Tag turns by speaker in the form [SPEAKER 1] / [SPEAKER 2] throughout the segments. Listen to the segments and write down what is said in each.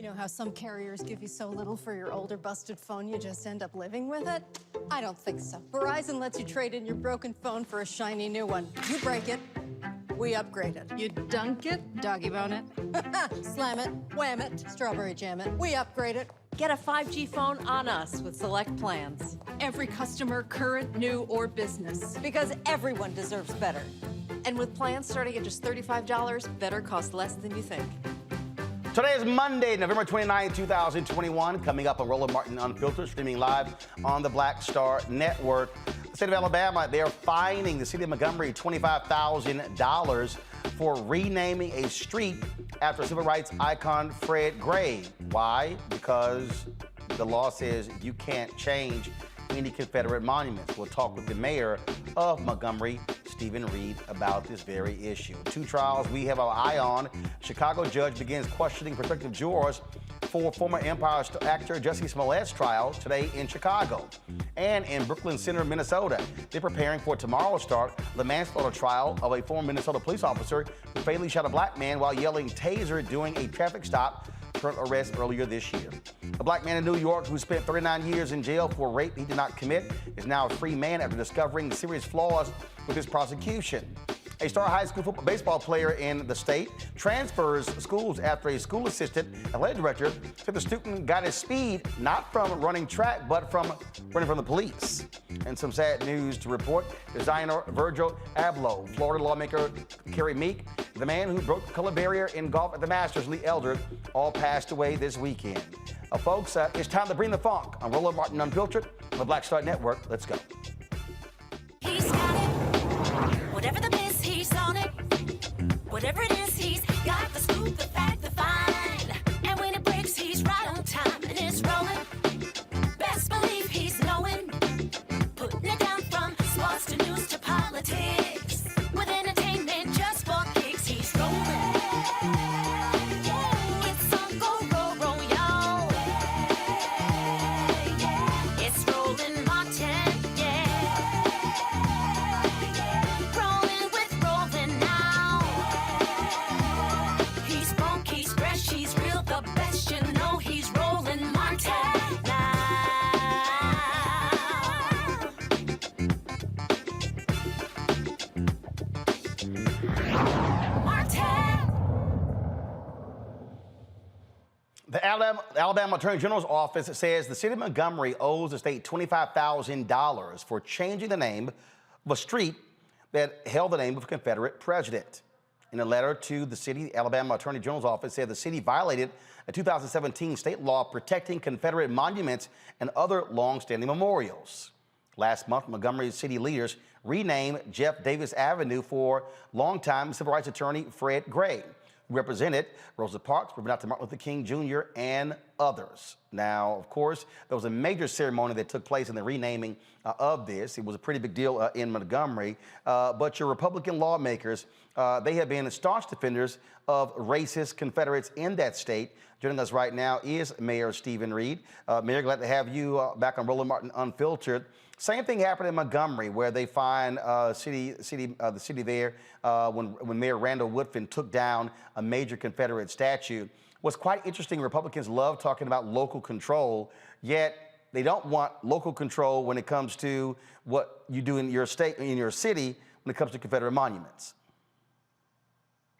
[SPEAKER 1] know how some carriers give you so little for your older busted phone you just end up living with it? I don't think so. Verizon lets you trade in your broken phone for a shiny new one. You break it, we upgrade it.
[SPEAKER 2] You dunk it, doggy bone it.
[SPEAKER 1] Slam it, wham it, strawberry jam it. We upgrade it.
[SPEAKER 3] Get a 5G phone on us with select plans.
[SPEAKER 2] Every customer, current, new, or business.
[SPEAKER 1] Because everyone deserves better.
[SPEAKER 3] And with plans starting at just $35, better costs less than you think.
[SPEAKER 4] Today is Monday, November 29, 2021. Coming up on Roland Martin Unfiltered, streaming live on the Black Star Network. The state of Alabama, they are fining the city of Montgomery $25,000 for renaming a street after civil rights icon Fred Gray. Why? Because the law says you can't change any Confederate monuments. We'll talk with the mayor of Montgomery, Steven Reed, about this very issue. Two trials we have our eye on. Chicago judge begins questioning prospective jurors for former Empire actor Jussie Smollett's trial today in Chicago. And in Brooklyn Center, Minnesota, they're preparing for tomorrow's start the manslaughter trial of a former Minnesota police officer who fatally shot a black man while yelling Taser during a traffic stop for arrest earlier this year. A black man in New York who spent 39 years in jail for rape he did not commit is now a free man after discovering serious flaws with his prosecution. A star high school baseball player in the state transfers schools after a school assistant athletic director said the student got his speed not from running track but from running from the police. And some sad news to report. Designer Virgil Abloh, Florida lawmaker Carrie Meek, the man who broke the color barrier in golf at the Masters, Lee Elder, all passed away this weekend. Folks, it's time to bring the funk on Roland Martin Unfiltered on the Black Star Network. Let's go.
[SPEAKER 5] He's got it. Whatever the biz, he's on it. Whatever it is, he's got the scoop, the fact, the find. And when it breaks, he's right on time and it's rolling. Best believe he's knowing. Putting it down from sports to news to politics. With entertainment just for kicks, he's rolling. It's on Go, Roll, Roll, y'all.
[SPEAKER 4] the Alabama Attorney General's office says the city of Montgomery owes the state $25,000 for changing the name of a street that held the name of a Confederate president. In a letter to the city, the Alabama Attorney General's office said the city violated a 2017 state law protecting Confederate monuments and other long-standing memorials. Last month, Montgomery city leaders renamed Jeff Davis Avenue for longtime civil rights attorney Fred Gray, who represented Rosa Parks, Dr. Martin Luther King Jr., and others. Now, of course, there was a major ceremony that took place in the renaming of this. It was a pretty big deal in Montgomery. But your Republican lawmakers, they have been staunch defenders of racist Confederates in that state. Joining us right now is Mayor Steven Reed. Mayor, glad to have you back on Roland Martin Unfiltered. Same thing happened in Montgomery, where they find the city there when Mayor Randall Woodfin took down a major Confederate statue. What's quite interesting, Republicans love talking about local control, yet they don't want local control when it comes to what you do in your state, in your city, when it comes to Confederate monuments.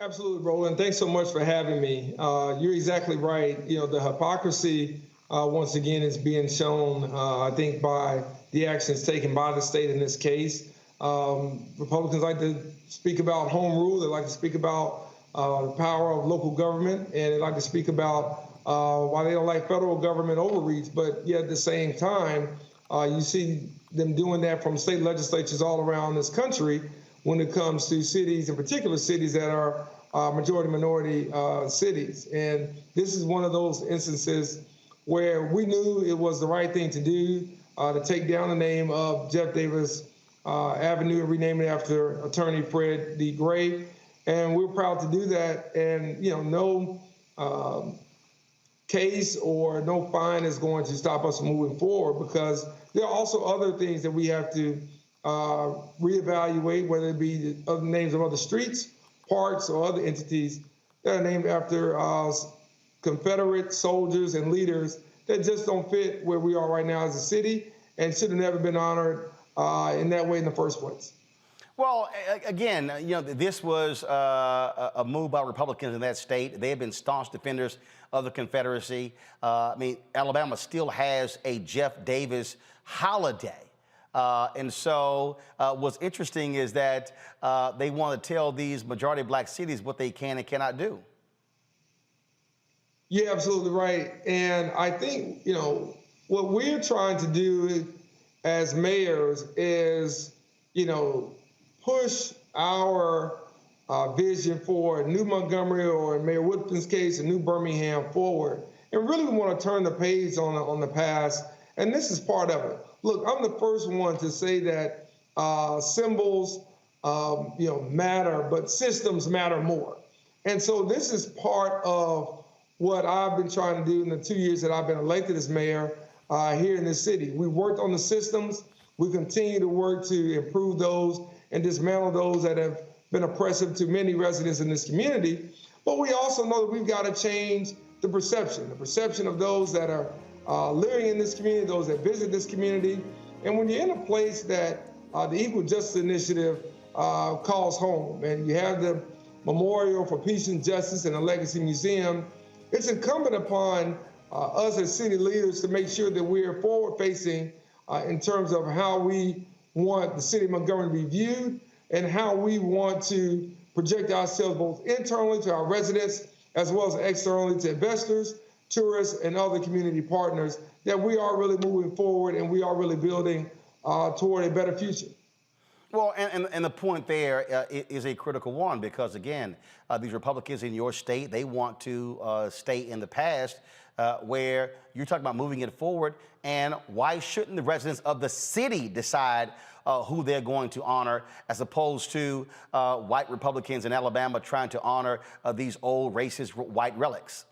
[SPEAKER 6] Absolutely, Roland. Thanks so much for having me. You're exactly right. You know, the hypocrisy, once again, is being shown, I think, by the actions taken by the state in this case. Republicans like to speak about home rule. They like to speak about the power of local government, and they like to speak about why they don't like federal government overreach. But yet at the same time, you see them doing that from state legislatures all around this country when it comes to cities, in particular cities that are majority-minority cities. And this is one of those instances where we knew it was the right thing to do, to take down the name of Jeff Davis Avenue and rename it after attorney Fred D. Gray. And we're proud to do that. And, you know, no case or no fine is going to stop us from moving forward, because there are also other things that we have to reevaluate, whether it be the other names of other streets, parks, or other entities that are named after Confederate soldiers and leaders that just don't fit where we are right now as a city and should have never been honored in that way in the first place.
[SPEAKER 4] Well, again, you know, this was a move by Republicans in that state. They have been staunch defenders of the Confederacy. I mean, Alabama still has a Jeff Davis holiday. And so what's interesting is that they want to tell these majority black cities what they can and cannot do.
[SPEAKER 6] You're absolutely right. And I think, you know, what we're trying to do as mayors is, you know, push our vision for a new Montgomery, or in Mayor Woodfin's case, a new Birmingham forward. And really we want to turn the page on the past. And this is part of it. Look, I'm the first one to say that symbols, you know, matter, but systems matter more. And so this is part of what I've been trying to do in the 2 years that I've been elected as mayor here in this city. We worked on the systems. We continue to work to improve those and dismantle those that have been oppressive to many residents in this community. But we also know that we've got to change the perception of those that are living in this community, those that visit this community. And when you're in a place that the Equal Justice Initiative calls home, and you have the Memorial for Peace and Justice and the Legacy Museum, it's incumbent upon us as city leaders to make sure that we're forward-facing in terms of how we want the city of Montgomery to be viewed and how we want to project ourselves both internally to our residents as well as externally to investors, tourists, and other community partners, that we are really moving forward and we are really building toward a better future.
[SPEAKER 4] Well, and the point there is a critical one, because, again, these Republicans in your state, they want to stay in the past where you're talking about moving it forward. And why shouldn't the residents of the city decide who they're going to honor, as opposed to white Republicans in Alabama trying to honor these old racist white relics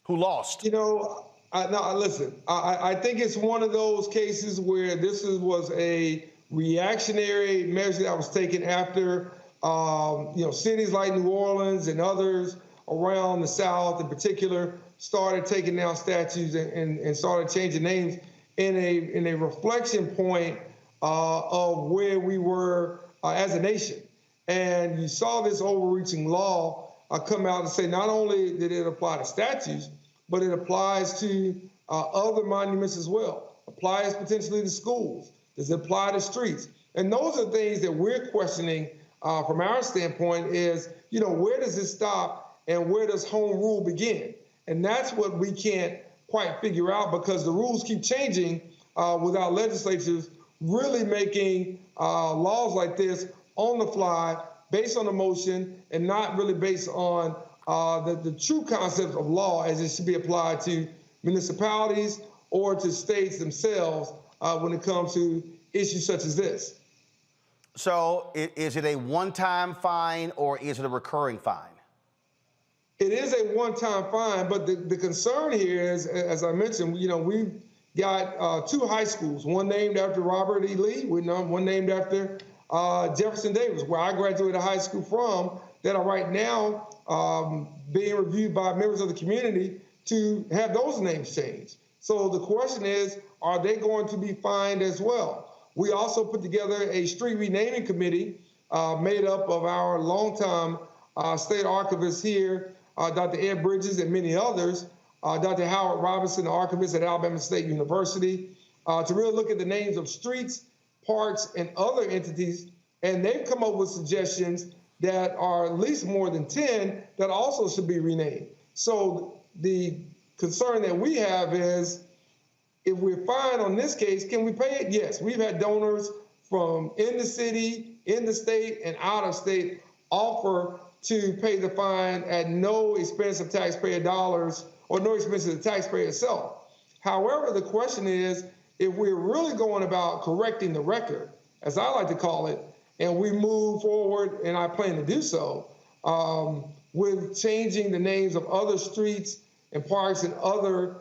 [SPEAKER 4] who lost?
[SPEAKER 6] You know, listen, I think it's one of those cases where this was a reactionary measure that was taken after, you know, cities like New Orleans and others around the South in particular started taking down statues and started changing names in a reflection point of where we were as a nation. And you saw this overreaching law come out and say not only did it apply to statues, but it applies to other monuments as well. Applies potentially to schools. Does it apply to streets? And those are things that we're questioning from our standpoint is, where does it stop and where does home rule begin? And that's what we can't quite figure out because the rules keep changing without legislatures really making laws like this on the fly, based on emotion, and not really based on the true concept of law as it should be applied to municipalities or to states themselves when it comes to issues such as this.
[SPEAKER 4] So is it a one-time fine or is it a recurring fine?
[SPEAKER 6] It is a one-time fine, but the concern here is, as I mentioned, we've got two high schools, one named after Robert E. Lee, one named after Jefferson Davis, where I graduated high school from, that are right now being reviewed by members of the community to have those names changed. So the question is, are they going to be fined as well? We also put together a street renaming committee made up of our longtime state archivist here, Dr. Ed Bridges and many others, Dr. Howard Robinson, the archivist at Alabama State University, to really look at the names of streets, parks, and other entities. And they've come up with suggestions that are at least more than 10 that also should be renamed. So the concern that we have is, if we're fined on this case, can we pay it? Yes, we've had donors from in the city, in the state, and out of state offer to pay the fine at no expense of taxpayer dollars or no expense of the taxpayer itself. However, the question is, if we're really going about correcting the record, as I like to call it, and we move forward, and I plan to do so, with changing the names of other streets and parks and other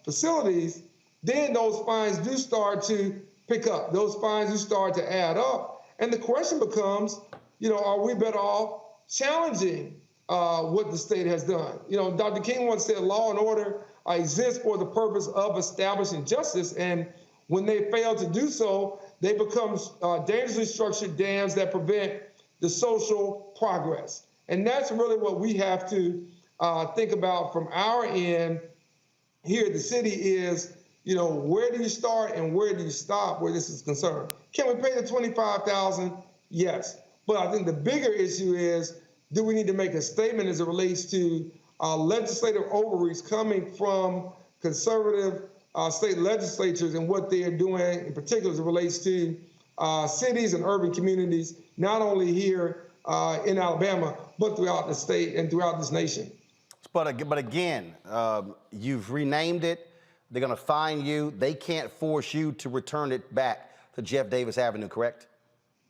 [SPEAKER 6] facilities, then those fines do start to pick up. Those fines do start to add up. And the question becomes, are we better off challenging what the state has done? Dr. King once said law and order exists for the purpose of establishing justice. And when they fail to do so, they become dangerously structured dams that prevent the social progress. And that's really what we have to think about from our end here at the city is, where do you start and where do you stop where this is concerned? Can we pay the $25,000? Yes. But I think the bigger issue is, do we need to make a statement as it relates to legislative overreach coming from conservative state legislatures and what they are doing, in particular as it relates to cities and urban communities, not only here in Alabama, but throughout the state and throughout this nation.
[SPEAKER 4] But again, you've renamed it. They're going to fine you. They can't force you to return it back to Jeff Davis Avenue, correct?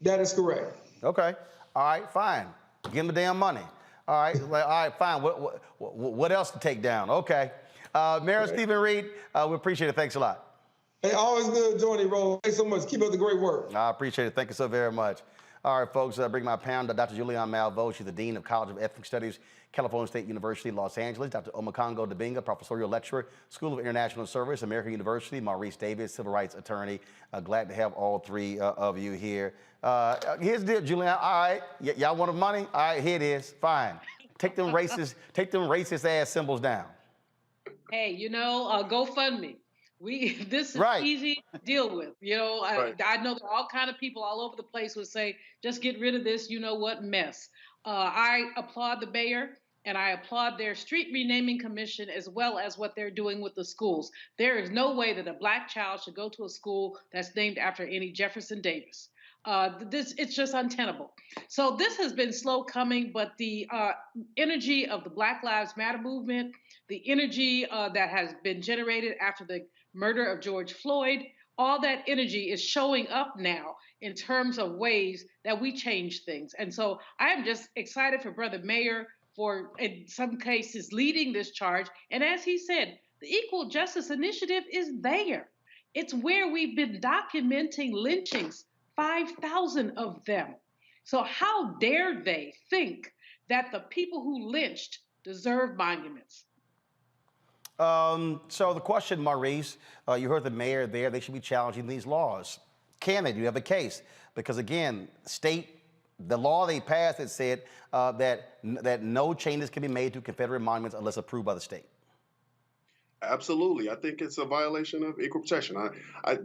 [SPEAKER 6] That is correct.
[SPEAKER 4] Okay. All right, fine. Give them the damn money. All right, all right, fine. What else to take down? Okay. Mayor Steven Reed, we appreciate it. Thanks a lot.
[SPEAKER 6] Hey, always good joining, Roland. Thanks so much. Keep up the great work.
[SPEAKER 4] I appreciate it. Thank you so very much. All right, folks, bring my panel, Dr. Julianne Malveaux. She's the Dean of College of Ethnic Studies, California State University, Los Angeles. Dr. Omekongo Dibinga, Professorial Lecturer, School of International Service, American University. Maurice Davis, Civil Rights Attorney. Glad to have all three of you here. Here's the deal, Julianne. All right, y'all want the money? All right, here it is. Fine. Take them racist ass symbols down.
[SPEAKER 7] Hey, GoFundMe. This is easy to deal with. I know there are all kind of people all over the place who say, just get rid of this, mess. I applaud the mayor and I applaud their street renaming commission as well as what they're doing with the schools. There is no way that a Black child should go to a school that's named after any Jefferson Davis. It's just untenable. So this has been slow coming, but the energy of the Black Lives Matter movement, the energy that has been generated after the murder of George Floyd, all that energy is showing up now in terms of ways that we change things. And so I am just excited for Brother Mayor for, in some cases, leading this charge. And as he said, the Equal Justice Initiative is there. It's where we've been documenting lynchings, 5,000 of them. So how dare they think that the people who lynched deserve monuments?
[SPEAKER 4] So the question, Maurice, you heard the mayor there, they should be challenging these laws. Can they? Do you have a case? Because again, the law they passed, it said that no changes can be made to Confederate monuments unless approved by the state.
[SPEAKER 8] Absolutely. I think it's a violation of equal protection.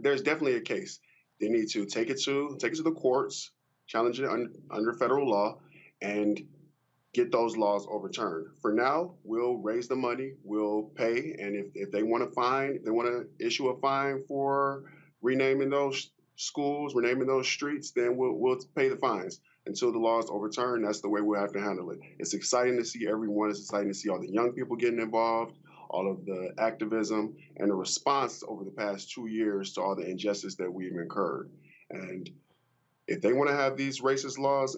[SPEAKER 8] There's definitely a case. They need to take it to the courts, challenge it under federal law, and get those laws overturned. For now, we'll raise the money, we'll pay, and if they want to fine, they want to issue a fine for renaming those schools, renaming those streets, then we'll pay the fines until the law is overturned. That's the way we'll have to handle it. It's exciting to see everyone. It's exciting to see all the young people getting involved, all of the activism, and the response over the past 2 years to all the injustice that we've incurred. And if they want to have these racist laws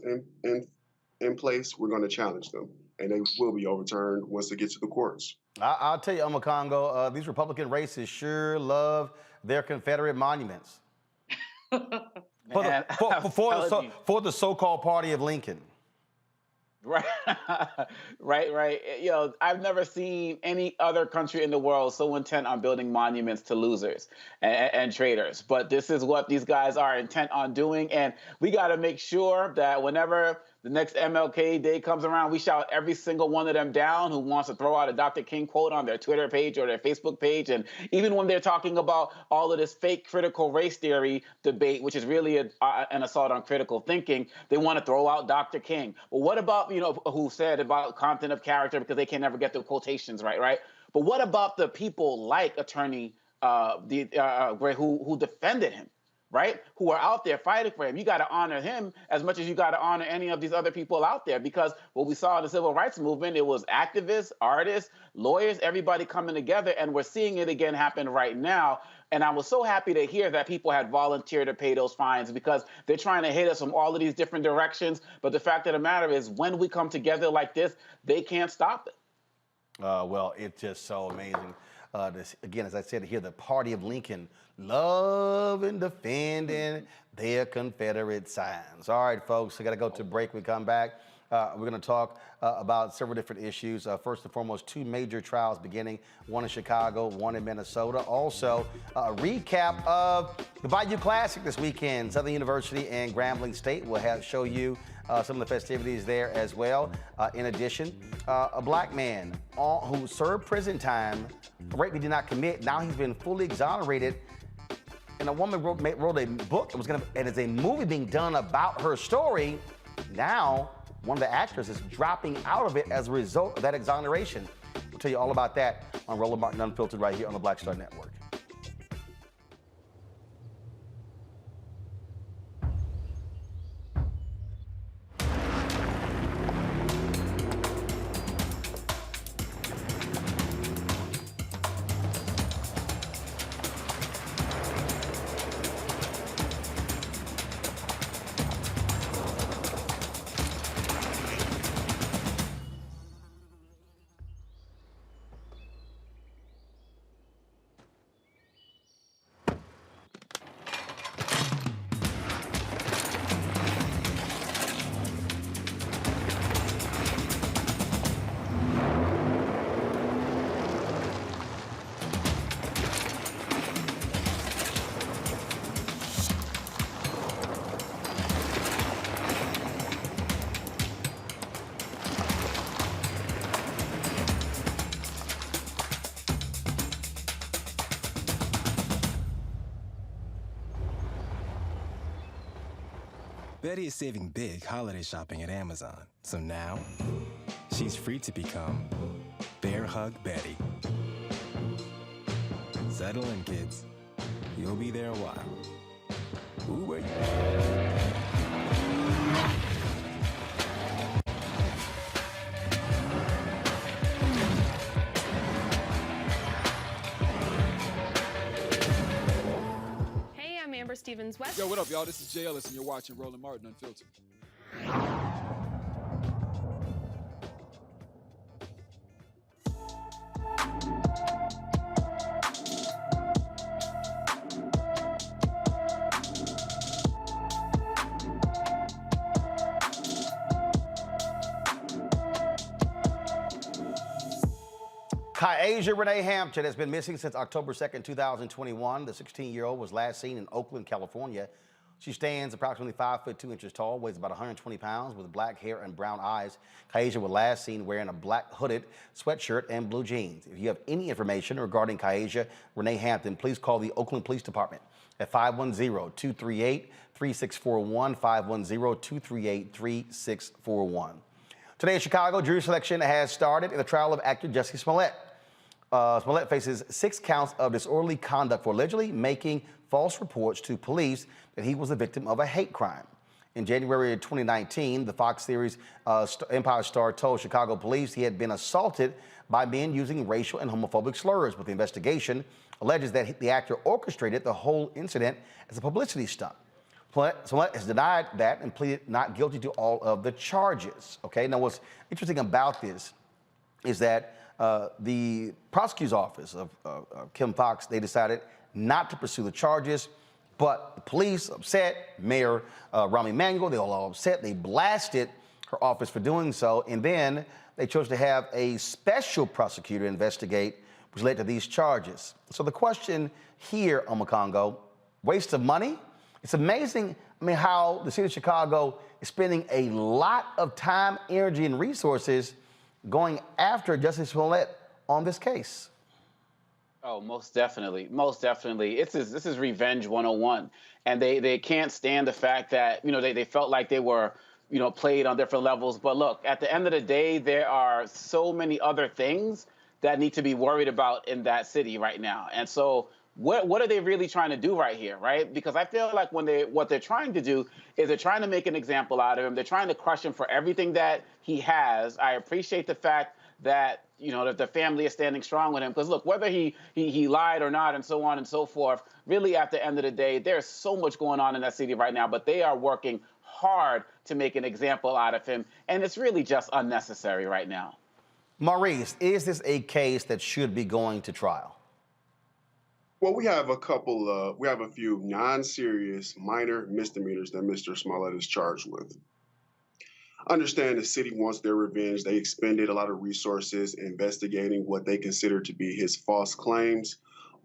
[SPEAKER 8] in place, we're going to challenge them, and they will be overturned once they get to the courts.
[SPEAKER 4] I'll tell you, Omokongo, these Republican racists sure love their Confederate monuments. For the so-called party of Lincoln.
[SPEAKER 9] Right, right. You know, I've never seen any other country in the world so intent on building monuments to losers and traitors. But this is what these guys are intent on doing. And we got to make sure that whenever the next MLK Day comes around, we shout every single one of them down who wants to throw out a Dr. King quote on their Twitter page or their Facebook page. And even when they're talking about all of this fake critical race theory debate, which is really an assault on critical thinking, they want to throw out Dr. King. Well, what about, you know, who said about content of character because they can never get the quotations right? But what about the people like attorney who defended him? Right? Who are out there fighting for him. You got to honor him as much as you got to honor any of these other people out there, because what we saw in the civil rights movement, it was activists, artists, lawyers, everybody coming together, and we're seeing it again happen right now. And I was so happy to hear that people had volunteered to pay those fines, because they're trying to hit us from all of these different directions. But the fact of the matter is, when we come together like this, they can't stop it.
[SPEAKER 4] Well, it's just so amazing. Again, as I said, here, the party of Lincoln, love and defending their Confederate signs. All right, folks, we got to go to break. We come back. We're going to talk about several different issues. First and foremost, 2 major trials beginning, one in Chicago, one in Minnesota. Also, a recap of the Bayou Classic this weekend. Southern University and Grambling State will show you some of the festivities there as well. In addition, a black man who served prison time for rape he did not commit. Now he's been fully exonerated. And a woman wrote a book. And it's a movie being done about her story. Now, one of the actors is dropping out of it as a result of that exoneration. We'll tell you all about that on Roland Martin Unfiltered right here on the Black Star Network.
[SPEAKER 10] Betty is saving big holiday shopping at Amazon. So now, she's free to become Bear Hug Betty. Settle in, kids. You'll be there a while. Ooh, where you?
[SPEAKER 11] Stevens West.
[SPEAKER 12] Yo, what up, y'all? This is Jay Ellis, and you're watching Roland Martin Unfiltered.
[SPEAKER 4] Kyasia Renee Hampton has been missing since October 2nd, 2021. The 16-year-old was last seen in Oakland, California. She stands approximately 5 foot 2 inches tall, weighs about 120 pounds, with black hair and brown eyes. Kaisha was last seen wearing a black hooded sweatshirt and blue jeans. If you have any information regarding Kaisha Renee Hampton, please call the Oakland Police Department at 510-238-3641, 510-238-3641. Today in Chicago, jury selection has started in the trial of actor Jussie Smollett. Smollett faces 6 counts of disorderly conduct for allegedly making false reports to police that he was the victim of a hate crime. In January of 2019, the Fox series Empire star told Chicago police he had been assaulted by men using racial and homophobic slurs, but the investigation alleges that the actor orchestrated the whole incident as a publicity stunt. Smollett has denied that and pleaded not guilty to all of the charges. Okay, now what's interesting about this is that the prosecutor's office of Kim Foxx, they decided not to pursue the charges, but the police upset, Mayor Rahm Emanuel, they all upset. They blasted her office for doing so, and then they chose to have a special prosecutor investigate, which led to these charges. So the question here, Omakongo, waste of money? It's amazing, how the city of Chicago is spending a lot of time, energy, and resources going after Jussie Smollett on this case.
[SPEAKER 9] Oh, most definitely. Most definitely. This is revenge 101. And they can't stand the fact that, they felt like they were, played on different levels. But look, at the end of the day, there are so many other things that need to be worried about in that city right now. And so what are they really trying to do right here, right? Because I feel like what they're trying to do is they're trying to make an example out of him. They're trying to crush him for everything that he has. I appreciate the fact that, that the family is standing strong with him. Because look, whether he lied or not and so on and so forth, really at the end of the day, there's so much going on in that city right now, but they are working hard to make an example out of him. And it's really just unnecessary right now.
[SPEAKER 4] Maurice, is this a case that should be going to trial?
[SPEAKER 8] Well, we have a few non-serious minor misdemeanors that Mr. Smollett is charged with. Understand the city wants their revenge. They expended a lot of resources investigating what they consider to be his false claims,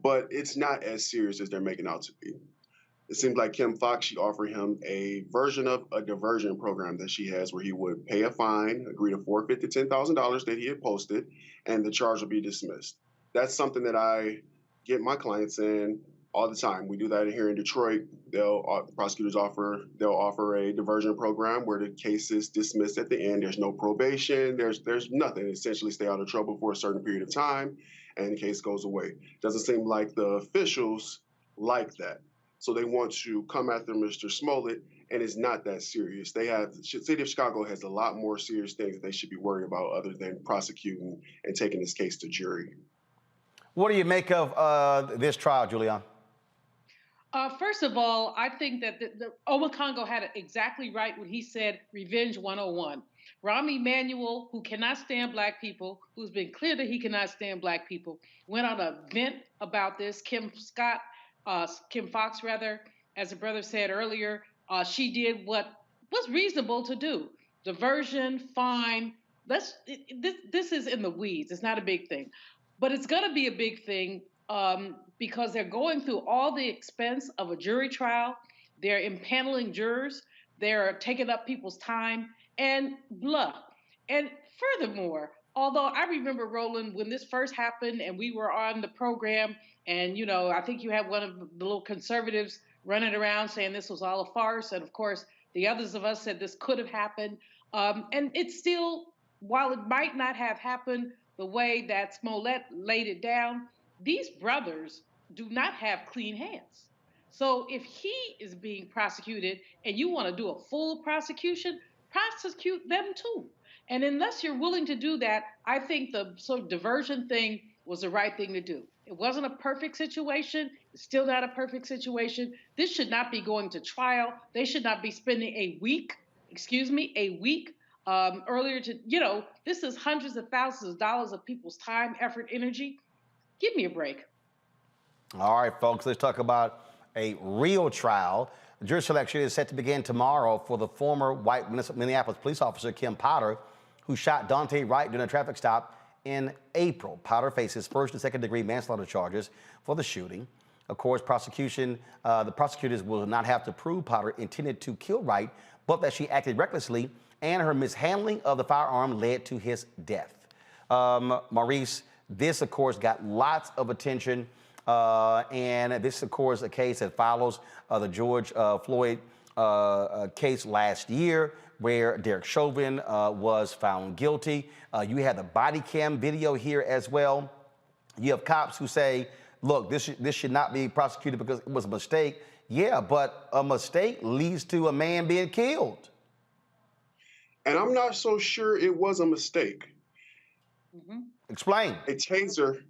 [SPEAKER 8] but it's not as serious as they're making out to be. It seems like Kim Foxx, she offered him a version of a diversion program that she has where he would pay a fine, agree to forfeit the $10,000 that he had posted, and the charge will be dismissed. That's something that I get my clients in all the time. We do that here in Detroit. Prosecutors they'll offer a diversion program where the case is dismissed at the end. There's no probation. There's nothing. Essentially, stay out of trouble for a certain period of time, and the case goes away. Doesn't seem like the officials like that. So they want to come after Mr. Smollett, and it's not that serious. The city of Chicago has a lot more serious things that they should be worried about other than prosecuting and taking this case to jury.
[SPEAKER 4] What do you make of this trial, Julian?
[SPEAKER 7] First of all, I think that the Omakongo had it exactly right when he said revenge 101. Rahm Emanuel, who cannot stand black people, who's been clear that he cannot stand black people, went on a vent about this. Kim Foxx, as the brother said earlier, she did what was reasonable to do. Diversion, fine. This is in the weeds. It's not a big thing. But it's going to be a big thing because they're going through all the expense of a jury trial. They're impaneling jurors. They're taking up people's time and blah. And furthermore, although I remember, Roland, when this first happened and we were on the program and, I think you had one of the little conservatives running around saying this was all a farce. And, of course, the others of us said this could have happened. And it's still, while it might not have happened the way that Smollett laid it down, these brothers do not have clean hands. So if he is being prosecuted and you want to do a full prosecution, prosecute them too. And unless you're willing to do that, I think the sort of diversion thing was the right thing to do. It wasn't a perfect situation. It's still not a perfect situation. This should not be going to trial. They should not be spending a week earlier to, this is hundreds of thousands of dollars of people's time, effort, energy. Give me a break.
[SPEAKER 4] All right, folks, let's talk about a real trial. Jury selection is set to begin tomorrow for the former white Minneapolis police officer, Kim Potter, who shot Dante Wright during a traffic stop in April. Potter faces first and second degree manslaughter charges for the shooting. Of course, the prosecutors will not have to prove Potter intended to kill Wright, but that she acted recklessly and her mishandling of the firearm led to his death. Maurice, this, of course, got lots of attention. And this, of course, a case that follows the George Floyd case last year, where Derek Chauvin was found guilty. You had the body cam video here as well. You have cops who say, look, this should not be prosecuted because it was a mistake. Yeah, but a mistake leads to a man being killed.
[SPEAKER 8] And I'm not so sure it was a mistake.
[SPEAKER 7] Mm-hmm.
[SPEAKER 4] Explain.
[SPEAKER 8] A taser,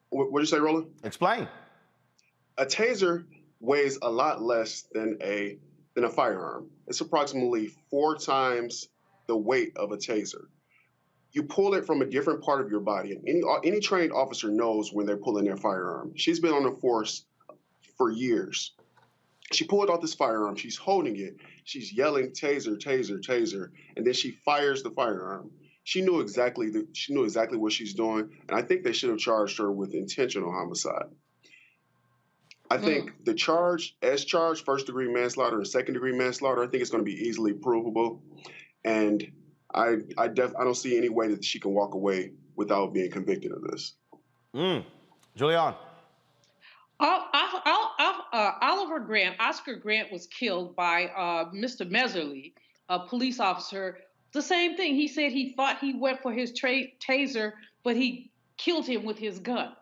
[SPEAKER 8] what did you say, Roland?
[SPEAKER 4] Explain.
[SPEAKER 8] A taser weighs a lot less than a firearm. It's approximately 4 times the weight of a taser. You pull it from a different part of your body. And any trained officer knows when they're pulling their firearm. She's been on the force for years. She pulled out this firearm. She's holding it. She's yelling, taser, taser, taser. And then she fires the firearm. She knew exactly what she's doing. And I think they should have charged her with intentional homicide. I think the charge, as charged, first-degree manslaughter and second-degree manslaughter, I think it's going to be easily provable. And I don't see any way that she can walk away without being convicted of this.
[SPEAKER 4] Julian.
[SPEAKER 7] Oliver Grant, Oscar Grant, was killed by Mr. Meserly, a police officer. The same thing. He said he thought he went for his taser, but he killed him with his gun.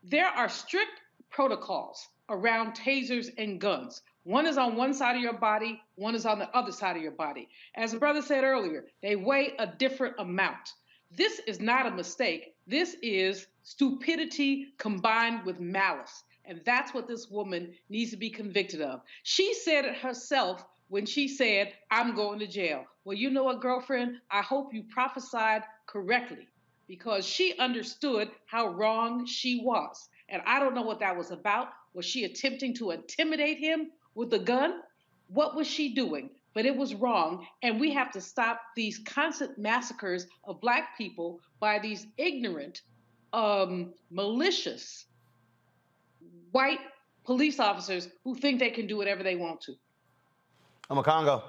[SPEAKER 7] There are strict protocols around tasers and guns. One is on one side of your body, one is on the other side of your body. As the brother said earlier, they weigh a different amount. This is not a mistake. This is stupidity combined with malice. And that's what this woman needs to be convicted of. She said it herself when she said, I'm going to jail. Well, you know what, girlfriend? I hope you prophesied correctly, because she understood how wrong she was. And I don't know what that was about. Was she attempting to intimidate him with a gun? What was she doing? But it was wrong. And we have to stop these constant massacres of Black people by these ignorant, malicious, white police officers who think they can do whatever they want to.
[SPEAKER 4] I'm a Congo.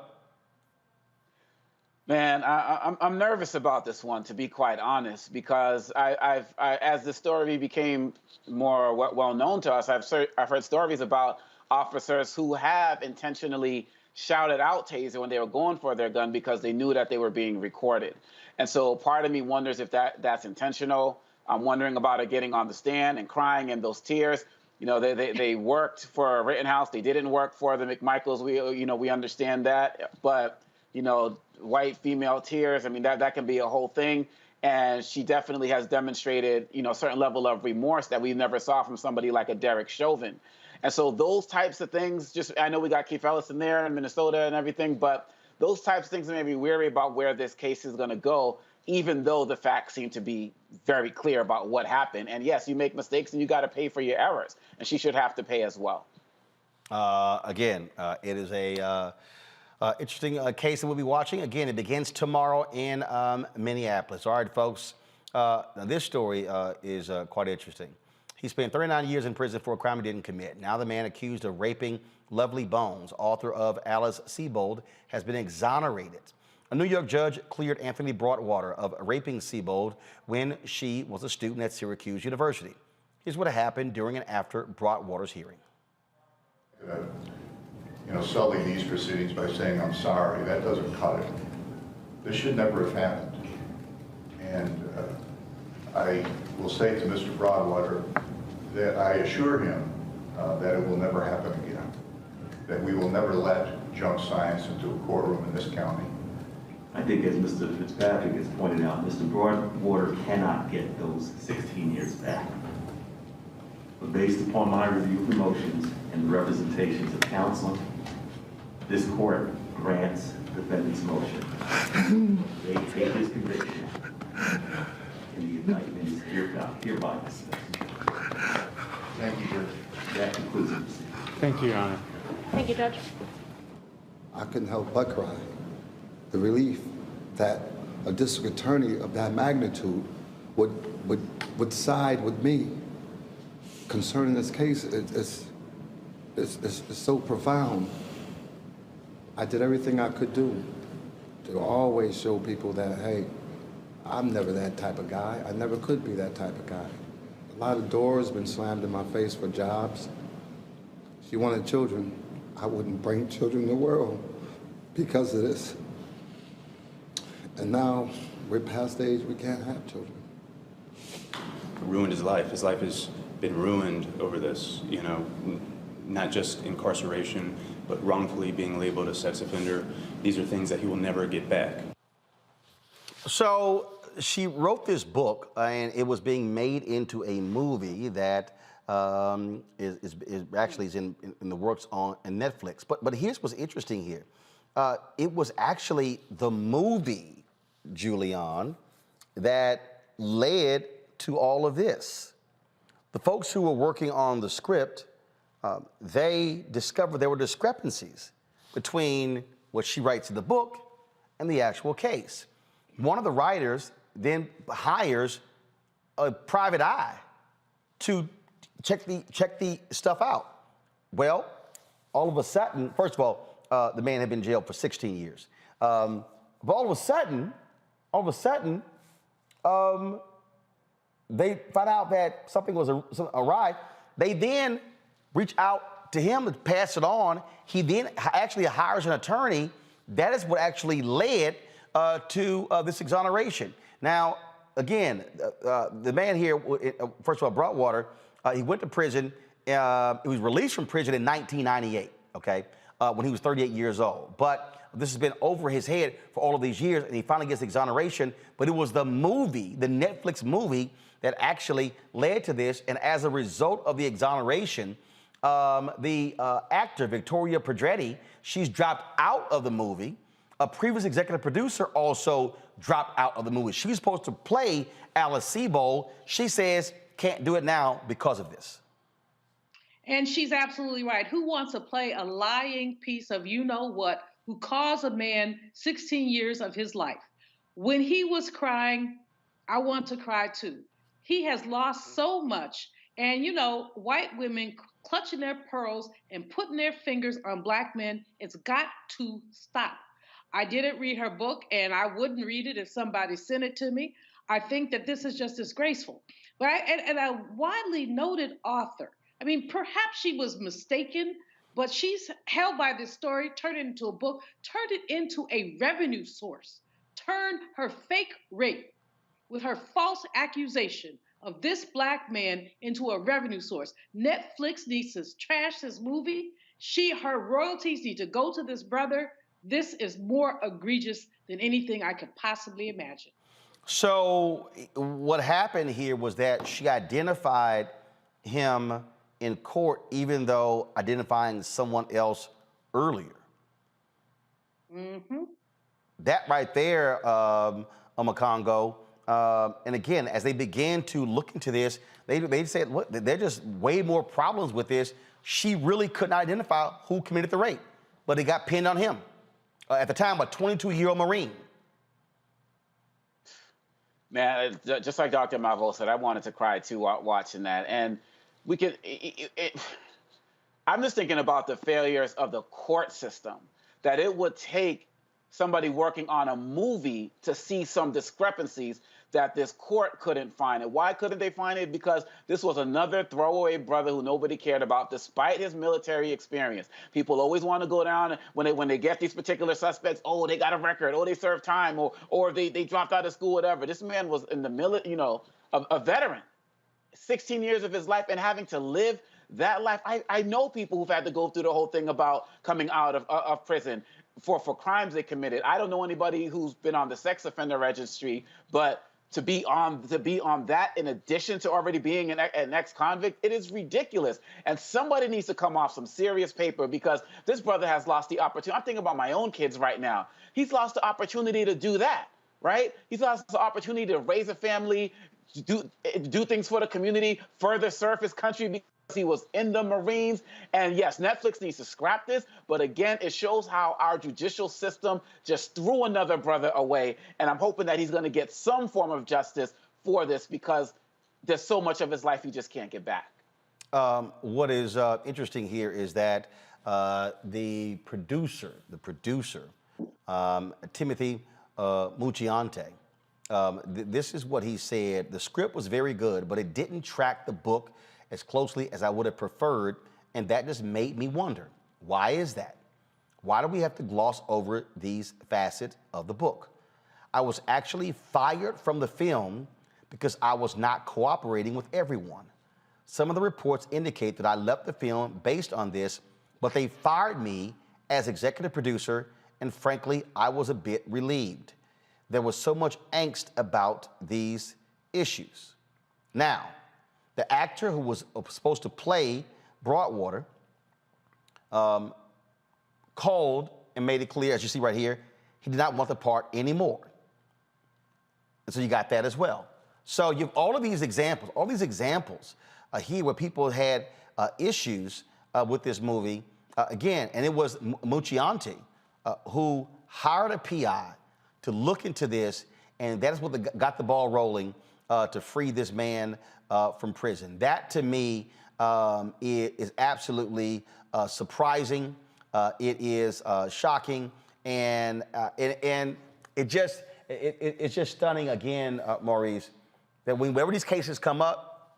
[SPEAKER 9] Man, I'm nervous about this one, to be quite honest, because as the story became more well known to us, I've heard stories about officers who have intentionally shouted out taser when they were going for their gun because they knew that they were being recorded. And so part of me wonders if that's intentional. I'm wondering about her getting on the stand and crying in those tears. You know, they worked for Rittenhouse. They didn't work for the McMichaels. We understand that. But, you know, white female tears, I mean, that can be a whole thing. And she definitely has demonstrated, you know, a certain level of remorse that we never saw from somebody like a Derek Chauvin. And so those types of things, I know we got Keith Ellis in there in Minnesota and everything, but those types of things make me weary about where this case is going to go, even though the facts seem to be very clear about what happened. And yes, you make mistakes and you got to pay for your errors. And she should have to pay as well.
[SPEAKER 4] Again, it is a interesting case that we'll be watching. Again, it begins tomorrow in Minneapolis. All right, folks. Now this story is quite interesting. He spent 39 years in prison for a crime he didn't commit. Now the man accused of raping Lovely Bones, author of Alice Sebold, has been exonerated. A New York judge cleared Anthony Broadwater of raping Sebold when she was a student at Syracuse University. Here's what happened during and after Broadwater's hearing.
[SPEAKER 11] Sully these proceedings by saying, I'm sorry, that doesn't cut it. This should never have happened. And I will say to Mr. Broadwater that I assure him that it will never happen again, that we will never let junk science into a courtroom in this county.
[SPEAKER 13] I think, as Mr. Fitzpatrick has pointed out, Mr. Broadwater cannot get those 16 years back. But based upon my review of the motions and the representations of counsel, this court grants the defendant's motion. They take his conviction, and the indictment is hereby dismissed.
[SPEAKER 11] Thank you, Judge.
[SPEAKER 13] That concludes the proceeding.
[SPEAKER 14] Thank you, Your Honor.
[SPEAKER 3] Thank you, Judge.
[SPEAKER 15] I couldn't help but cry. The relief that a district attorney of that magnitude would side with me concerning this case, it's so profound. I did everything I could do to always show people that, hey, I'm never that type of guy. I never could be that type of guy. A lot of doors been slammed in my face for jobs. She wanted children. I wouldn't bring children in the world because of this. And now we're past the age we can't have children.
[SPEAKER 14] Ruined his life. His life has been ruined over this, you know, not just incarceration, but wrongfully being labeled a sex offender. These are things that he will never get back.
[SPEAKER 4] So she wrote this book, and it was being made into a movie that is actually in the works on Netflix. But here's what's interesting here. It was actually the movie, Julian, that led to all of this. The folks who were working on the script, they discovered there were discrepancies between what she writes in the book and the actual case. One of the writers then hires a private eye to check the stuff out. Well, all of a sudden, first of all, the man had been in jail for 16 years. But all of a sudden, they found out that something was awry. They then reach out to him to pass it on. He then actually hires an attorney. That is what actually led to this exoneration. Now, again, the man here, first of all, Broadwater, he went to prison. He was released from prison in 1998, okay, when he was 38 years old. But this has been over his head for all of these years, and he finally gets exoneration. But it was the movie, the Netflix movie, that actually led to this. And as a result of the exoneration, the actor, Victoria Pedretti, she's dropped out of the movie. A previous executive producer also dropped out of the movie. She was supposed to play Alice Sebold. She says can't do it now because of this.
[SPEAKER 7] And she's absolutely right. Who wants to play a lying piece of you-know-what who caused a man 16 years of his life? When he was crying, I want to cry too. He has lost so much. And, you know, white women clutching their pearls and putting their fingers on black men, it's got to stop. I didn't read her book, and I wouldn't read it if somebody sent it to me. I think that this is just disgraceful. But a widely noted author, I mean, perhaps she was mistaken, but she's held by this story, turned it into a book, turned it into a revenue source, turned her fake rape with her false accusation of this black man into a revenue source. Netflix needs to trash this movie. Her royalties need to go to this brother. This is more egregious than anything I could possibly imagine.
[SPEAKER 4] So what happened here was that she identified him in court, even though identifying someone else earlier.
[SPEAKER 7] Mm-hmm.
[SPEAKER 4] That right there, Omakongo, and again, as they began to look into this, they said, look, there are just way more problems with this. She really couldn't identify who committed the rape, but it got pinned on him. At the time, a 22-year-old Marine.
[SPEAKER 9] Man, just like Dr. Malvo said, I wanted to cry too watching that. And we could, I'm just thinking about the failures of the court system, that it would take somebody working on a movie to see some discrepancies that this court couldn't find. And why couldn't they find it? Because this was another throwaway brother who nobody cared about, despite his military experience. People always want to go down when they get these particular suspects, oh, they got a record, oh, they served time, or they dropped out of school, whatever. This man was in the military, you know, a veteran, 16 years of his life, and having to live that life. I know people who've had to go through the whole thing about coming out of prison for crimes they committed. I don't know anybody who's been on the sex offender registry, but to be on that in addition to already being an ex-convict, it is ridiculous. And somebody needs to come off some serious paper, because this brother has lost the opportunity. I'm thinking about my own kids right now. He's lost the opportunity to do that, right? He's lost the opportunity to raise a family, do things for the community, further serve his country, because he was in the Marines. And yes, Netflix needs to scrap this, but again, it shows how our judicial system just threw another brother away. And I'm hoping that he's going to get some form of justice for this, because there's so much of his life he just can't get back.
[SPEAKER 4] What is interesting here is that the producer, Timothy Mucciante, this is what he said. The script was very good, but it didn't track the book as closely as I would have preferred, and that just made me wonder, why is that? Why do we have to gloss over these facets of the book? I was actually fired from the film because I was not cooperating with everyone. Some of the reports indicate that I left the film based on this, but they fired me as executive producer, and frankly, I was a bit relieved. There was so much angst about these issues. Now, the actor who was supposed to play Broadwater called and made it clear, as you see right here, he did not want the part anymore. And so you got that as well. So you have all these examples here where people had issues with this movie. Again, and it was Mucciante who hired a PI to look into this, and that is what got the ball rolling to free this man from prison. That, to me, is absolutely surprising. It is shocking, and it's just stunning again, Maurice, that whenever these cases come up,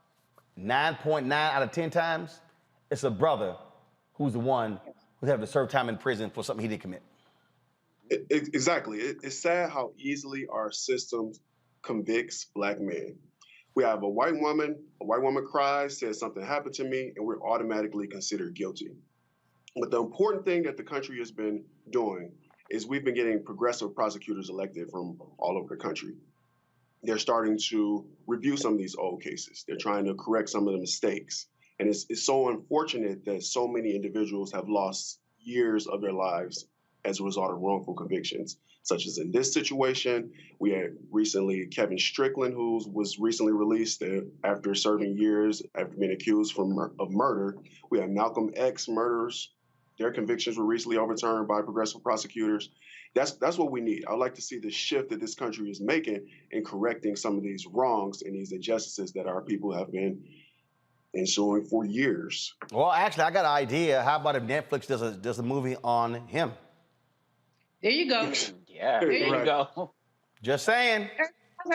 [SPEAKER 4] 9.9 out of 10 times, it's a brother who's the one who's having to serve time in prison for something he didn't commit.
[SPEAKER 8] Exactly. It's sad how easily our system convicts Black men. We have a white woman cries, says something happened to me, and we're automatically considered guilty. But the important thing that the country has been doing is we've been getting progressive prosecutors elected from all over the country. They're starting to review some of these old cases. They're trying to correct some of the mistakes. And it's so unfortunate that so many individuals have lost years of their lives as a result of wrongful convictions, such as in this situation. We had recently Kevin Strickland, who was recently released after serving years after being accused of murder. We have Malcolm X murderers. Their convictions were recently overturned by progressive prosecutors. That's what we need. I'd like to see the shift that this country is making in correcting some of these wrongs and these injustices that our people have been ensuing for years.
[SPEAKER 4] Well, actually, I got an idea. How about if Netflix does a movie on him?
[SPEAKER 7] There you go.
[SPEAKER 9] Yeah, there you go.
[SPEAKER 4] Just saying.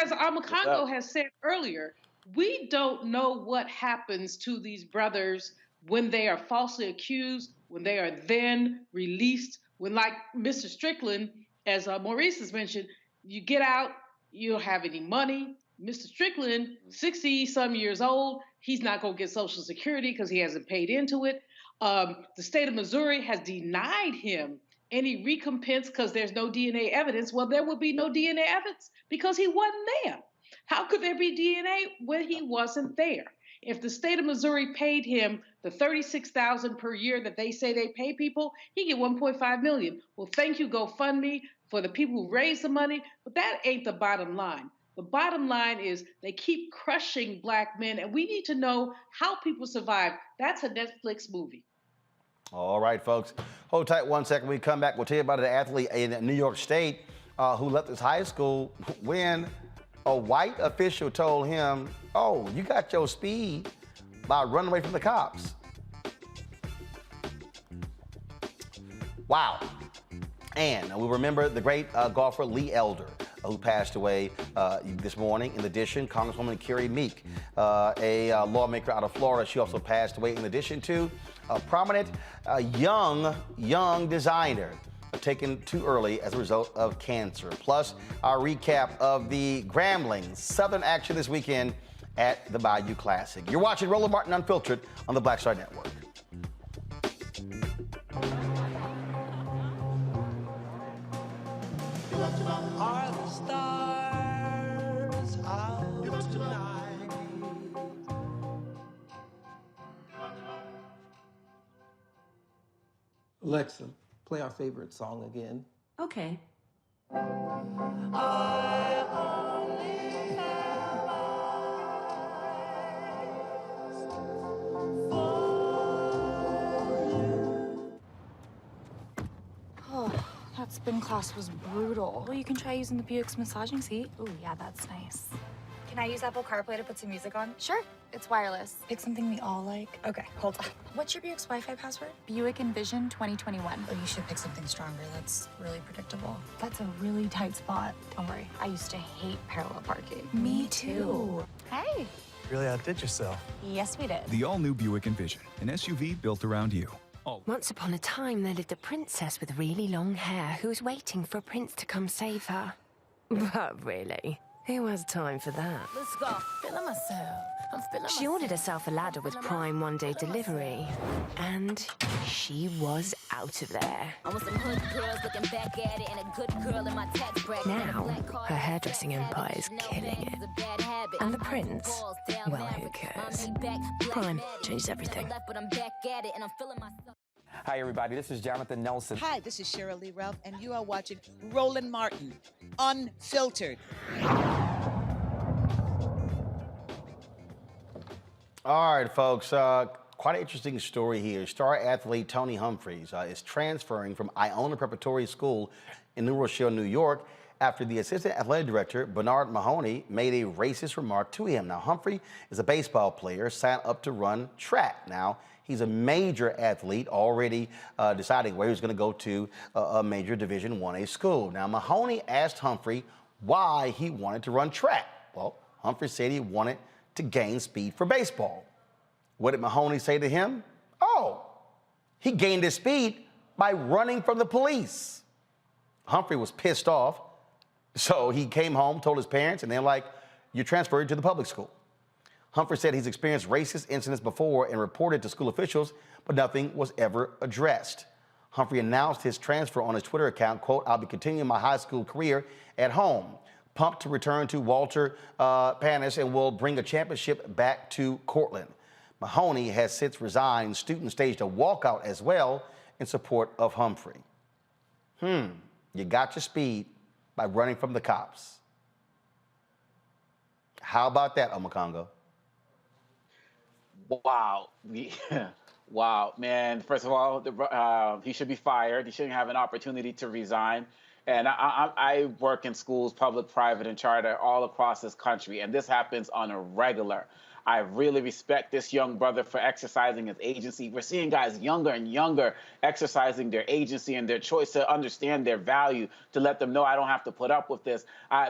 [SPEAKER 7] As Amakongo has said earlier, we don't know what happens to these brothers when they are falsely accused, when they are then released, when, like Mr. Strickland, as Maurice has mentioned, you get out, you don't have any money. Mr. Strickland, 60-some years old, he's not going to get Social Security because he hasn't paid into it. The state of Missouri has denied him any recompense because there's no DNA evidence. Well, there will be no DNA evidence because he wasn't there. How could there be DNA when he wasn't there? If the state of Missouri paid him the $36,000 per year that they say they pay people, he get $1.5 million. Well, thank you, GoFundMe, for the people who raised the money, but that ain't the bottom line. The bottom line is they keep crushing Black men, and we need to know how people survive. That's a Netflix movie.
[SPEAKER 4] All right, folks. Hold tight 1 second. When we come back, we'll tell you about an athlete in New York State who left his high school when a white official told him, oh, you got your speed by running away from the cops. Wow. And we remember the great golfer Lee Elder, who passed away this morning. In addition, Congresswoman Carrie Meek, a lawmaker out of Florida, she also passed away. In addition to a prominent young designer taken too early as a result of cancer. Plus, our recap of the Grambling Southern action this weekend at the Bayou Classic. You're watching Roland Martin Unfiltered on the Black Star Network.
[SPEAKER 16] Are the stars out tonight?
[SPEAKER 17] Alexa, play our favorite song again.
[SPEAKER 18] Okay.
[SPEAKER 16] I only have eyes for you.
[SPEAKER 19] Oh, that spin class was brutal. Well, you can try using the Buick's massaging seat. Oh, yeah, that's nice.
[SPEAKER 18] Can I use Apple CarPlay to put some music on? Sure. It's wireless. Pick something we all like. Okay, hold on. What's your Buick's Wi-Fi password? Buick Envision 2021. Oh, you should pick something stronger. That's really predictable. That's a really tight spot. Don't worry. I used to hate parallel parking. Me too. Hey.
[SPEAKER 19] Really outdid yourself.
[SPEAKER 18] Yes, we did.
[SPEAKER 20] The all-new Buick Envision, an SUV built around you.
[SPEAKER 21] Once upon a time, there lived a princess with really long hair who was waiting for a prince to come save her. But really, who has time for that?
[SPEAKER 5] Let's go. Feeling myself. I'm feeling
[SPEAKER 21] She ordered herself a ladder with Prime one-day delivery, and she was out of there.
[SPEAKER 5] I want some hood girls looking back at it and a good girl in my tax bracket.
[SPEAKER 21] Now, her hairdressing empire is killing it. And the prince? Well, who cares? Prime changed everything.
[SPEAKER 5] But I'm back at it and I'm feeling myself.
[SPEAKER 22] Hi, everybody. This is Jonathan Nelson.
[SPEAKER 23] Hi, this is Cheryl Lee Ralph, and you are watching Roland Martin, Unfiltered.
[SPEAKER 4] All right, folks. Quite an interesting story here. Star athlete Tony Humphries is transferring from Iona Preparatory School in New Rochelle, New York, after the assistant athletic director, Bernard Mahoney, made a racist remark to him. Now, Humphrey is a baseball player, signed up to run track. Now, he's a major athlete, already deciding where he's going to go to a major Division I school. Now, Mahoney asked Humphrey why he wanted to run track. Well, Humphrey said he wanted to gain speed for baseball. What did Mahoney say to him? Oh, he gained his speed by running from the police. Humphrey was pissed off, so he came home, told his parents, and they're like, you're transferred to the public school. Humphrey said he's experienced racist incidents before and reported to school officials, but nothing was ever addressed. Humphrey announced his transfer on his Twitter account, quote, I'll be continuing my high school career at home. Pumped to return to Walter Panis and will bring a championship back to Cortland. Mahoney has since resigned. Students staged a walkout as well in support of Humphrey. You got your speed by running from the cops. How about that, Omakongo?
[SPEAKER 9] Wow. Wow, man. First of all, he should be fired. He shouldn't have an opportunity to resign. And I work in schools, public, private, and charter all across this country, and this happens on a regular. I really respect this young brother for exercising his agency. We're seeing guys younger and younger exercising their agency and their choice to understand their value, to let them know I don't have to put up with this.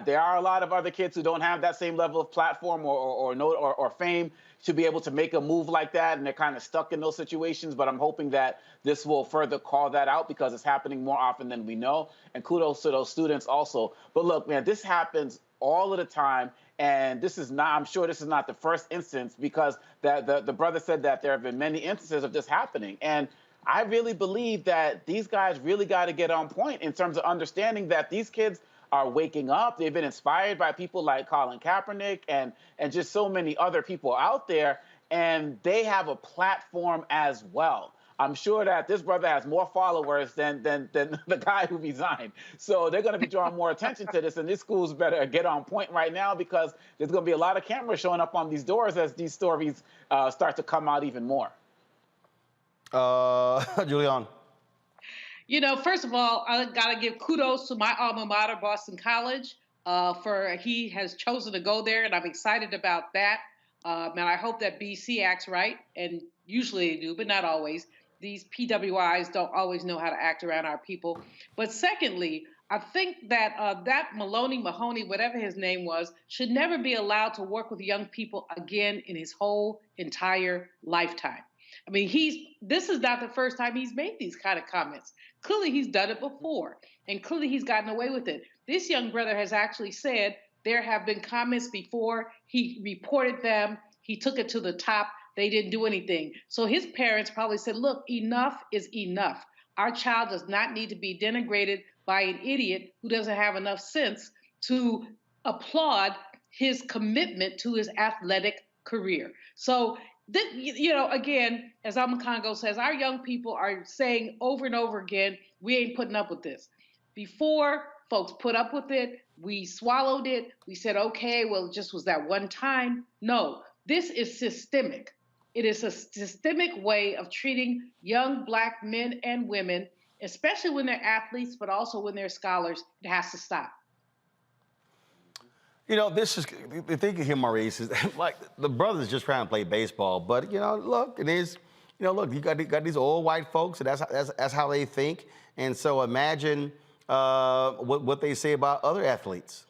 [SPEAKER 9] There are a lot of other kids who don't have that same level of platform or fame to be able to make a move like that, and they're kind of stuck in those situations. But I'm hoping that this will further call that out because it's happening more often than we know. And kudos to those students also. But look, man, this happens all of the time. And this is not, I'm sure this is not the first instance, because the brother said that there have been many instances of this happening. And I really believe that these guys really got to get on point in terms of understanding that these kids are waking up. They've been inspired by people like Colin Kaepernick and just so many other people out there, and they have a platform as well. I'm sure that this brother has more followers than the guy who resigned. So they're going to be drawing more attention to this, and these schools better get on point right now because there's going to be a lot of cameras showing up on these doors as these stories start to come out even more.
[SPEAKER 4] Julian.
[SPEAKER 7] You know, first of all, I got to give kudos to my alma mater, Boston College, for he has chosen to go there, and I'm excited about that. And I hope that BC acts right, and usually they do, but not always. These PWIs don't always know how to act around our people. But secondly, I think that that Mahoney, whatever his name was, should never be allowed to work with young people again in his whole entire lifetime. I mean, this is not the first time he's made these kind of comments. Clearly, he's done it before, and clearly he's gotten away with it. This young brother has actually said there have been comments before. He reported them. He took it to the top. They didn't do anything. So his parents probably said, look, enough is enough. Our child does not need to be denigrated by an idiot who doesn't have enough sense to applaud his commitment to his athletic career. So, again, as Omakongo says, our young people are saying over and over again, we ain't putting up with this. Before folks put up with it, we swallowed it. We said, okay, well, it just was that one time. No, this is systemic. It is a systemic way of treating young Black men and women, especially when they're athletes, but also when they're scholars. It has to stop.
[SPEAKER 4] You know, this is the thing here, Maurice, is like the brothers just trying to play baseball, but look, it is. Look, you got these old white folks, and that's how they think. And so imagine what they say about other athletes.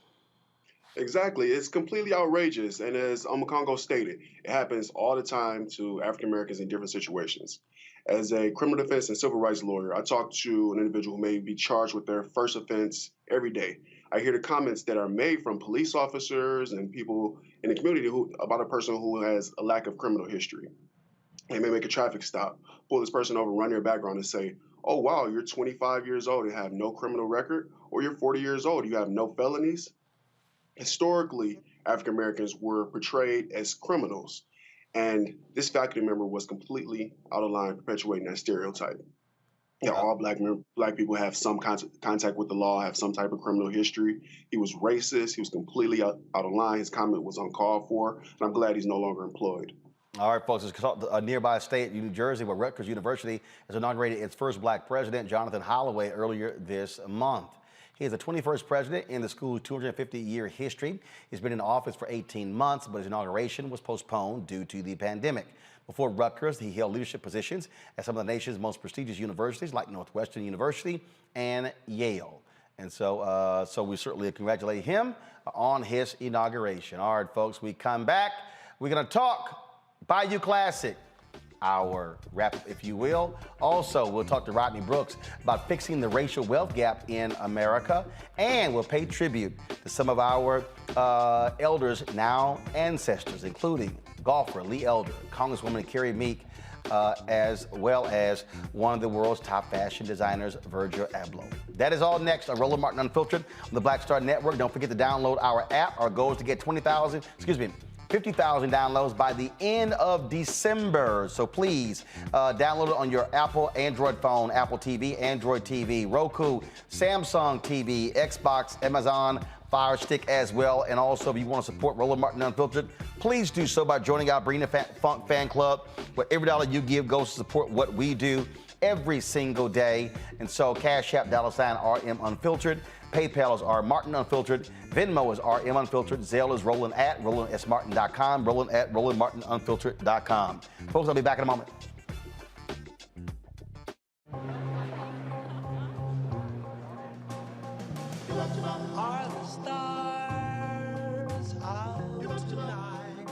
[SPEAKER 8] Exactly. It's completely outrageous. And as Omakongo stated, it happens all the time to African Americans in different situations. As a criminal defense and civil rights lawyer, I talk to an individual who may be charged with their first offense every day. I hear the comments that are made from police officers and people in the community about a person who has a lack of criminal history. They may make a traffic stop, pull this person over, run their background and say, oh, wow, you're 25 years old and have no criminal record, or you're 40 years old, you have no felonies. Historically, African Americans were portrayed as criminals, and this faculty member was completely out of line, perpetuating that stereotype. Yeah, all black people have some contact with the law, have some type of criminal history. He was racist. He was completely out of line. His comment was uncalled for, and I'm glad he's no longer employed.
[SPEAKER 4] All right, folks, it's a nearby state, New Jersey, where Rutgers University has inaugurated its first black president, Jonathan Holloway, earlier this month. He is the 21st president in the school's 250-year history. He's been in office for 18 months, but his inauguration was postponed due to the pandemic. Before Rutgers, he held leadership positions at some of the nation's most prestigious universities like Northwestern University and Yale. And so we certainly congratulate him on his inauguration. All right, folks, we come back. We're going to talk Bayou Classic, our wrap, if you will. Also, we'll talk to Rodney Brooks about fixing the racial wealth gap in America, and we'll pay tribute to some of our elders, now ancestors, including golfer Lee Elder, Congresswoman Carrie Meek, as well as one of the world's top fashion designers, Virgil Abloh. That is all next on Roland Martin Unfiltered on the Black Star Network. Don't forget to download our app. Our goal is to get 50,000 downloads by the end of December. So please download it on your Apple Android phone, Apple TV, Android TV, Roku, Samsung TV, Xbox, Amazon Fire Stick as well. And also, if you want to support Roland Martin Unfiltered, please do so by joining our Brina Funk Fan Club, where every dollar you give goes to support what we do every single day. And so Cash App, $RM Unfiltered. PayPal is R Martin Unfiltered. Venmo is RM Unfiltered. Zelle is Roland at RolandSMartin.com. Roland at RolandMartinUnfiltered.com. Folks, I'll be back in a moment.
[SPEAKER 16] Are the stars out tonight?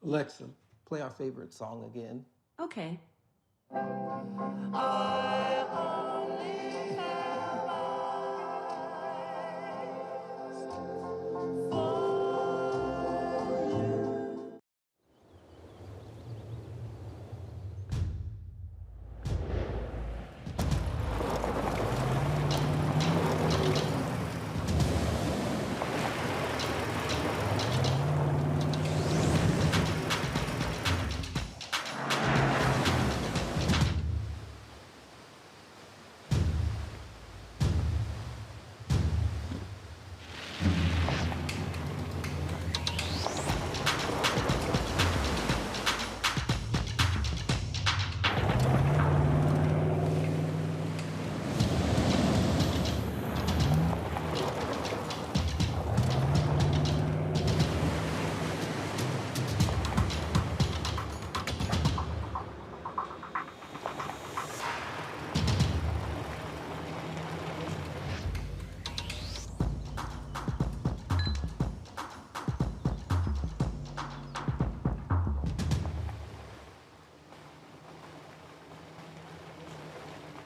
[SPEAKER 17] Alexa, play our favorite song again.
[SPEAKER 21] Okay.
[SPEAKER 16] I only have eyes for you.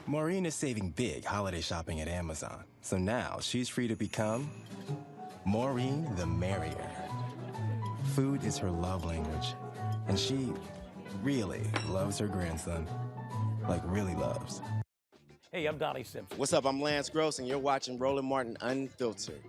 [SPEAKER 10] Maureen is saving big holiday shopping at Amazon. So now she's free to become Maureen the Merrier. Food is her love language, and she really loves her grandson. Like, really loves.
[SPEAKER 1] Hey, I'm Donnie Simpson. What's up? I'm Lance Gross, and you're watching Roland Martin Unfiltered.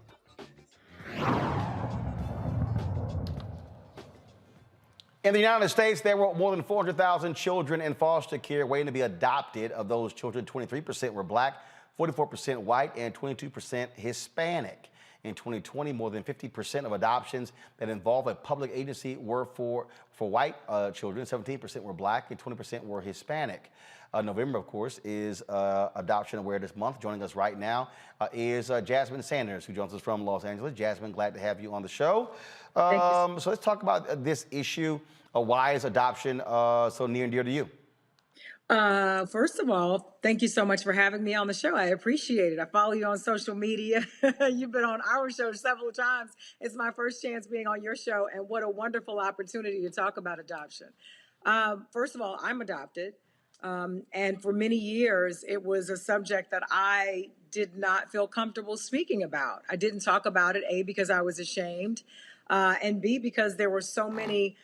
[SPEAKER 4] In the United States, there were more than 400,000 children in foster care waiting to be adopted. Of those children, 23% were black, 44% white, and 22% Hispanic. In 2020, more than 50% of adoptions that involve a public agency were for white children, 17% were black, and 20% were Hispanic. November, of course, is Adoption Awareness Month. Joining us right now is Jasmine Sanders, who joins us from Los Angeles. Jasmine, glad to have you on the show. So let's talk about this issue. Why is adoption so near and dear to you?
[SPEAKER 2] First of all, thank you so much for having me on the show. I appreciate it. I follow you on social media. You've been on our show several times. It's my first chance being on your show, and what a wonderful opportunity to talk about adoption. First of all, I'm adopted. And for many years, it was a subject that I did not feel comfortable speaking about. I didn't talk about it, A, because I was ashamed, and B, because there were so many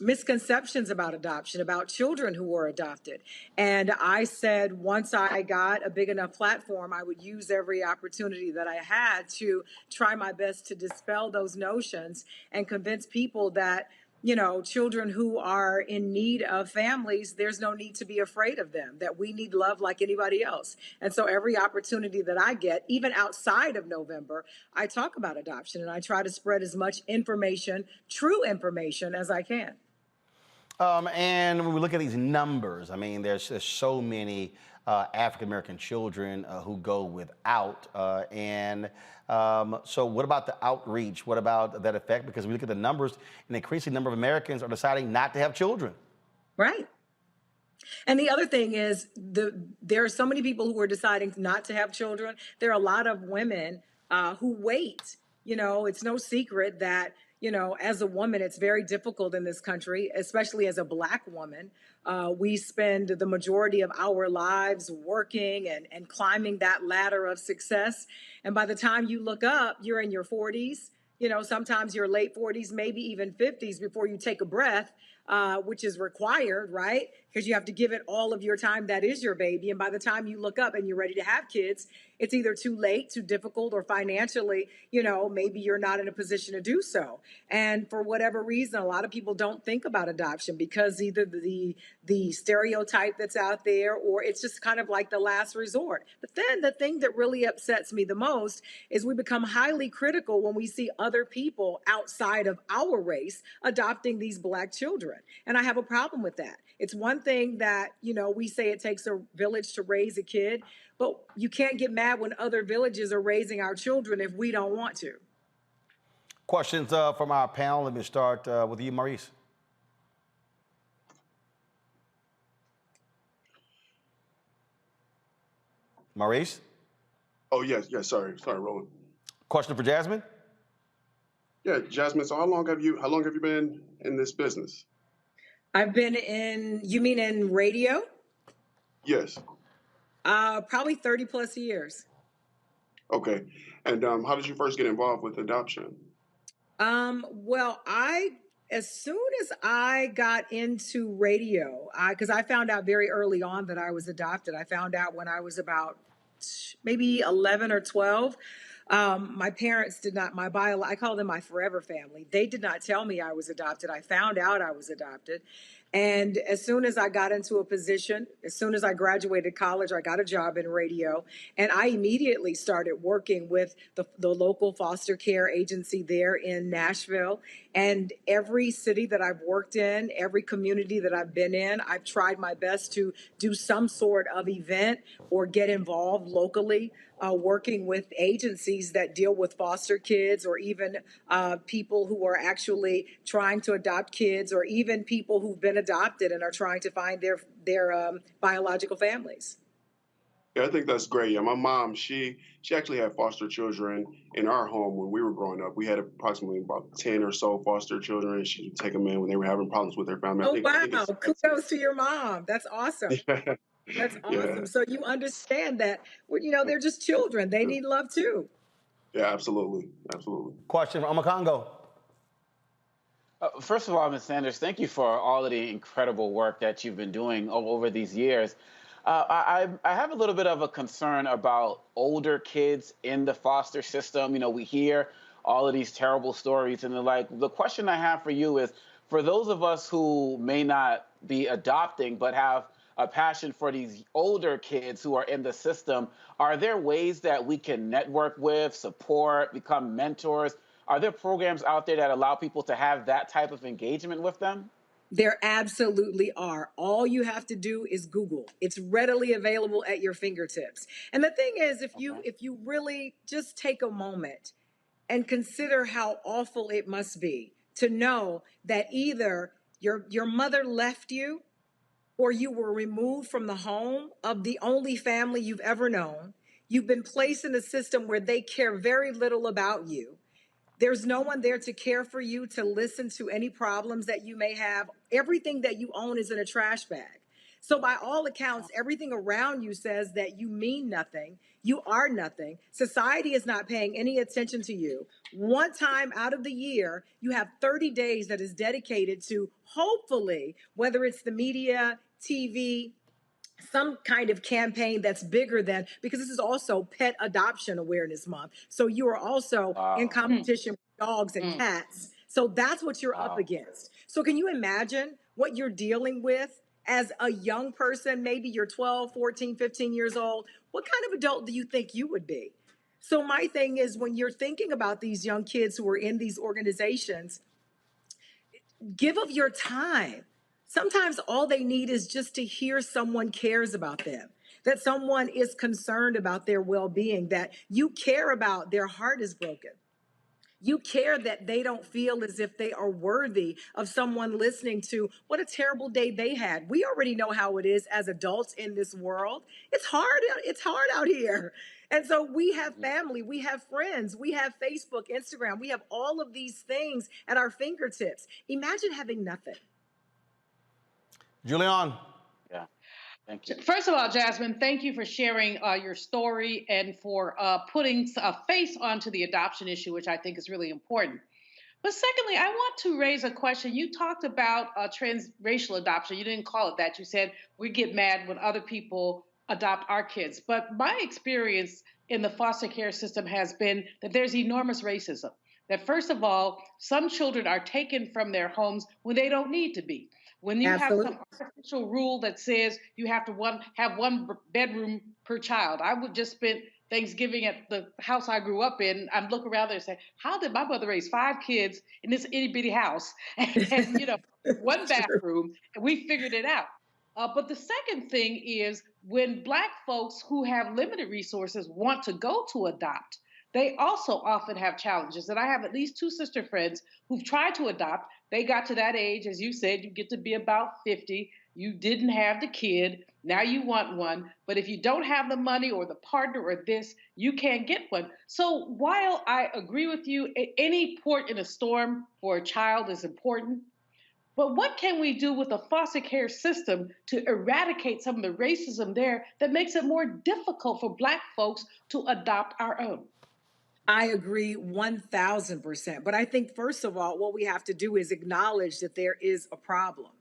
[SPEAKER 2] misconceptions about adoption, about children who were adopted. And I said once I got a big enough platform, I would use every opportunity that I had to try my best to dispel those notions and convince people that, you know, children who are in need of families, there's no need to be afraid of them, that we need love like anybody else. And so every opportunity that I get, even outside of November, I talk about adoption and I try to spread as much information, true information, as I can.
[SPEAKER 4] And when we look at these numbers, I mean, there's so many African-American children who go without. So what about the outreach? What about that effect? Because we look at the numbers, an increasing number of Americans are deciding not to have children.
[SPEAKER 2] Right. And the other thing is, there are so many people who are deciding not to have children. There are a lot of women who wait. You know, it's no secret that, you know, as a woman, it's very difficult in this country, especially as a Black woman. We spend the majority of our lives working and climbing that ladder of success. And by the time you look up, you're in your 40s, you know, sometimes your late 40s, maybe even 50s before you take a breath, which is required, right? Because you have to give it all of your time. That is your baby. And by the time you look up and you're ready to have kids, it's either too late, too difficult, or financially, you know, maybe you're not in a position to do so. And for whatever reason, a lot of people don't think about adoption because either the stereotype that's out there, or it's just kind of like the last resort. But then the thing that really upsets me the most is we become highly critical when we see other people outside of our race adopting these Black children. And I have a problem with that. It's one thing that, you know, we say it takes a village to raise a kid, but you can't get mad when other villages are raising our children if we don't want to.
[SPEAKER 4] Questions from our panel. Let me start with you, Maurice. Maurice?
[SPEAKER 8] Oh, yes. Sorry, Roland.
[SPEAKER 4] Question for Jasmine?
[SPEAKER 8] Yeah, Jasmine, so how long have you been in this business?
[SPEAKER 2] I've been in, you mean in radio?
[SPEAKER 8] Yes.
[SPEAKER 2] Probably 30 plus years.
[SPEAKER 8] Okay. And how did you first get involved with adoption?
[SPEAKER 2] Well, as soon as I got into radio, because I found out very early on that I was adopted. I found out when I was about maybe 11 or 12. My parents did not, I call them my forever family. They did not tell me I was adopted. I found out I was adopted. And as soon as I got into a position, as soon as I graduated college, I got a job in radio. And I immediately started working with the local foster care agency there in Nashville. And every city that I've worked in, every community that I've been in, I've tried my best to do some sort of event or get involved locally, working with agencies that deal with foster kids, or even people who are actually trying to adopt kids, or even people who've been adopted and are trying to find their biological families.
[SPEAKER 8] Yeah, I think that's great. Yeah, my mom, she actually had foster children in our home when we were growing up. We had approximately about 10 or so foster children. She would take them in when they were having problems with their family.
[SPEAKER 2] Oh, wow. Kudos to your mom. That's awesome.
[SPEAKER 8] Yeah.
[SPEAKER 2] That's awesome.
[SPEAKER 8] Yeah.
[SPEAKER 2] So you understand that, well, you know, they're just children. They need love too.
[SPEAKER 8] Yeah, absolutely. Absolutely.
[SPEAKER 4] Question from Omakongo.
[SPEAKER 9] First of all, Ms. Sanders, thank you for all of the incredible work that you've been doing over these years. I have a little bit of a concern about older kids in the foster system. You know, we hear all of these terrible stories, and the question I have for you is, for those of us who may not be adopting but have a passion for these older kids who are in the system. Are there ways that we can network with, support, become mentors? Are there programs out there that allow people to have that type of engagement with them?
[SPEAKER 2] There absolutely are. All you have to do is Google. It's readily available at your fingertips. And the thing is, if you really just take a moment and consider how awful it must be to know that either your mother left you or you were removed from the home of the only family you've ever known. You've been placed in a system where they care very little about you. There's no one there to care for you, to listen to any problems that you may have. Everything that you own is in a trash bag. So by all accounts, everything around you says that you mean nothing. You are nothing. Society is not paying any attention to you. One time out of the year, you have 30 days that is dedicated to, hopefully, whether it's the media, TV, some kind of campaign that's bigger than, because this is also Pet Adoption Awareness Month. So you are also in competition with dogs and cats. So that's what you're up against. So can you imagine what you're dealing with as a young person? Maybe you're 12, 14, 15 years old. What kind of adult do you think you would be? So my thing is, when you're thinking about these young kids who are in these organizations, give of your time. Sometimes all they need is just to hear someone cares about them, that someone is concerned about their well-being, that you care about their heart is broken. You care that they don't feel as if they are worthy of someone listening to what a terrible day they had. We already know how it is as adults in this world. It's hard out here. And so we have family, we have friends, we have Facebook, Instagram, we have all of these things at our fingertips. Imagine having nothing.
[SPEAKER 4] Julian.
[SPEAKER 9] Yeah. Thank you.
[SPEAKER 7] First of all, Jasmine, thank you for sharing your story and for putting a face onto the adoption issue, which I think is really important. But secondly, I want to raise a question. You talked about transracial adoption. You didn't call it that. You said we get mad when other people adopt our kids. But my experience in the foster care system has been that there's enormous racism. That first of all, some children are taken from their homes when they don't need to be. When you have some artificial rule that says you have to have one bedroom per child. I would just spend Thanksgiving at the house I grew up in. I'd look around there and say, how did my mother raise 5 kids in this itty bitty house? And one bathroom, and we figured it out. But the second thing is when Black folks who have limited resources want to go to adopt, they also often have challenges. And I have at least 2 sister friends who've tried to adopt. They got to that age, as you said, you get to be about 50. You didn't have the kid. Now you want one. But if you don't have the money or the partner or this, you can't get one. So while I agree with you, any port in a storm for a child is important. But what can we do with the foster care system to eradicate some of the racism there that makes it more difficult for Black folks to adopt our own?
[SPEAKER 2] I agree 1000%. But I think, first of all, what we have to do is acknowledge that there is a problem.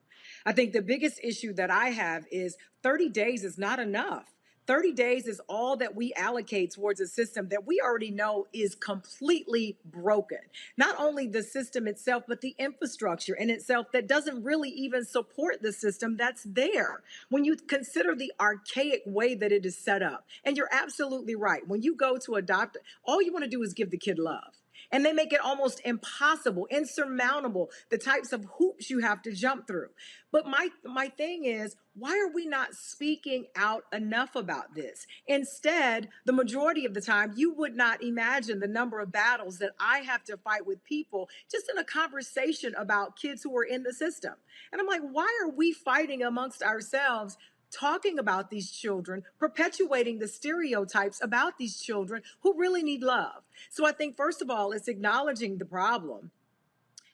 [SPEAKER 2] I think the biggest issue that I have is 30 days is not enough. 30 days is all that we allocate towards a system that we already know is completely broken. Not only the system itself, but the infrastructure in itself that doesn't really even support the system that's there. When you consider the archaic way that it is set up, and you're absolutely right. When you go to adopt, all you want to do is give the kid love. And they make it almost impossible, insurmountable, the types of hoops you have to jump through. But my thing is, why are we not speaking out enough about this? Instead, the majority of the time, you would not imagine the number of battles that I have to fight with people just in a conversation about kids who are in the system. And I'm like, why are we fighting amongst ourselves, talking about these children, perpetuating the stereotypes about these children who really need love? So I think, first of all, it's acknowledging the problem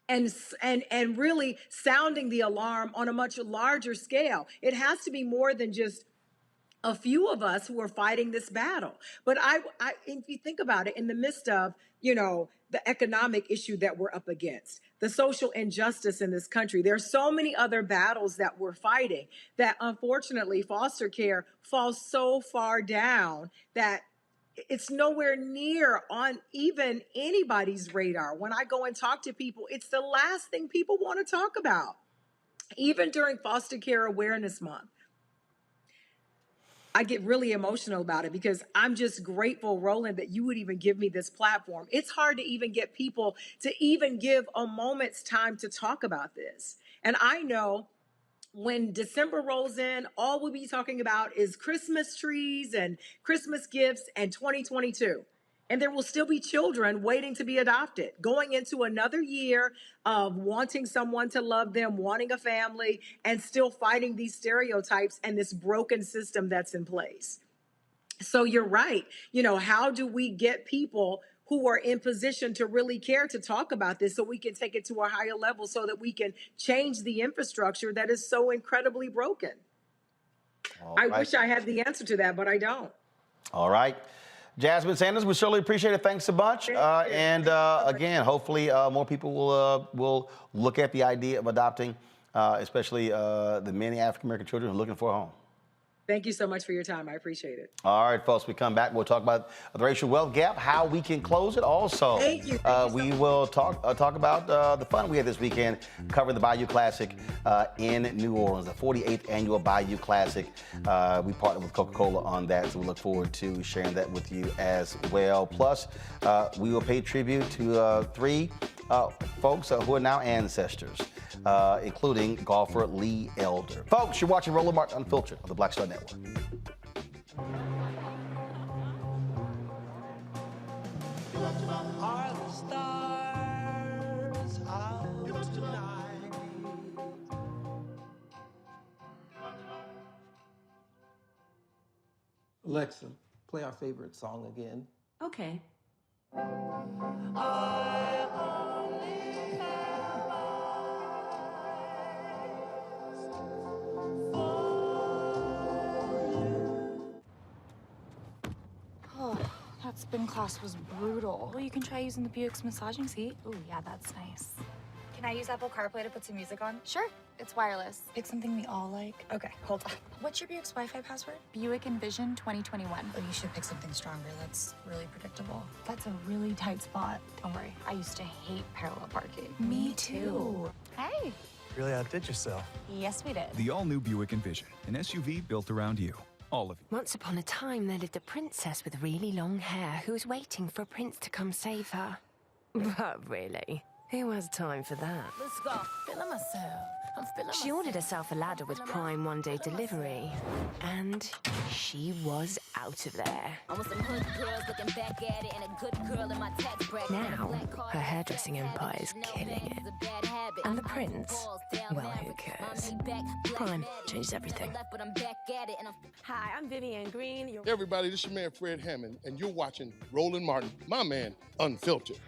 [SPEAKER 2] and really sounding the alarm on a much larger scale. It has to be more than just a few of us who are fighting this battle. But if you think about it, in the midst of, the economic issue that we're up against, the social injustice in this country, there are so many other battles that we're fighting that unfortunately foster care falls so far down that it's nowhere near on even anybody's radar. When I go and talk to people, it's the last thing people want to talk about. Even during Foster Care Awareness Month, I get really emotional about it because I'm just grateful, Roland, that you would even give me this platform. It's hard to even get people to even give a moment's time to talk about this. And I know when December rolls in, all we'll be talking about is Christmas trees and Christmas gifts and 2022. And there will still be children waiting to be adopted, going into another year of wanting someone to love them, wanting a family, and still fighting these stereotypes and this broken system that's in place. So you're right. You know, how do we get people who are in position to really care to talk about this so we can take it to a higher level so that we can change the infrastructure that is so incredibly broken? I wish I had the answer to that, but I don't.
[SPEAKER 4] All right. Jasmine Sanders, we certainly appreciate it. Thanks so much. Again, hopefully more people will look at the idea of adopting, especially the many African-American children who are looking for a home.
[SPEAKER 2] Thank you so much for your time. I appreciate it.
[SPEAKER 4] All right, folks, we come back. We'll talk about the racial wealth gap, how we can close it. Also,
[SPEAKER 2] Thank you.
[SPEAKER 4] We will talk about the fun we had this weekend, covering the Bayou Classic in New Orleans, the 48th annual Bayou Classic. We partnered with Coca-Cola on that, so we look forward to sharing that with you as well. Plus, we will pay tribute to three folks who are now ancestors, including golfer Lee Elder. Folks, you're watching Roland Martin Unfiltered on the Black Star Network.
[SPEAKER 16] Are the stars out tonight?
[SPEAKER 17] Alexa, play our favorite song again.
[SPEAKER 6] Okay.
[SPEAKER 16] I only have
[SPEAKER 18] Oh, that spin class was brutal. Well, you can try using the Buick's massaging seat. Ooh, yeah, that's nice. Can I use Apple CarPlay to put some music on? Sure. It's wireless. Pick something we all like. Okay, hold on. What's your Buick's Wi-Fi password? Buick Envision 2021. Oh, you should pick something stronger. That's really predictable. That's a really tight spot. Don't worry. I used to hate parallel parking. Me too. Hey.
[SPEAKER 20] Really outdid yourself.
[SPEAKER 18] Yes, we did.
[SPEAKER 20] The all-new Buick Envision, an SUV built around you. All of you.
[SPEAKER 21] Once upon a time, there lived a princess with really long hair who was waiting for a prince to come save her. But really, who has time for that?
[SPEAKER 5] Let's go. Feeling myself. I'm feeling
[SPEAKER 21] She ordered herself a ladder with Prime one-day delivery, and she was out of there.
[SPEAKER 5] I want some hood girls looking back at it and a good girl in my tax bracket.
[SPEAKER 21] Now, her hairdressing empire is killing it. And the prince? Well, who cares? Prime changes everything.
[SPEAKER 6] Hi, I'm Vivian Green.
[SPEAKER 12] Hey everybody, this is your man Fred Hammond, and you're watching Roland Martin, my man, Unfiltered.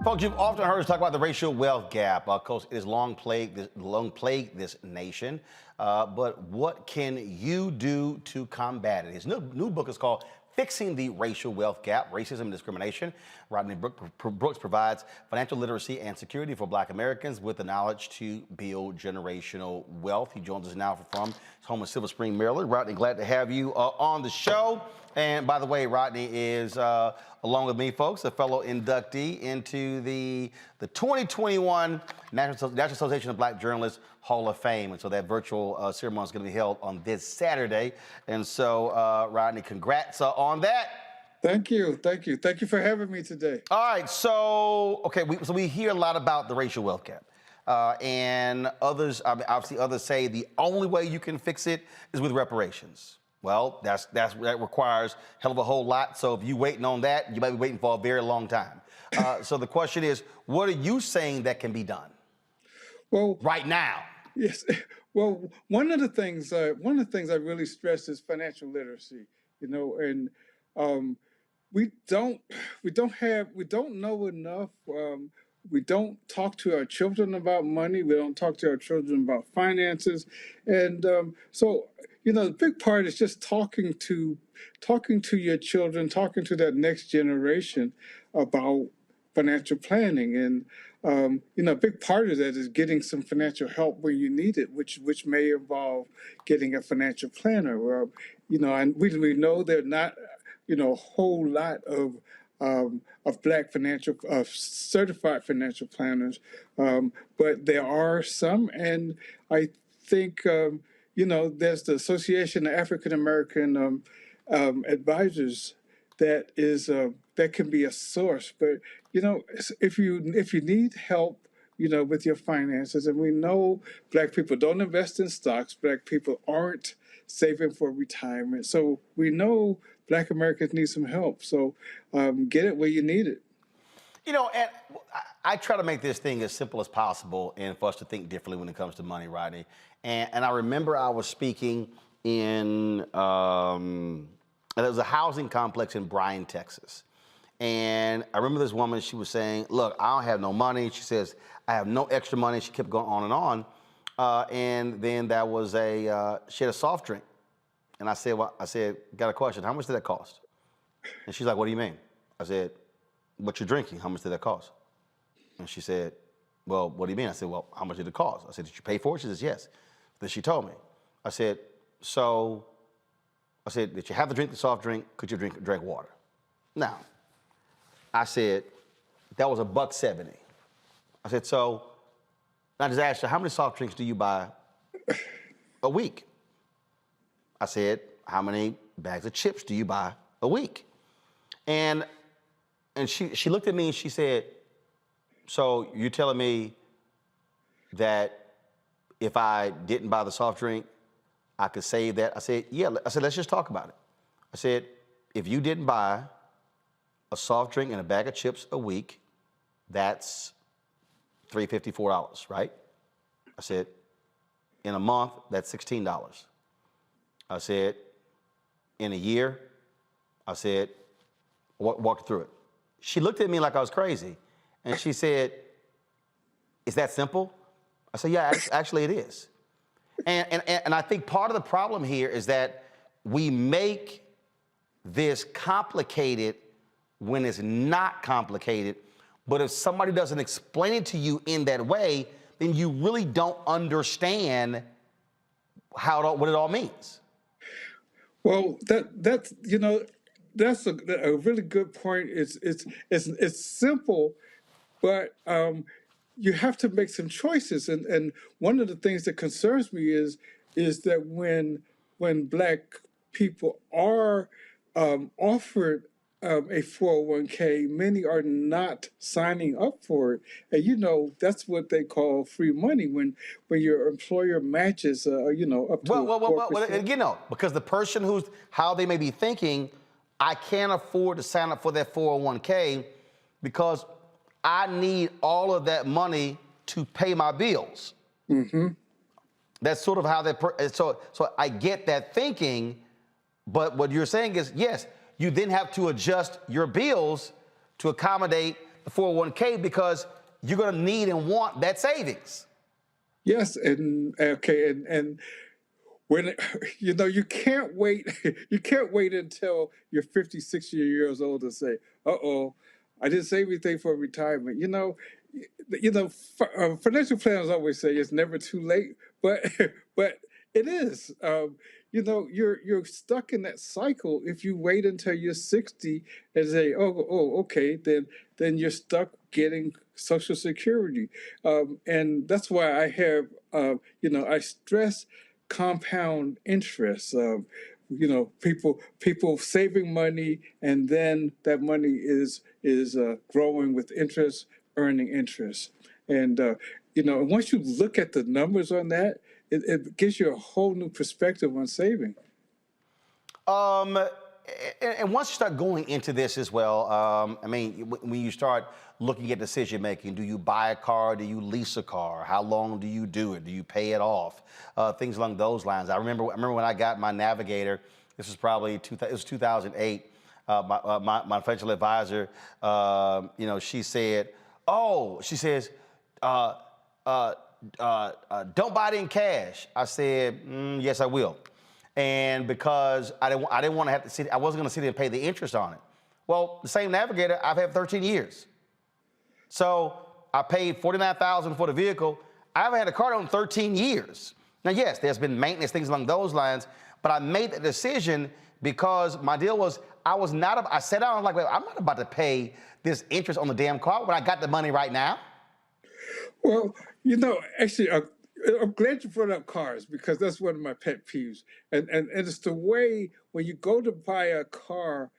[SPEAKER 4] Folks, you've often heard us talk about the racial wealth gap. Of course, it has long plagued this nation. But what can you do to combat it? His new book is called Fixing the Racial Wealth Gap, Racism and Discrimination. Rodney Brooks provides financial literacy and security for Black Americans with the knowledge to build generational wealth. He joins us now from his home in Silver Spring, Maryland. Rodney, glad to have you on the show. And by the way, Rodney is, along with me, folks, a fellow inductee into the 2021 National Association of Black Journalists Hall of Fame. And so that virtual ceremony is going to be held on this Saturday. And so, Rodney, congrats on that.
[SPEAKER 19] Thank you. Thank you. Thank you for having me today.
[SPEAKER 4] All right. So, okay, we hear a lot about the racial wealth gap. And others, obviously others say the only way you can fix it is with reparations. Well, that requires hell of a whole lot. So if you're waiting on that, you might be waiting for a very long time. So the question is, what are you saying that can be done?
[SPEAKER 19] Well,
[SPEAKER 4] right now.
[SPEAKER 19] Yes. Well, one of the things I really stress is financial literacy. You know, and we don't know enough. We don't talk to our children about money. We don't talk to our children about finances, and so. You know, the big part is just talking to your children, talking to that next generation about financial planning. And a big part of that is getting some financial help where you need it, which may involve getting a financial planner. And we know there are not, a whole lot of black certified financial planners, but there are some, and I think there's the Association of African American Advisors that can be a source. But if you need help, with your finances, and we know Black people don't invest in stocks, Black people aren't saving for retirement, so we know Black Americans need some help. So get it where you need it.
[SPEAKER 4] And I try to make this thing as simple as possible and for us to think differently when it comes to money, Rodney. And I remember I was speaking in, there was a housing complex in Bryan, Texas. And I remember this woman, she was saying, look, I don't have no money. She says, I have no extra money. She kept going on and on. And then there was she had a soft drink. And I said, got a question. How much did that cost? And she's like, what do you mean? I said, what you're drinking, how much did that cost? And she said, well, what do you mean? I said, well, how much did it cost? I said, did you pay for it? She says, yes. Then she told me. I said, did you have to drink the soft drink? Could you drink water? Now, I said, that was $1.70. I said, so I just asked her, how many soft drinks do you buy a week? I said, how many bags of chips do you buy a week? And she looked at me and she said, so you're telling me that if I didn't buy the soft drink, I could save that? I said, yeah. I said, let's just talk about it. I said, if you didn't buy a soft drink and a bag of chips a week, that's $354, right? I said, in a month, that's $16. I said, in a year, I said, walk through it. She looked at me like I was crazy, and she said, is that simple? I said, yeah, actually it is. And I think part of the problem here is that we make this complicated when it's not complicated, but if somebody doesn't explain it to you in that way, then you really don't understand what it all means.
[SPEAKER 19] Well, that's a really good point. It's simple, but you have to make some choices. And one of the things that concerns me is that when Black people are offered a 401k, many are not signing up for it. And that's what they call free money when your employer matches up to 4%.
[SPEAKER 4] Because the person how they may be thinking, I can't afford to sign up for that 401k because I need all of that money to pay my bills.
[SPEAKER 19] Mm-hmm.
[SPEAKER 4] That's sort of how so I get that thinking, but what you're saying is, yes, you then have to adjust your bills to accommodate the 401k because you're going to need and want that savings.
[SPEAKER 19] Yes, and when you can't wait until you're 50, 60 years old to say, uh-oh, I didn't save anything for retirement. Financial planners always say it's never too late, but it is. You're stuck in that cycle if you wait until you're 60 and say, okay, then you're stuck getting Social Security, and that's why I have, I stress compound interest. People saving money, and then that money is growing with interest, earning interest. And once you look at the numbers on that, it gives you a whole new perspective on saving.
[SPEAKER 4] And once you start going into this as well, when you start looking at decision making, do you buy a car? Do you lease a car? How long do you do it? Do you pay it off? Things along those lines. I remember when I got my Navigator. This was probably 2008. My financial advisor, she said, don't buy it in cash. I said, yes, I will. And because I didn't want to have to sit, I wasn't going to sit there and pay the interest on it. Well, the same Navigator I've had 13 years. So I paid $49,000 for the vehicle. I haven't had a car in 13 years. Now, yes, there's been maintenance, things along those lines, but I made the decision because my deal was I sat down and I was like, wait, I'm not about to pay this interest on the damn car when I got the money right now.
[SPEAKER 19] Well, actually, I'm glad you brought up cars because that's one of my pet peeves. And it's the way when you go to buy a car,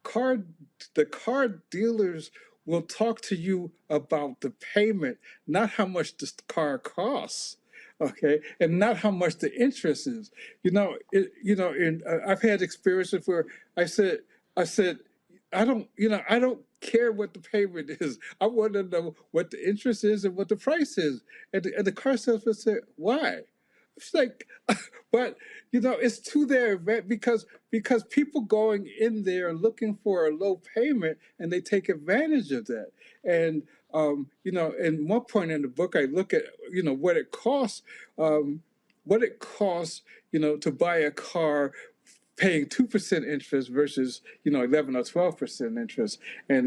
[SPEAKER 19] the car dealers will talk to you about the payment, not how much the car costs, okay, and not how much the interest is. And I've had experiences where I said, I don't care what the payment is. I want to know what the interest is and what the price is. And the car salesman said, why? It's like, but it's to their advantage because people going in there looking for a low payment and they take advantage of that. And in one point in the book, I look at what it costs, to buy a car paying 2% interest versus 11 or 12% interest, and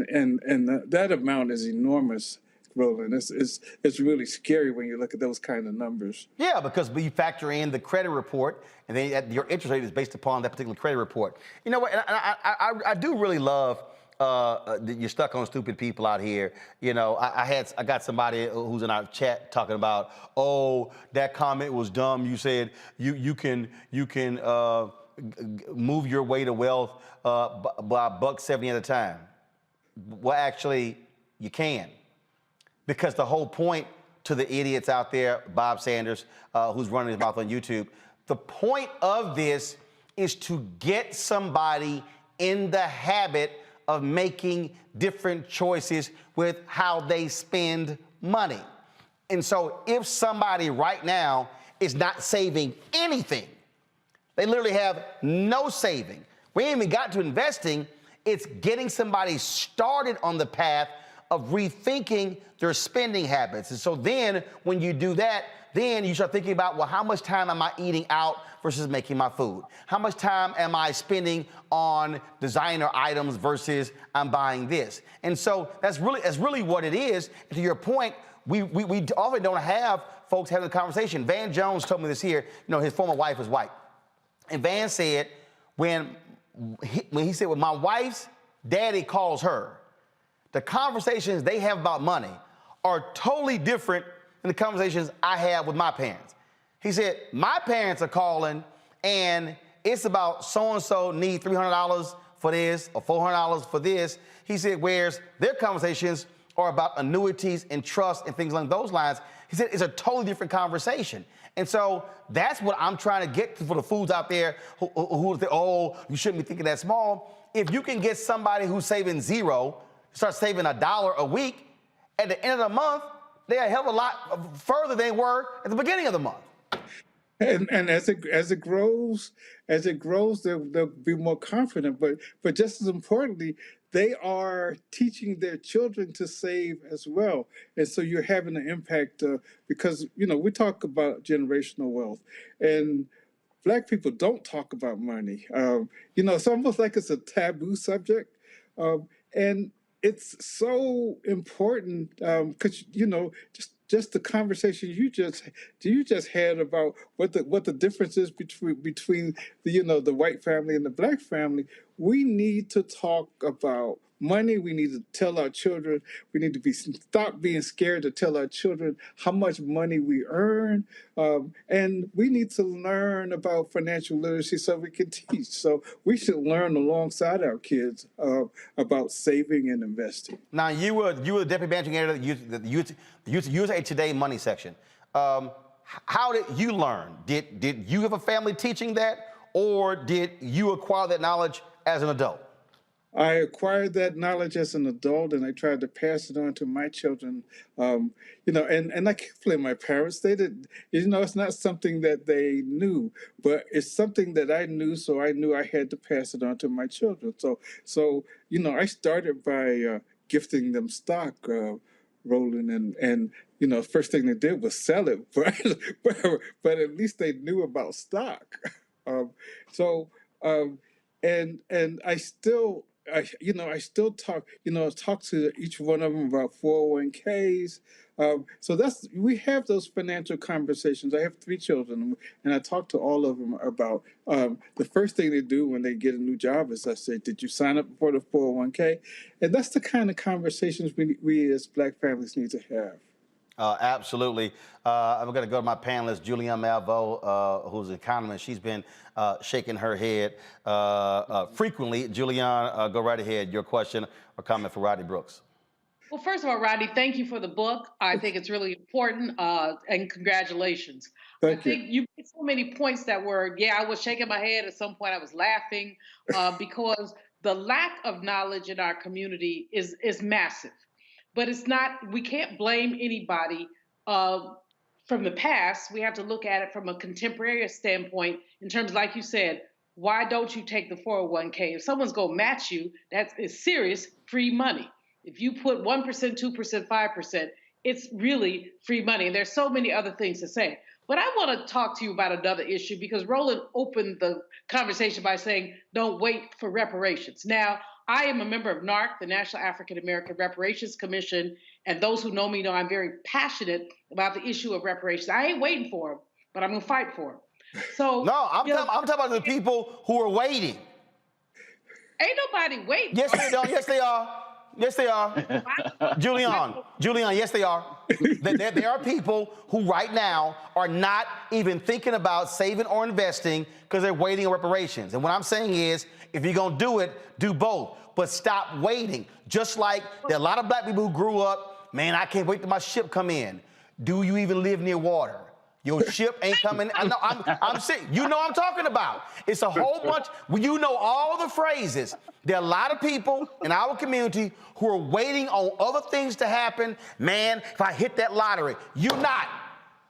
[SPEAKER 19] that amount is enormous, Roland. It's really scary when you look at those kind of numbers.
[SPEAKER 4] Yeah, because you factor in the credit report, and then your interest rate is based upon that particular credit report. You know what? And I do really love you're stuck on stupid people out here. I got somebody who's in our chat talking about, oh, that comment was dumb. You said you can move your way to wealth by $1.70 at a time. Well, actually, you can. Because the whole point to the idiots out there, Bob Sanders, who's running his mouth on YouTube, the point of this is to get somebody in the habit of making different choices with how they spend money. And so if somebody right now is not saving anything, they literally have no saving. We ain't even got to investing. It's getting somebody started on the path of rethinking their spending habits. And so then when you do that, then you start thinking about, well, how much time am I eating out versus making my food? How much time am I spending on designer items versus I'm buying this? And so that's really what it is. And to your point, we often don't have folks having a conversation. Van Jones told me this here, his former wife is white. And Van said, when he said, when my wife's daddy calls her, the conversations they have about money are totally different than the conversations I have with my parents. He said, my parents are calling and it's about so-and-so need $300 for this or $400 for this. He said, whereas their conversations are about annuities and trust and things along those lines. He said, it's a totally different conversation. And so that's what I'm trying to get to for the fools out there who say, oh, you shouldn't be thinking that small. If you can get somebody who's saving zero, start saving $1 a week, at the end of the month, they're a hell of a lot further than they were at the beginning of the month.
[SPEAKER 19] And as it grows, they'll be more confident. But just as importantly, they are teaching their children to save as well. And so you're having an impact because, we talk about generational wealth. And Black people don't talk about money. It's almost like it's a taboo subject. And it's so important because, just the conversation you just had about what the difference is between the white family and the Black family. We need to talk about money. We need to tell our children. We need to stop being scared to tell our children how much money we earn, and we need to learn about financial literacy so we can teach. So we should learn alongside our kids about saving and investing.
[SPEAKER 4] Now you were the deputy managing editor of the USA Today Money section. How did you learn? Did you have a family teaching that, or did you acquire that knowledge as an adult?
[SPEAKER 19] I acquired that knowledge as an adult, and I tried to pass it on to my children. And I can't blame my parents. They did, it's not something that they knew, but it's something that I knew, so I knew I had to pass it on to my children. So I started by gifting them stock, Roland, and first thing they did was sell it, but at least they knew about stock. And I still I still talk, talk to each one of them about 401ks. So we have those financial conversations. I have 3 children, and I talk to all of them about the first thing they do when they get a new job is I say, "Did you sign up for the 401k?" And that's the kind of conversations we as Black families need to have.
[SPEAKER 4] Absolutely. I'm going to go to my panelist, Julianne Malveaux, who's an economist. She's been shaking her head frequently. Julianne, go right ahead. Your question or comment for Rodney Brooks.
[SPEAKER 7] Well, first of all, Rodney, thank you for the book. I think it's really important, and congratulations.
[SPEAKER 19] Thank
[SPEAKER 7] I think you made so many points that were, I was shaking my head. At some point, I was laughing because the lack of knowledge in our community is massive. But it's not, we can't blame anybody from the past. We have to look at it from a contemporary standpoint in terms, like you said, why don't you take the 401k? If someone's going to match you, it's serious free money. If you put 1%, 2%, 5%, it's really free money. And there's so many other things to say. But I want to talk to you about another issue because Roland opened the conversation by saying, don't wait for reparations. Now, I am a member of NARC, the National African American Reparations Commission, and those who know me know I'm very passionate about the issue of reparations. I ain't waiting for them, but I'm going to fight for them. So
[SPEAKER 4] no, I'm talking about the people who are waiting.
[SPEAKER 7] Ain't nobody waiting.
[SPEAKER 4] Yes, they don't. Yes, they are. Yes, they are. Julianne, yes, they are. There are people who right now are not even thinking about saving or investing because they're waiting on reparations. And what I'm saying is, if you're going to do it, do both. But stop waiting. Just like there are a lot of Black people who grew up, man, I can't wait till my ship come in. Do you even live near water? Your ship ain't coming. I know, I'm sick. You know what I'm talking about. It's a whole bunch. You know all the phrases. There are a lot of people in our community who are waiting on other things to happen. Man, if I hit that lottery, you're not.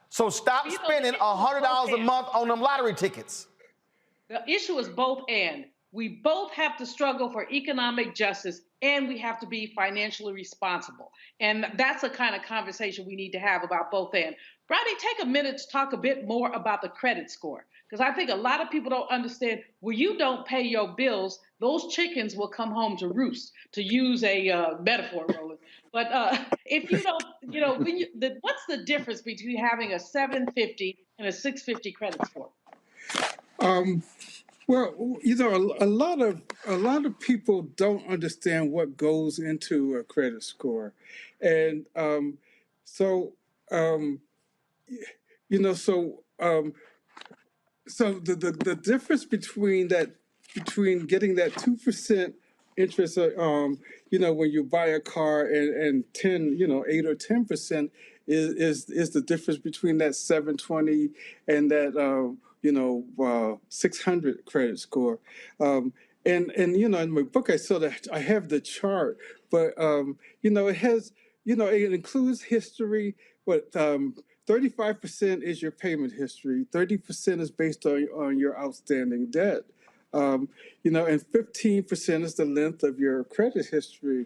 [SPEAKER 4] So stop spending $100 a month on them lottery tickets.
[SPEAKER 7] The issue is both and. We both have to struggle for economic justice and we have to be financially responsible. And that's the kind of conversation we need to have about both and. Rodney, take a minute to talk a bit more about the credit score, because I think a lot of people don't understand when you don't pay your bills, those chickens will come home to roost, to use a metaphor, Roland. But if you don't, what's the difference between having a 750 and a 650 credit score?
[SPEAKER 19] Well, a lot of people don't understand what goes into a credit score, and so the difference between getting that 2% interest, when you buy a car and 8 or 10% is the difference between that 720 and that 600 credit score. And in my book I have the chart, but it has it includes history, but 35% is your payment history, 30% is based on your outstanding debt, and 15% is the length of your credit history.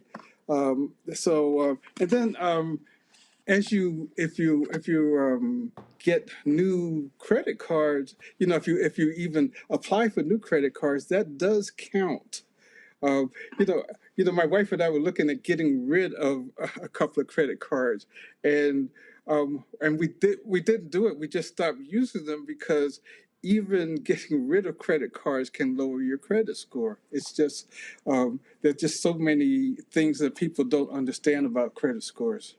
[SPEAKER 19] And then if you get new credit cards, if you even apply for new credit cards, that does count. My wife and I were looking at getting rid of a couple of credit cards, and we didn't do it. We just stopped using them because even getting rid of credit cards can lower your credit score. It's just there's just so many things that people don't understand about credit scores.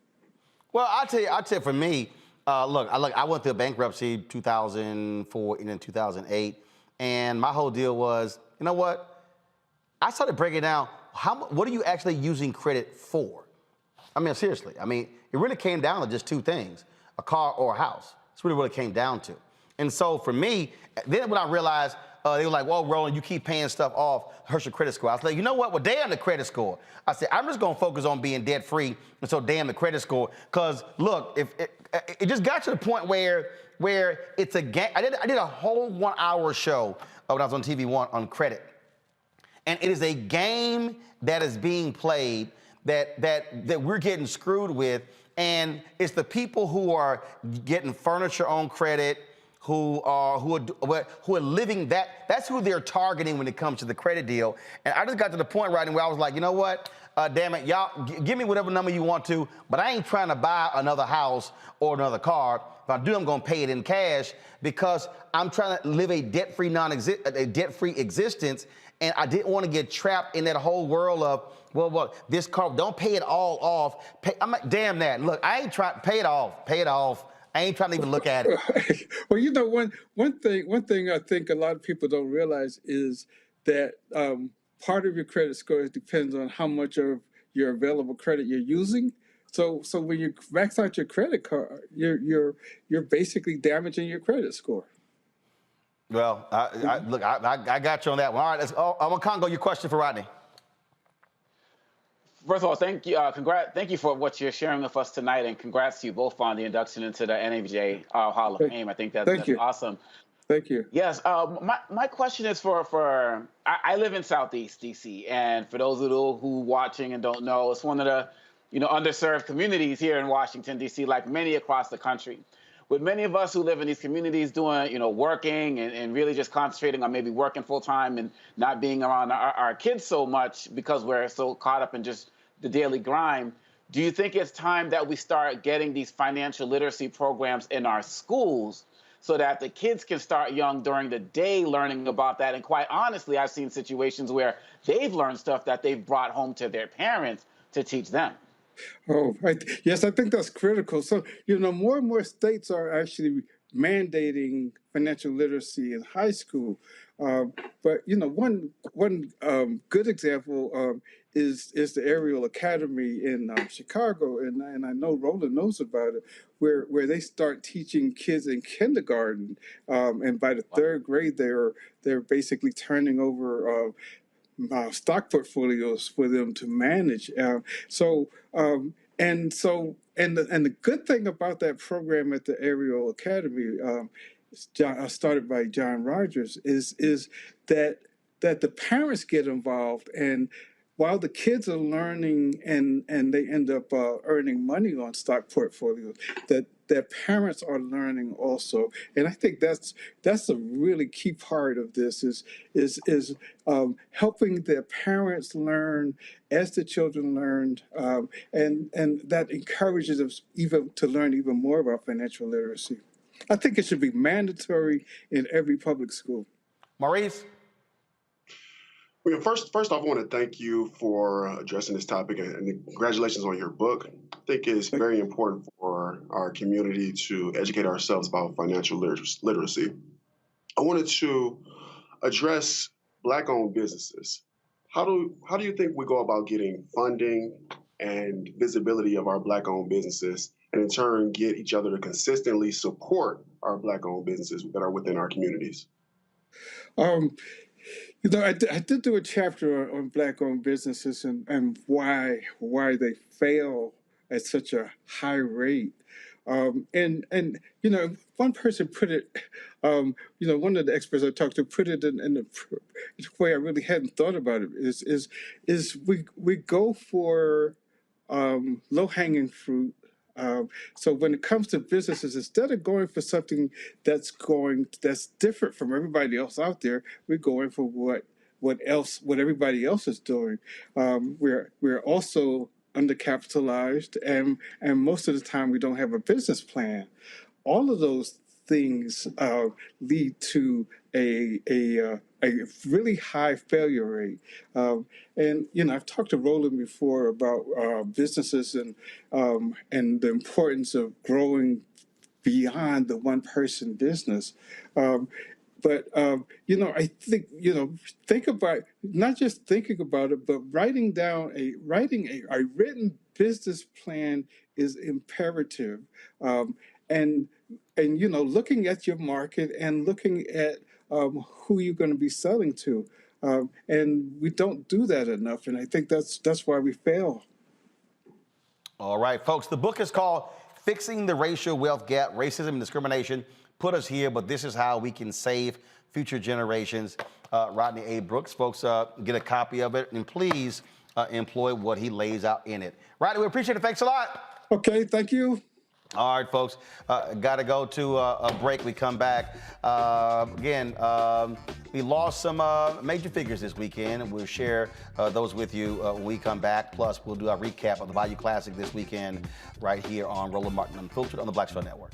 [SPEAKER 4] Well, I'll tell you, for me, I went through bankruptcy 2004 and then 2008, and my whole deal was, you know what? I started breaking down, what are you actually using credit for? I mean, seriously. I mean, it really came down to just two things, a car or a house. That's really what it came down to. And so for me, then when I realized, they were like, well, Roland, you keep paying stuff off, hurts your credit score. I was like, you know what? Well, damn the credit score. I said, I'm just going to focus on being debt free. And so damn the credit score. Because look, if it just got to the point where it's a game. I did a whole 1 hour show when I was on TV One on credit. And it is a game that is being played that we're getting screwed with. And it's the people who are getting furniture on credit, who are living that. That's who they're targeting when it comes to the credit deal. And I just got to the point, Rodney, where I was like, you know what? Damn it, y'all, give me whatever number you want to, but I ain't trying to buy another house or another car. If I do, I'm gonna pay it in cash because I'm trying to live a debt-free existence, and I didn't want to get trapped in that whole world of, well, this car, don't pay it all off. I'm like, damn that. Look, I ain't trying to pay it off. I ain't trying to even look at it.
[SPEAKER 19] Well, you know, one thing I think a lot of people don't realize is that part of your credit score depends on how much of your available credit you're using. So when you max out your credit card, you're basically damaging your credit score.
[SPEAKER 4] Well, I got you on that one. All right, I'm gonna Congo. Your question for Rodney.
[SPEAKER 9] First of all, thank you. Thank you for what you're sharing with us tonight, and congrats to you both on the induction into the NABJ Hall of Fame. I think that's awesome.
[SPEAKER 19] Thank you.
[SPEAKER 9] Yes. My question is for I live in Southeast DC, and for those of you who watching and don't know, it's one of the underserved communities here in Washington DC, like many across the country. With many of us who live in these communities doing, working and really just concentrating on maybe working full time and not being around our kids so much because we're so caught up in just the daily grind, do you think it's time that we start getting these financial literacy programs in our schools so that the kids can start young during the day learning about that? And quite honestly, I've seen situations where they've learned stuff that they've brought home to their parents to teach them.
[SPEAKER 19] Oh, yes, I think that's critical. So, more and more states are actually mandating financial literacy in high school. But, one good example is the Ariel Academy in Chicago, and I know Roland knows about it, where they start teaching kids in kindergarten, and by the third grade, they're basically turning over stock portfolios for them to manage. And the good thing about that program at the Ariel Academy, started by John Rogers, is that the parents get involved, and while the kids are learning and they end up earning money on stock portfolios, that their parents are learning also. And I think that's a really key part of this is helping their parents learn as the children learned, and that encourages them even to learn even more about financial literacy. I think it should be mandatory in every public school.
[SPEAKER 4] Maurice?
[SPEAKER 8] Well, first off, I want to thank you for addressing this topic, and congratulations on your book. I think it's very important for our community to educate ourselves about financial literacy. I wanted to address Black-owned businesses. How do you think we go about getting funding and visibility of our Black-owned businesses, and in turn get each other to consistently support our Black-owned businesses that are within our communities?
[SPEAKER 19] I did do a chapter on Black-owned businesses and why they fail at such a high rate. And one person put it, one of the experts I talked to put it in the way I really hadn't thought about it is we go for low-hanging fruit. So when it comes to businesses, instead of going for something that's different from everybody else out there, we're going for what everybody else is doing. We're also undercapitalized, and most of the time we don't have a business plan. All of those things lead to a really high failure rate. And I've talked to Roland before about businesses and the importance of growing beyond the one-person business. But I think think about not just thinking about it, but writing a written business plan is imperative. And looking at your market and looking at who you're going to be selling to, and we don't do that enough. And I think that's why we fail.
[SPEAKER 4] All right, folks. The book is called "Fixing the Racial Wealth Gap: Racism and Discrimination Put Us Here, but This Is How We Can Save Future Generations." Rodney A. Brooks. Folks, get a copy of it, and please employ what he lays out in it. Rodney, we appreciate it. Thanks a lot.
[SPEAKER 19] Okay, thank you.
[SPEAKER 4] All right, folks, got to go to a break. We come back. Again, we lost some major figures this weekend. We'll share those with you when we come back. Plus, we'll do our recap of the Bayou Classic this weekend right here on Roland Martin Unfiltered on the Black Star Network.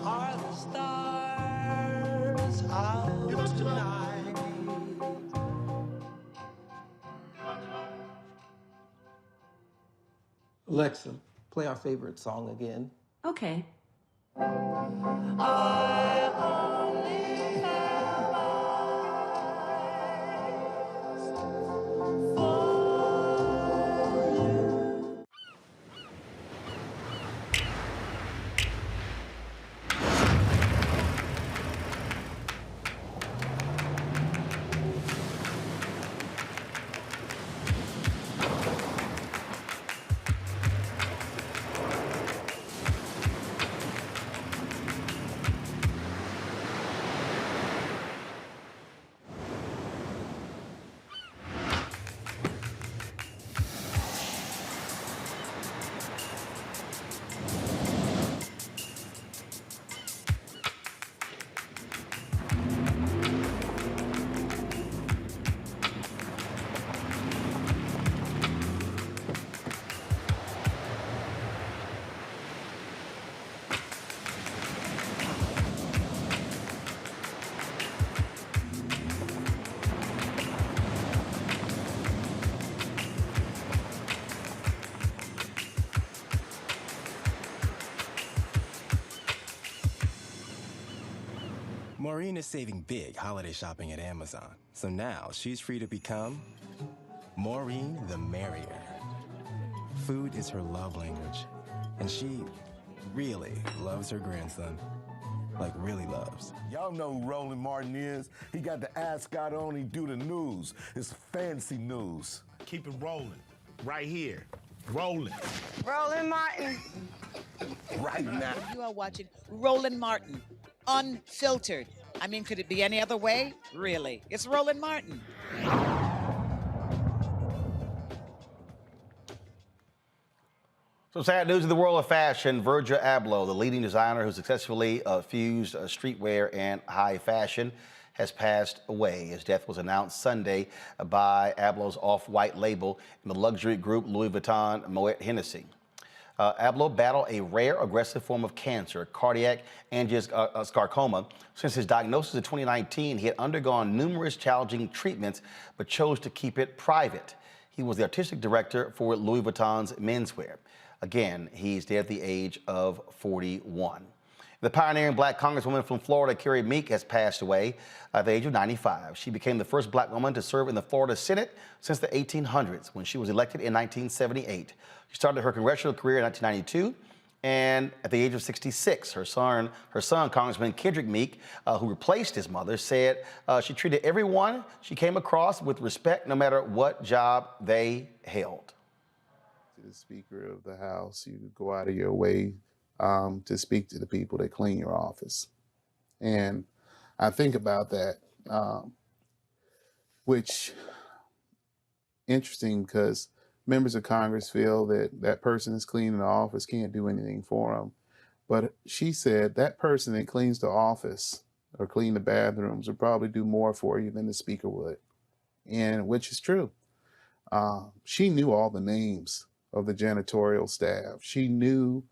[SPEAKER 16] Are the stars out tonight?
[SPEAKER 17] Alexa, play our favorite song again.
[SPEAKER 6] Okay.
[SPEAKER 16] I only have eyes for you.
[SPEAKER 10] Maureen is saving big holiday shopping at Amazon. So now she's free to become Maureen the Merrier. Food is her love language. And she really loves her grandson. Like really loves.
[SPEAKER 3] Y'all know who Roland Martin is. He got the ascot on, he do the news. It's fancy news.
[SPEAKER 11] Keep it rolling. Right here. Rolling.
[SPEAKER 23] Roland Martin.
[SPEAKER 3] Right now.
[SPEAKER 23] You are watching Roland Martin, Unfiltered. I mean, could it be any other way? Really? It's Roland Martin.
[SPEAKER 4] So sad news in the world of fashion. Virgil Abloh, the leading designer who successfully fused streetwear and high fashion, has passed away. His death was announced Sunday by Abloh's off-white label and the luxury group Louis Vuitton Moet Hennessy. Abloh battled a rare aggressive form of cancer, cardiac angiosarcoma. Since his diagnosis in 2019, he had undergone numerous challenging treatments, but chose to keep it private. He was the artistic director for Louis Vuitton's menswear. Again, he's dead at the age of 41. The pioneering black congresswoman from Florida, Carrie Meek, has passed away at the age of 95. She became the first black woman to serve in the Florida Senate since the 1800s, when she was elected in 1978. She started her congressional career in 1992, and at the age of 66, her son, Congressman Kendrick Meek, who replaced his mother, said she treated everyone she came across with respect, no matter what job they held.
[SPEAKER 13] To the Speaker of the House, you go out of your way to speak to the people that clean your office. And I think about that, which interesting because members of Congress feel that that person that's cleaning the office can't do anything for them. But she said that person that cleans the office or clean the bathrooms would probably do more for you than the Speaker would, and which is true. She knew all the names of the janitorial staff. She knew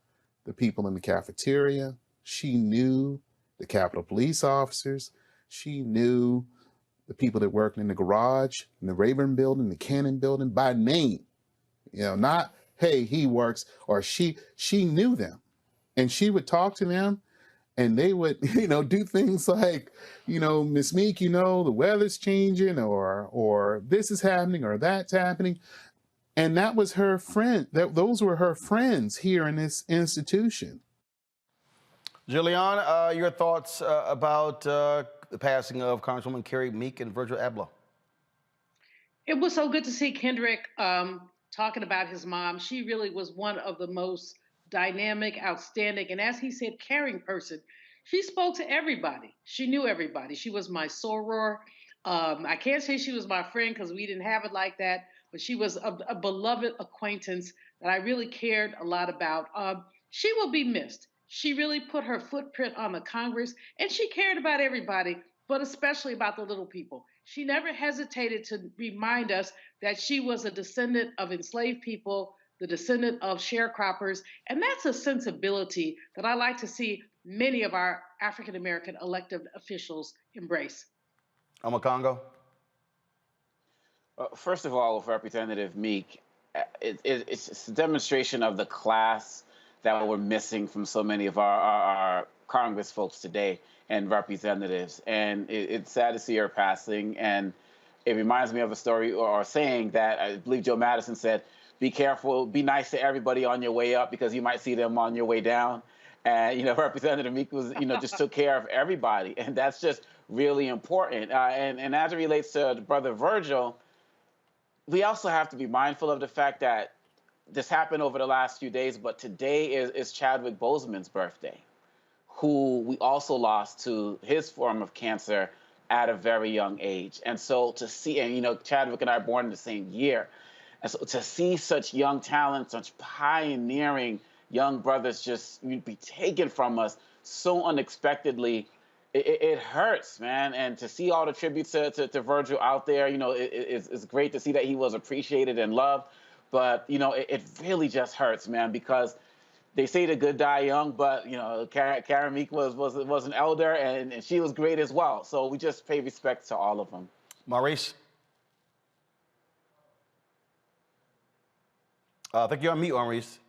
[SPEAKER 13] the people in the cafeteria. She knew the Capitol Police officers. She knew the people that worked in the garage, in the Rayburn building, the Cannon building by name. You know, not, hey, he works, or she knew them. And she would talk to them and they would, do things like, Miss Meek, the weather's changing, or this is happening, or that's happening. And that was her friend. Those were her friends here in this institution.
[SPEAKER 4] Julian, your thoughts about the passing of Congresswoman Carrie Meek and Virgil Abloh?
[SPEAKER 7] It was so good to see Kendrick talking about his mom. She really was one of the most dynamic, outstanding, and as he said, caring person. She spoke to everybody. She knew everybody. She was my soror. I can't say she was my friend because we didn't have it like that, but she was a beloved acquaintance that I really cared a lot about. She will be missed. She really put her footprint on the Congress, and she cared about everybody, but especially about the little people. She never hesitated to remind us that she was a descendant of enslaved people, the descendant of sharecroppers, and that's a sensibility that I like to see many of our African American elected officials embrace.
[SPEAKER 4] Congo.
[SPEAKER 9] First of all, with Representative Meek, it's a demonstration of the class that we're missing from so many of our Congress folks today and representatives. And it's sad to see her passing. And it reminds me of a story or saying that I believe Joe Madison said, be careful, be nice to everybody on your way up because you might see them on your way down. And, Representative Meek was, just took care of everybody. And that's just really important. And as it relates to Brother Virgil, we also have to be mindful of the fact that this happened over the last few days, but today is Chadwick Boseman's birthday, who we also lost to his form of cancer at a very young age. And so to see, and Chadwick and I are born in the same year, and so to see such young talent, such pioneering young brothers just be taken from us so unexpectedly, it hurts, man. And to see all the tributes to Virgil out there, it's great to see that he was appreciated and loved. But, it really just hurts, man, because they say the good die young, but, Karen Meek was an elder, and she was great as well. So we just pay respect to all of them.
[SPEAKER 4] Maurice? I think you're on mute, Maurice.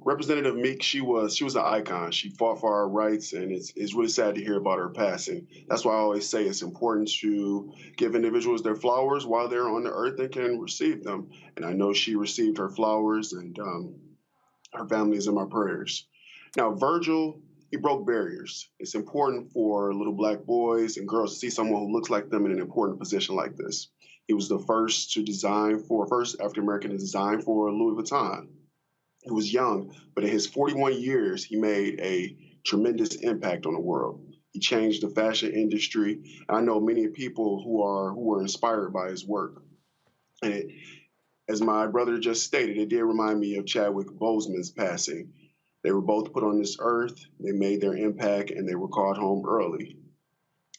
[SPEAKER 8] Representative Meek, she was an icon. She fought for our rights, and it's really sad to hear about her passing. That's why I always say it's important to give individuals their flowers while they're on the earth and can receive them. And I know she received her flowers, and her family is in my prayers. Now, Virgil, he broke barriers. It's important for little Black boys and girls to see someone who looks like them in an important position like this. He was the first African American to design for Louis Vuitton. He was young, but in his 41 years, he made a tremendous impact on the world. He changed the fashion industry. And I know many people who were inspired by his work. And as my brother just stated, it did remind me of Chadwick Boseman's passing. They were both put on this earth. They made their impact, and they were called home early.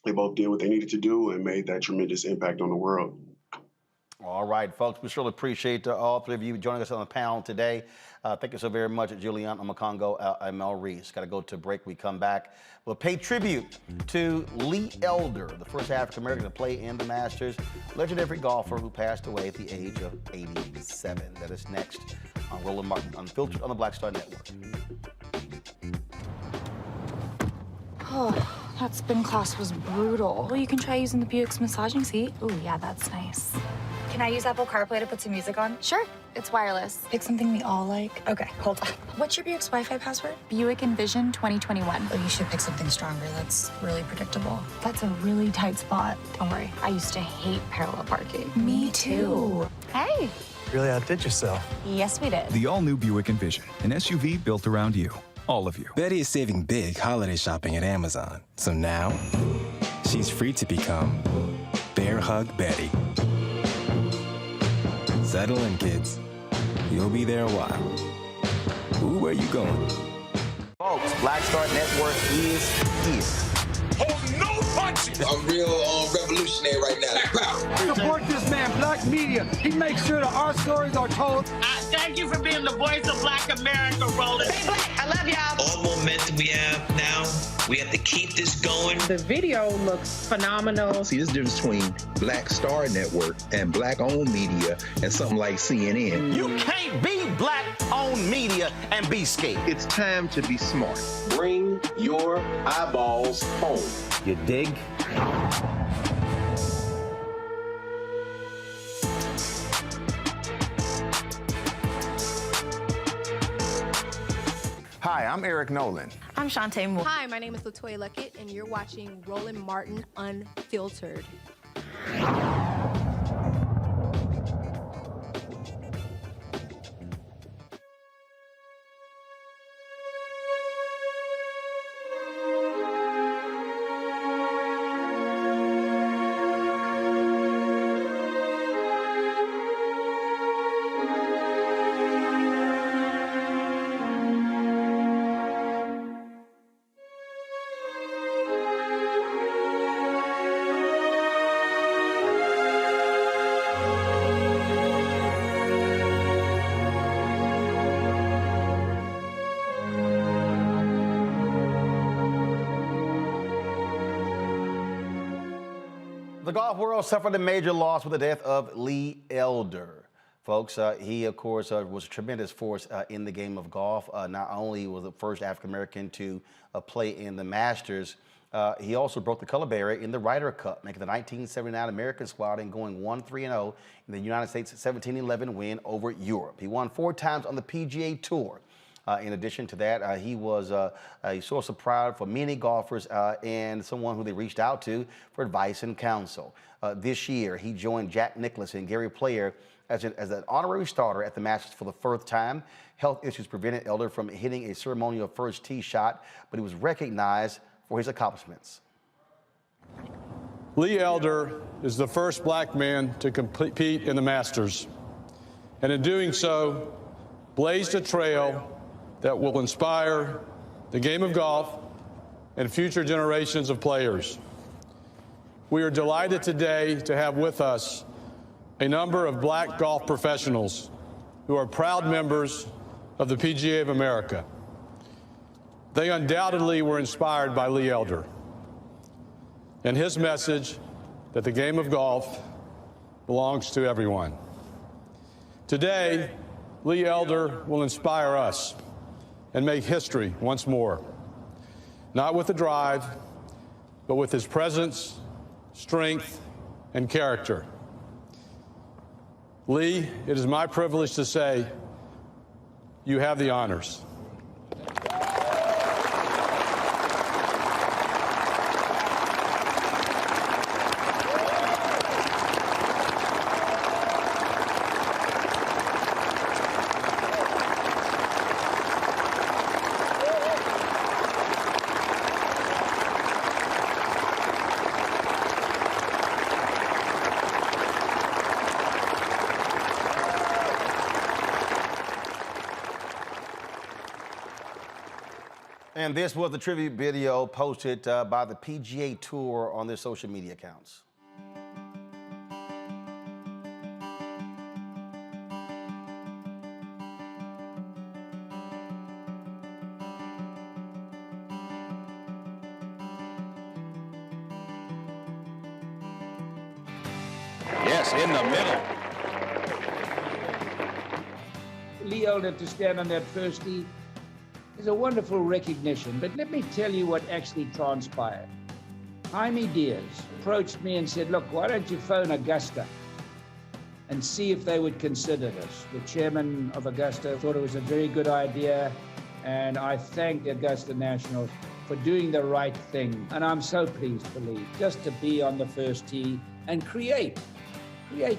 [SPEAKER 8] They both did what they needed to do and made that tremendous impact on the world.
[SPEAKER 4] All right, folks, we surely appreciate all three of you joining us on the panel today. Thank you so very much, Julian Omokongo and Mel Reese. Got to go to a break. We come back. We'll pay tribute to Lee Elder, the first African-American to play in the Masters, legendary golfer who passed away at the age of 87. That is next on Roland Martin Unfiltered on the Black Star Network.
[SPEAKER 18] Oh, that spin class was brutal. Well, you can try using the Buick's massaging seat. Ooh, yeah, that's nice. Can I use Apple CarPlay to put some music on? Sure. It's wireless. Pick something we all like. Okay, hold on. What's your Buick's Wi-Fi password? Buick Envision 2021. Oh, you should pick something stronger. That's really predictable. That's a really tight spot. Don't worry. I used to hate parallel parking. Me too. Hey.
[SPEAKER 20] Really outdid yourself.
[SPEAKER 18] Yes, we did.
[SPEAKER 20] The all-new Buick Envision, an SUV built around you. All of you.
[SPEAKER 10] Betty is saving big holiday shopping at Amazon. So now, she's free to become Bear Hug Betty. Settle in, kids. You'll be there a while. Ooh, where you going?
[SPEAKER 4] Folks, Black Star Network is here.
[SPEAKER 16] Oh, no punches! I'm real revolutionary right now.
[SPEAKER 14] Support this man, Black Media. He makes sure that our stories are told.
[SPEAKER 15] Thank you for being the voice of Black America, Roland. Stay black. I love y'all.
[SPEAKER 22] All momentum we have now, we have to keep this going.
[SPEAKER 24] The video looks phenomenal.
[SPEAKER 25] See, this difference between Black Star Network and Black-owned media and something like CNN.
[SPEAKER 4] You can't be Black-owned media and be scared.
[SPEAKER 25] It's time to be smart.
[SPEAKER 26] Bring your eyeballs home.
[SPEAKER 4] You dig?
[SPEAKER 27] Hi, I'm Eric Nolan.
[SPEAKER 6] I'm Shantae Moore.
[SPEAKER 28] Hi, my name is LaToya Luckett, and you're watching Roland Martin Unfiltered.
[SPEAKER 4] The golf world suffered a major loss with the death of Lee Elder. Folks, he, of course, was a tremendous force in the game of golf. Not only was the first African-American to play in the Masters, he also broke the color barrier in the Ryder Cup, making the 1979 American squad and going 1-3-0 in the United States 17-11 win over Europe. He won 4 times on the PGA Tour. In addition to that, he was a source of pride for many golfers and someone who they reached out to for advice and counsel. This year, he joined Jack Nicklaus and Gary Player as an honorary starter at the Masters for the first time. Health issues prevented Elder from hitting a ceremonial first tee shot, but he was recognized for his accomplishments.
[SPEAKER 1] Lee Elder is the first black man to compete in the Masters, and in doing so, blazed a trail that will inspire the game of golf and future generations of players. We are delighted today to have with us a number of black golf professionals who are proud members of the PGA of America. They undoubtedly were inspired by Lee Elder and his message that the game of golf belongs to everyone. Today, Lee Elder will inspire us and make history once more, not with the drive, but with his presence, strength, and character. Lee, it is my privilege to say you have the honors.
[SPEAKER 4] And this was the tribute video posted by the PGA Tour on their social media accounts.
[SPEAKER 2] Yes, in the middle.
[SPEAKER 5] Lee Elder to stand on that first tee is a wonderful recognition, but let me tell you what actually transpired. Jaime Diaz approached me and said, look, why don't you phone Augusta and see if they would consider this? The chairman of Augusta thought it was a very good idea, and I thank the Augusta National for doing the right thing. And I'm so pleased for Lee just to be on the first tee and create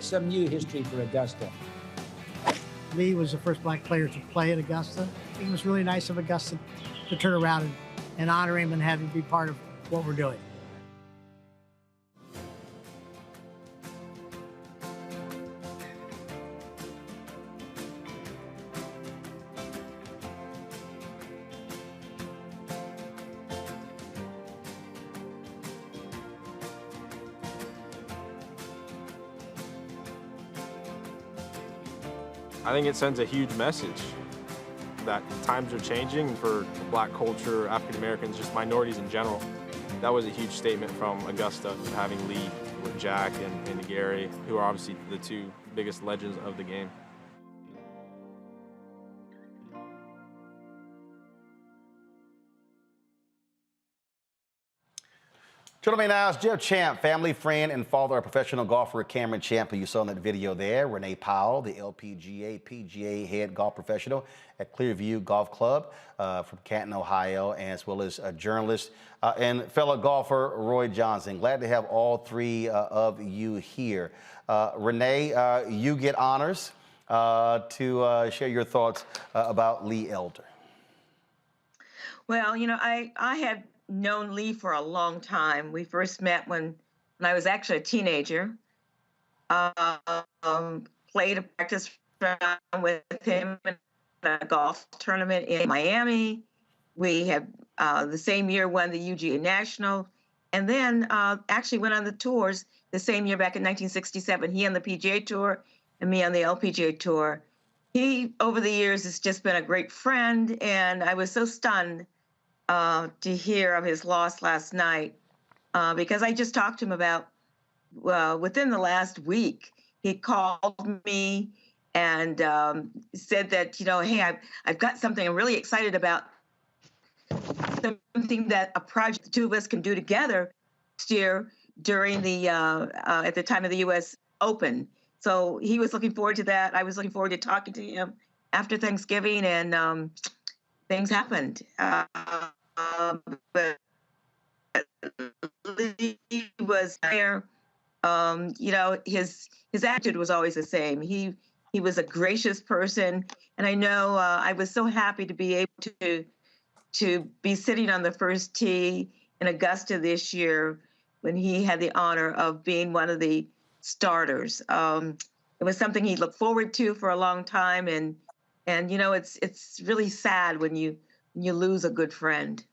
[SPEAKER 5] some new history for Augusta.
[SPEAKER 12] Lee was the first black player to play at Augusta. I think it was really nice of Augusta to turn around and honor him and have him be part of what we're doing.
[SPEAKER 17] I think it sends a huge message that times are changing for black culture, African Americans, just minorities in general. That was a huge statement from Augusta, having Lee with Jack and Gary, who are obviously the 2 biggest legends of the game.
[SPEAKER 4] Joining me now is Jeff Champ, family friend and father of professional golfer Cameron Champ, who you saw in that video there. Renee Powell, the LPGA, PGA head golf professional at Clearview Golf Club from Canton, Ohio, as well as a journalist and fellow golfer Roy Johnson. Glad to have all 3 of you here. Renee, you get honors to share your thoughts about Lee Elder.
[SPEAKER 19] Well, you know, I had known Lee for a long time. We first met when I was actually a teenager. Played a practice round with him in a golf tournament in Miami. We had the same year won the UGA National, and then actually went on the tours the same year back in 1967. He on the PGA Tour and me on the LPGA Tour. He, over the years, has just been a great friend, and I was so stunned to hear of his loss last night because I just talked to him about within the last week, he called me and said that, hey, I've got something I'm really excited about, something that a project the two of us can do together next year during the at the time of the U.S. Open. So he was looking forward to that. I was looking forward to talking to him after Thanksgiving, and things happened. But Lee was there. His attitude was always the same. He was a gracious person, and I know I was so happy to be able to be sitting on the first tee in Augusta this year when he had the honor of being one of the starters. It was something he looked forward to for a long time, and it's really sad when you lose a good friend.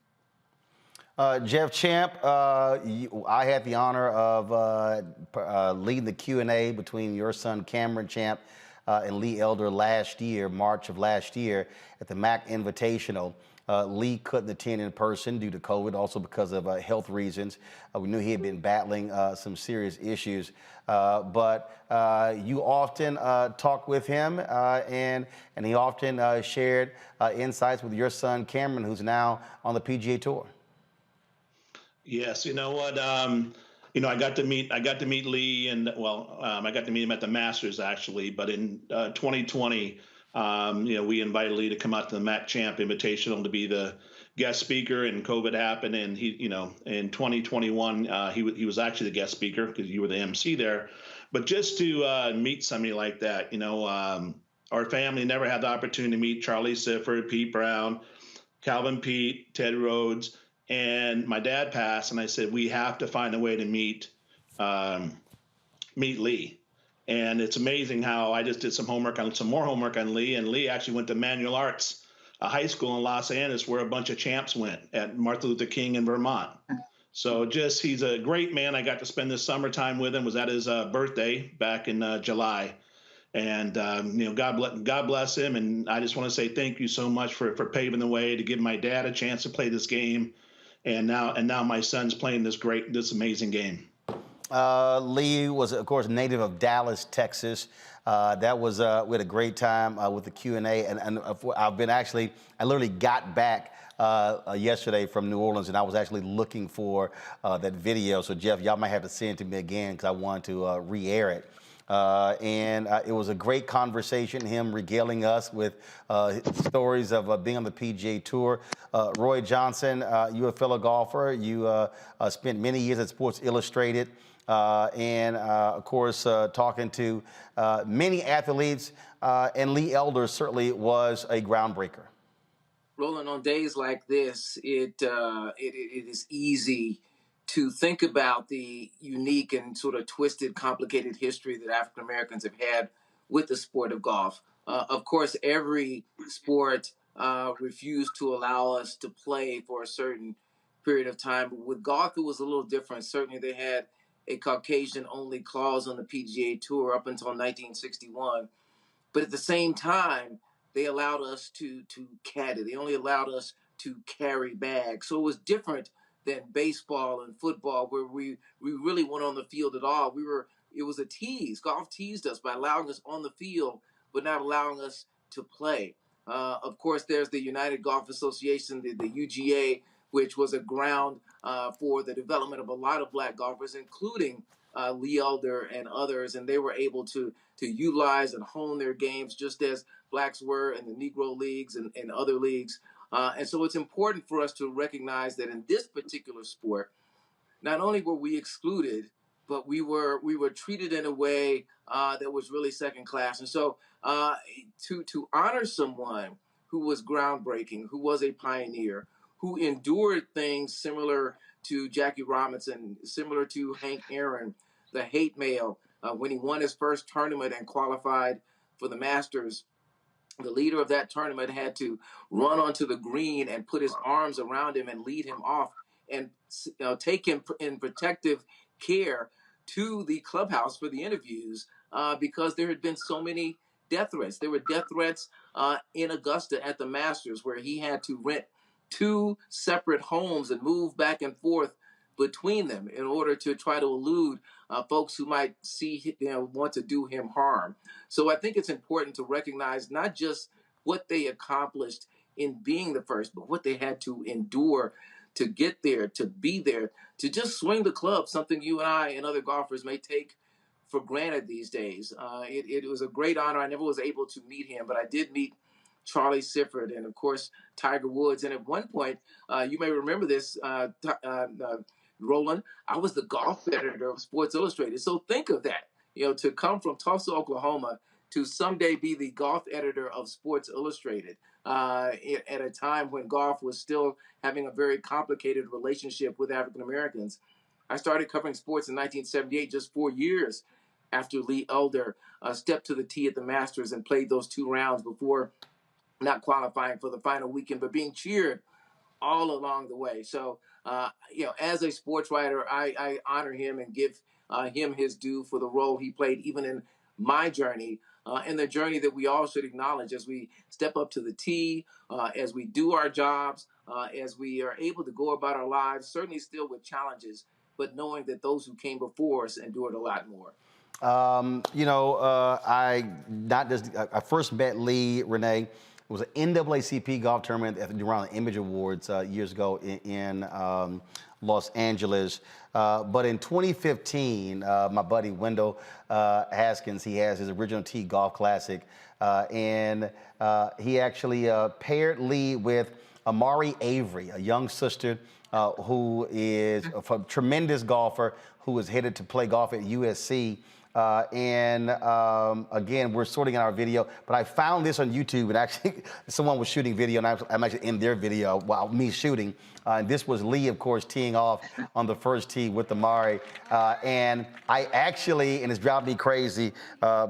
[SPEAKER 4] Jeff Champ, I had the honor of leading the Q&A between your son Cameron Champ and Lee Elder last year, March of last year, at the MAC Invitational. Lee couldn't attend in person due to COVID, also because of health reasons. We knew he had been battling some serious issues, but you often talked with him, and he often shared insights with your son Cameron, who's now on the PGA Tour.
[SPEAKER 3] Yes, you know what? I got to meet Lee, and I got to meet him at the Masters actually. But in 2020, we invited Lee to come out to the MAC Champ Invitational to be the guest speaker, and COVID happened, and in 2021 he was actually the guest speaker because you were the MC there. But just to meet somebody like that, our family never had the opportunity to meet Charlie Sifford, Pete Brown, Calvin Pete, Ted Rhodes. And my dad passed, and I said, we have to find a way to meet Lee. And it's amazing how I just did some more homework on Lee, and Lee actually went to Manual Arts, a high school in Los Angeles where a bunch of champs went at Martin Luther King in Vermont. So he's a great man. I got to spend this summertime with him. Was at his birthday back in July. And, God bless him. And I just want to say thank you so much for paving the way to give my dad a chance to play this game. And now my son's playing this amazing game.
[SPEAKER 4] Lee was, of course, native of Dallas, Texas. We had a great time with the Q&A, and I literally got back yesterday from New Orleans, and I was actually looking for that video. So Jeff, y'all might have to send it to me again because I wanted to re-air it. It was a great conversation, him regaling us with stories of being on the PGA Tour. Roy Johnson, you're a fellow golfer. You spent many years at Sports Illustrated, of course, talking to many athletes, and Lee Elder certainly was a groundbreaker.
[SPEAKER 7] Roland, on days like this, it is easy to think about the unique and sort of twisted, complicated history that African Americans have had with the sport of golf. Of course, every sport refused to allow us to play for a certain period of time. But with golf, it was a little different. Certainly, they had a Caucasian-only clause on the PGA Tour up until 1961. But at the same time, they allowed us to caddy. They only allowed us to carry bags. So it was different than baseball and football, where we really weren't on the field at all. It was a tease. Golf teased us by allowing us on the field, but not allowing us to play. Of course, there's the United Golf Association, the UGA, which was a ground for the development of a lot of black golfers, including Lee Elder and others, and they were able to utilize and hone their games just as blacks were in the Negro leagues and other leagues. And so it's important for us to recognize that in this particular sport, not only were we excluded, but we were treated in a way that was really second class. And so to honor someone who was groundbreaking, who was a pioneer, who endured things similar to Jackie Robinson, similar to Hank Aaron, the hate mail, when he won his first tournament and qualified for the Masters, the leader of that tournament had to run onto the green and put his arms around him and lead him off and take him in protective care to the clubhouse for the interviews because there had been so many death threats. There were death threats in Augusta at the Masters where he had to rent 2 separate homes and move back and forth between them in order to try to elude folks who might want to do him harm. So I think it's important to recognize not just what they accomplished in being the first, but what they had to endure to get there, to be there, to just swing the club, something you and I and other golfers may take for granted these days. It was a great honor. I never was able to meet him, but I did meet Charlie Sifford and, of course, Tiger Woods. And at one point, you may remember this, Roland, I was the golf editor of Sports Illustrated. So think of that, to come from Tulsa, Oklahoma, to someday be the golf editor of Sports Illustrated at a time when golf was still having a very complicated relationship with African Americans. I started covering sports in 1978, just 4 years after Lee Elder stepped to the tee at the Masters and played those 2 rounds before not qualifying for the final weekend, but being cheered all along the way. So, as a sports writer, I honor him and give him his due for the role he played even in my journey and the journey that we all should acknowledge as we step up to the tee, as we do our jobs, as we are able to go about our lives, certainly still with challenges, but knowing that those who came before us endured a lot more.
[SPEAKER 4] I first met Lee, Renee. It was an NAACP golf tournament around the Image Awards years ago in Los Angeles. But in 2015, my buddy Wendell Haskins, he has his original Tee Golf Classic, and he actually paired Lee with Amari Avery, a young sister who is a tremendous golfer who is headed to play golf at USC. Again, we're sorting out our video, but I found this on YouTube, and actually someone was shooting video, and I'm actually in their video while me shooting. And this was Lee, of course, teeing off on the first tee with Amari. And I actually, and it's driving me crazy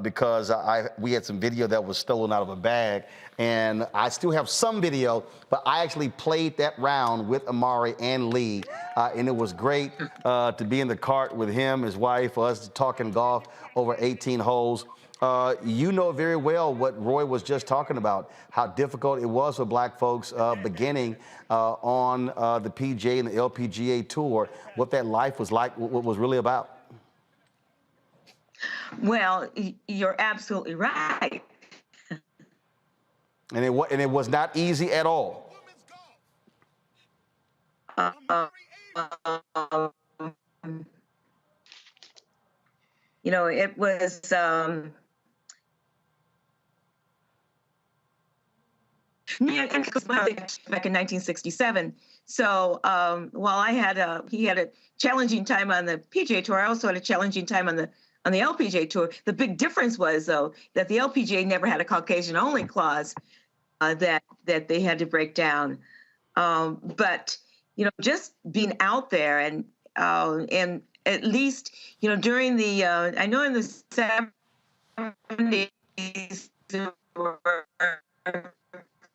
[SPEAKER 4] because we had some video that was stolen out of a bag, and I still have some video, but I actually played that round with Amari and Lee, and it was great to be in the cart with him, his wife, us talking golf over 18 holes. You know very well what Roy was just talking about, how difficult it was for black folks beginning on the PGA and the LPGA Tour, what that life was like, what was really about.
[SPEAKER 19] Well, you're absolutely right.
[SPEAKER 4] And it was not easy at all.
[SPEAKER 19] It was back in 1967. So while he had a challenging time on the PGA Tour, I also had a challenging time on the LPGA Tour. The big difference was, though, that the LPGA never had a Caucasian-only clause that they had to break down. But just being out there and at least during the I know in the 70s there were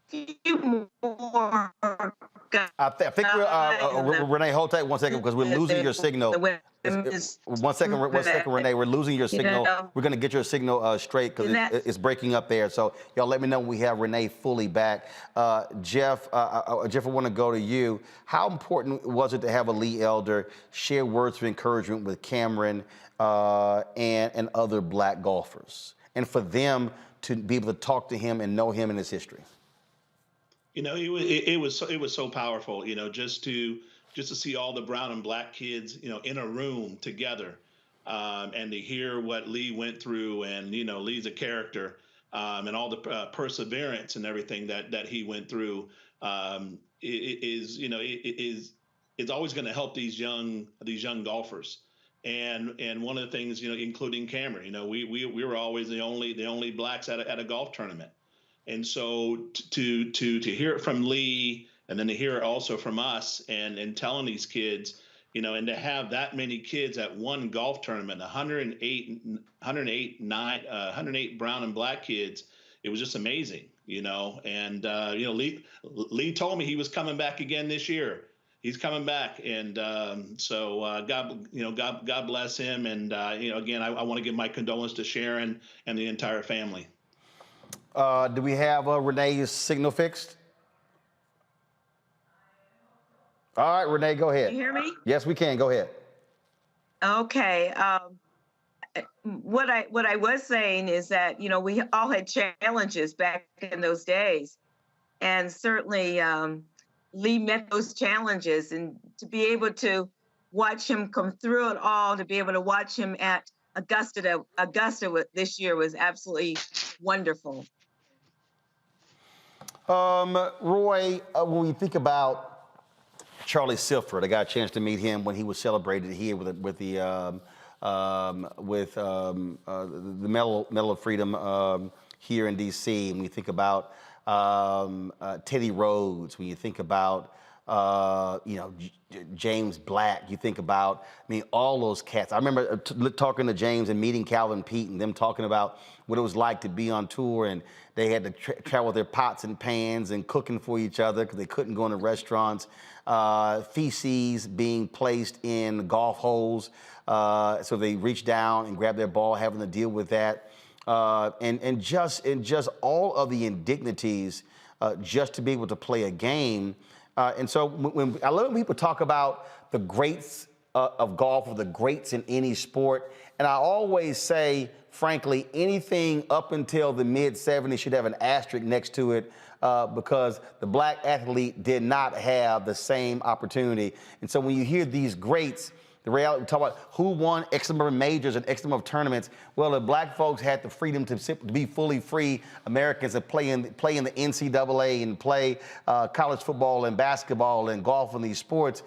[SPEAKER 19] few more.
[SPEAKER 4] I think Renee, hold tight 1 second because we're losing your signal. 1 second, Renee, we're losing your signal. We're going to get your signal straight because it's breaking up there. So y'all let me know when we have Renee fully back. Jeff, I want to go to you. How important was it to have a Lee Elder share words of encouragement with Cameron and other black golfers, and for them to be able to talk to him and know him and his history?
[SPEAKER 3] It was so powerful, just to see all the brown and black kids, in a room together, and to hear what Lee went through, and Lee's a character, and all the perseverance and everything that he went through, it's always going to help these young golfers. And one of the things, including Cameron, we were always the only blacks at a golf tournament. And so to hear it from Lee, and then to hear it also from us, and telling these kids, and to have that many kids at one golf tournament, 108 brown and black kids, it was just amazing, And Lee told me he was coming back again this year. He's coming back, and so God bless him. And again, I want to give my condolences to Sharon and the entire family.
[SPEAKER 4] Do we have Renee's signal fixed? All right, Renee, go ahead.
[SPEAKER 19] Can you hear me?
[SPEAKER 4] Yes, we can. Go ahead.
[SPEAKER 19] Okay. What I was saying is that, you know, we all had challenges back in those days, and certainly Lee met those challenges, and to be able to watch him come through it all, to be able to watch him at Augusta this year was absolutely wonderful.
[SPEAKER 4] Roy, when we think about Charlie Silford, I got a chance to meet him when he was celebrated here with the Medal of Freedom here in D.C. And we think about Teddy Rhodes, when you think about James Black, you think about, all those cats. I remember talking to James and meeting Calvin Pete and them talking about what it was like to be on tour, and they had to travel with their pots and pans and cooking for each other because they couldn't go into restaurants. Feces being placed in golf holes, so they reach down and grab their ball, having to deal with that. And just all of the indignities just to be able to play a game. And so when I love when people talk about the greats of golf, or the greats in any sport, and I always say, frankly, anything up until the mid-'70s should have an asterisk next to it, because the black athlete did not have the same opportunity. And so when you hear these greats, the reality, we talk about who won X number of majors and X number of tournaments. Well, the black folks had the freedom to be fully free Americans and play in the NCAA and play college football and basketball and golf and these sports.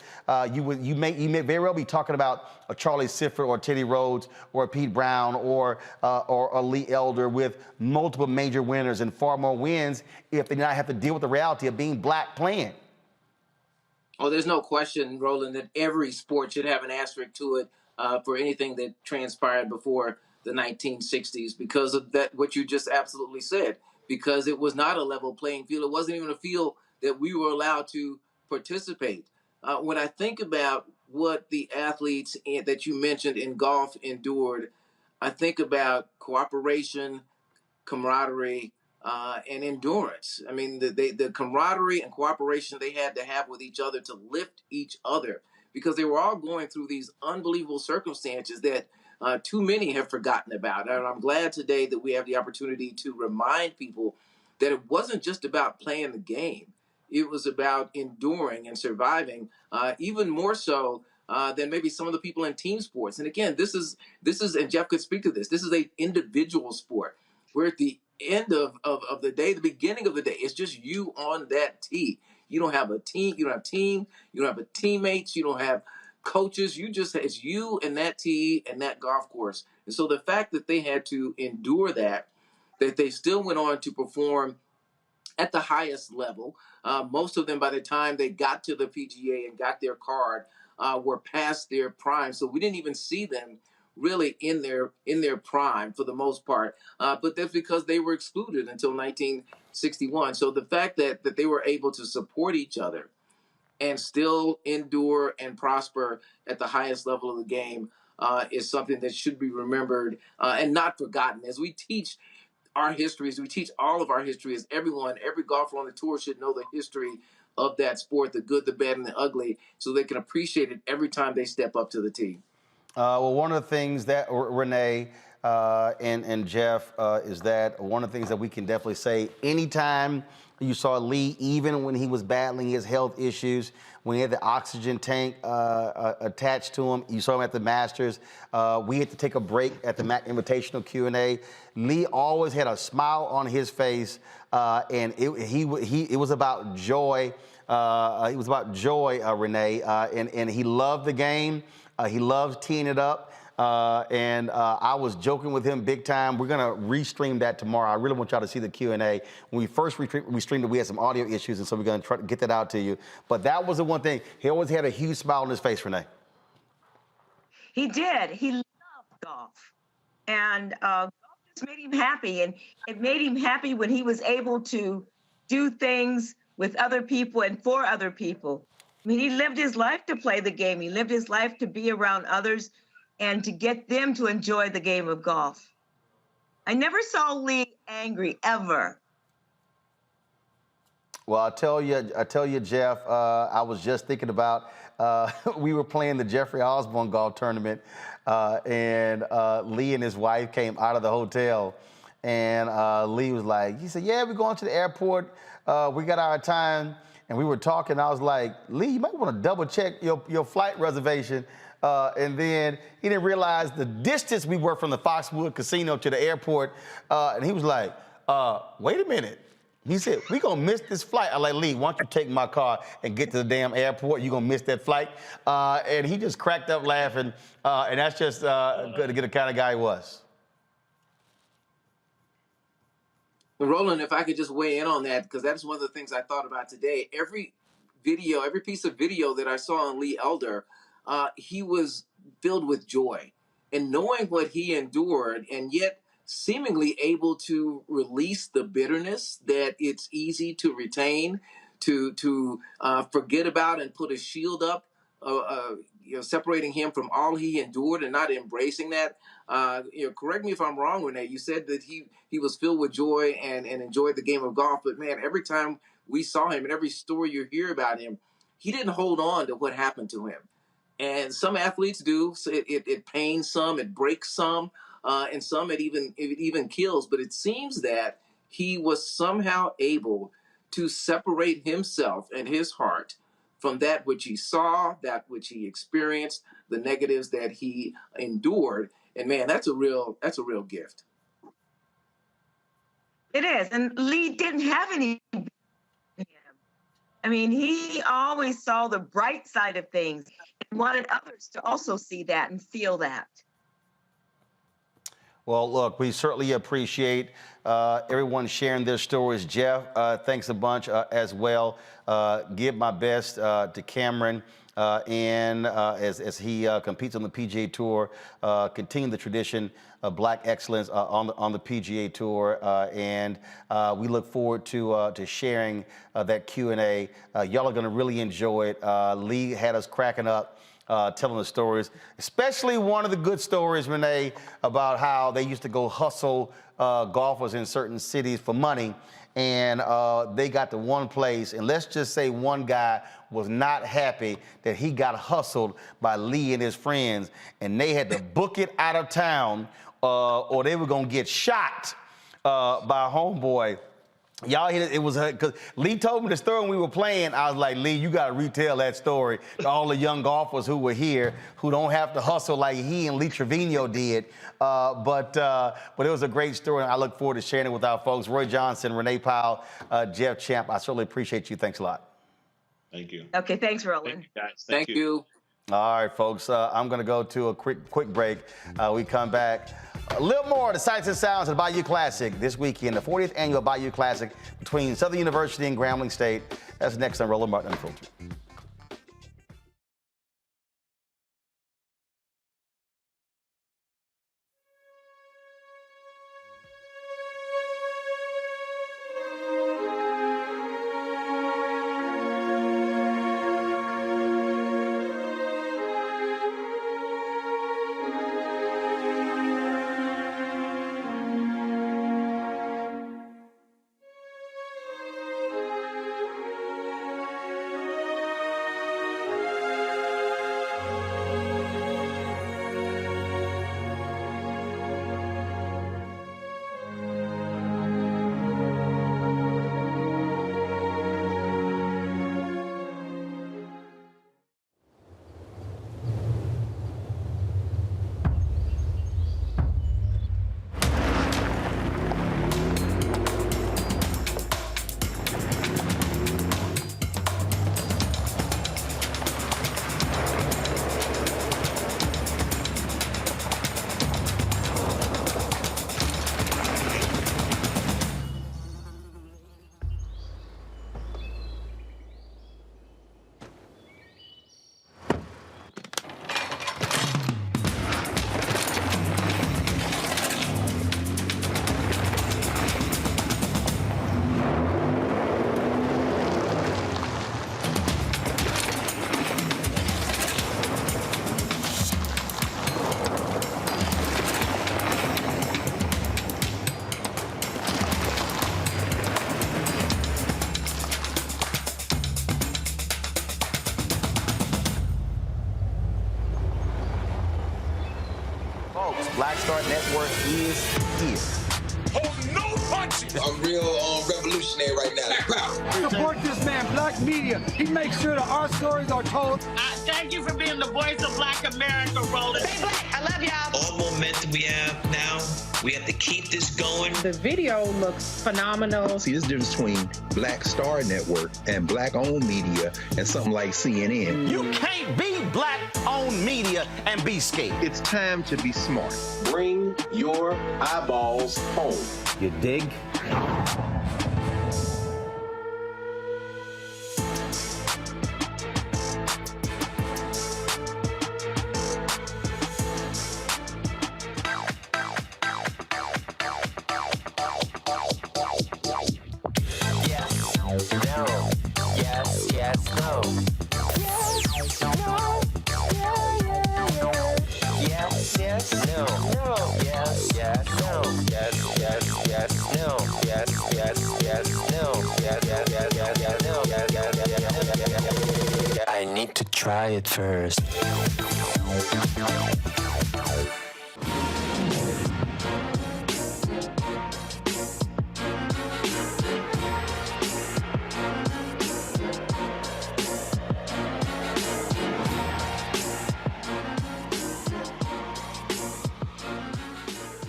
[SPEAKER 4] You may very well be talking about a Charlie Silford or Teddy Rhodes or Pete Brown or a Lee Elder with multiple major winners and far more wins if they did not have to deal with the reality of being black playing.
[SPEAKER 7] Oh, there's no question, Roland, that every sport should have an asterisk to it for anything that transpired before the 1960s, because of that, what you just absolutely said, because it was not a level playing field. It wasn't even a field that we were allowed to participate. When I think about what the athletes that you mentioned in golf endured, I think about cooperation, camaraderie, and endurance. I mean, the camaraderie and cooperation they had to have with each other to lift each other, because they were all going through these unbelievable circumstances that too many have forgotten about. And I'm glad today that we have the opportunity to remind people that it wasn't just about playing the game. It was about enduring and surviving, even more so than maybe some of the people in team sports. And again, this is, and Jeff could speak to this, this is an individual sport. We're at the end of the day, the beginning of the day. It's just you on that tee. You don't have a team. You don't have team. You don't have teammates. You don't have coaches. It's you and that tee and that golf course. And so the fact that they had to endure that they still went on to perform at the highest level. Most of them, by the time they got to the PGA and got their card, were past their prime. So we didn't even see them really in their prime for the most part. But that's because they were excluded until 1961. So the fact that they were able to support each other and still endure and prosper at the highest level of the game is something that should be remembered and not forgotten. As we teach our histories, we teach all of our histories. Every golfer on the tour should know the history of that sport, the good, the bad, and the ugly, so they can appreciate it every time they step up to the tee.
[SPEAKER 4] Well, one of the things that, Renee and Jeff, is that one of the things that we can definitely say, anytime you saw Lee, even when he was battling his health issues, when he had the oxygen tank attached to him, you saw him at the Masters. We had to take a break at the Invitational Q&A. Lee always had a smile on his face, and it was about joy. It was about joy, Renee, and he loved the game. He loves teeing it up, and I was joking with him big time. We're going to restream that tomorrow. I really want y'all to see the Q&A. When we first restreamed it, we had some audio issues, and so we're going to try to get that out to you. But that was the one thing. He always had a huge smile on his face, Renee.
[SPEAKER 19] He did. He loved golf, and golf just made him happy. And it made him happy when he was able to do things with other people and for other people. I mean, he lived his life to play the game. He lived his life to be around others and to get them to enjoy the game of golf. I never saw Lee angry, ever.
[SPEAKER 4] Well, I tell you, Jeff. I was just thinking about we were playing the Jeffrey Osborne golf tournament, and Lee and his wife came out of the hotel, and Lee was like, he said, "Yeah, we're going to the airport. We got our time." And we were talking. I was like, "Lee, you might want to double check your flight reservation." And then he didn't realize the distance we were from the Foxwood Casino to the airport, and he was like, "Wait a minute." He said, "We gonna miss this flight." I'm like, "Lee, why don't you take my car and get to the damn airport? You gonna miss that flight." And he just cracked up laughing, and that's just good to get the kind of guy he was.
[SPEAKER 7] Roland, if I could just weigh in on that, because that's one of the things I thought about today. Every piece of video that I saw on Lee Elder, he was filled with joy. And knowing what he endured, and yet seemingly able to release the bitterness that it's easy to retain, to forget about and put a shield up, separating him from all he endured and not embracing that. Correct me if I'm wrong, Renee. You said that he was filled with joy and enjoyed the game of golf. But man, every time we saw him and every story you hear about him, he didn't hold on to what happened to him. And some athletes do. So it pains some, it breaks some, and some it even kills. But it seems that he was somehow able to separate himself and his heart from that which he saw, that which he experienced, the negatives that he endured. And man, that's a real gift.
[SPEAKER 19] It is. And Lee didn't have any. I mean, he always saw the bright side of things and wanted others to also see that and feel that.
[SPEAKER 4] Well, look, we certainly appreciate everyone sharing their stories. Jeff, thanks a bunch as well. Give my best to Cameron and as he competes on the PGA Tour, continue the tradition of black excellence on the PGA Tour, and we look forward to sharing that Q&A. Y'all are going to really enjoy it. Lee had us cracking up. Telling the stories, especially one of the good stories, Renee, about how they used to go hustle golfers in certain cities for money, and they got to one place, and let's just say one guy was not happy that he got hustled by Lee and his friends, and they had to book it out of town, or they were gonna get shot by a homeboy. Y'all hear it? It was because Lee told me the story when we were playing. I was like, "Lee, you got to retell that story to all the young golfers who were here, who don't have to hustle like he and Lee Trevino did." But it was a great story, and I look forward to sharing it with our folks. Roy Johnson, Renee Powell, Jeff Champ. I certainly appreciate you. Thanks a lot.
[SPEAKER 3] Thank you.
[SPEAKER 19] Okay, thanks, Roland.
[SPEAKER 3] Thank you, guys.
[SPEAKER 7] Thank you.
[SPEAKER 4] All right, folks. I'm going to go to a quick break. We come back. A little more of the sights and sounds of the Bayou Classic this weekend, the 40th annual Bayou Classic between Southern University and Grambling State. That's next on Roland Martin Unfiltered. Black Star Network is here.
[SPEAKER 16] I'm real revolutionary right now.
[SPEAKER 14] Support this man, Black media. He makes sure that our stories are told.
[SPEAKER 15] Thank you for being the voice of Black America, Roland. Stay black. I love y'all.
[SPEAKER 22] All momentum we have now, we have to keep this going.
[SPEAKER 24] The video looks phenomenal.
[SPEAKER 25] See, this difference between Black Star Network and black-owned media and something like CNN.
[SPEAKER 4] You can't be black-owned media and be scared.
[SPEAKER 25] It's time to be smart.
[SPEAKER 26] Bring your eyeballs home.
[SPEAKER 4] You dig?
[SPEAKER 10] I need to try it first.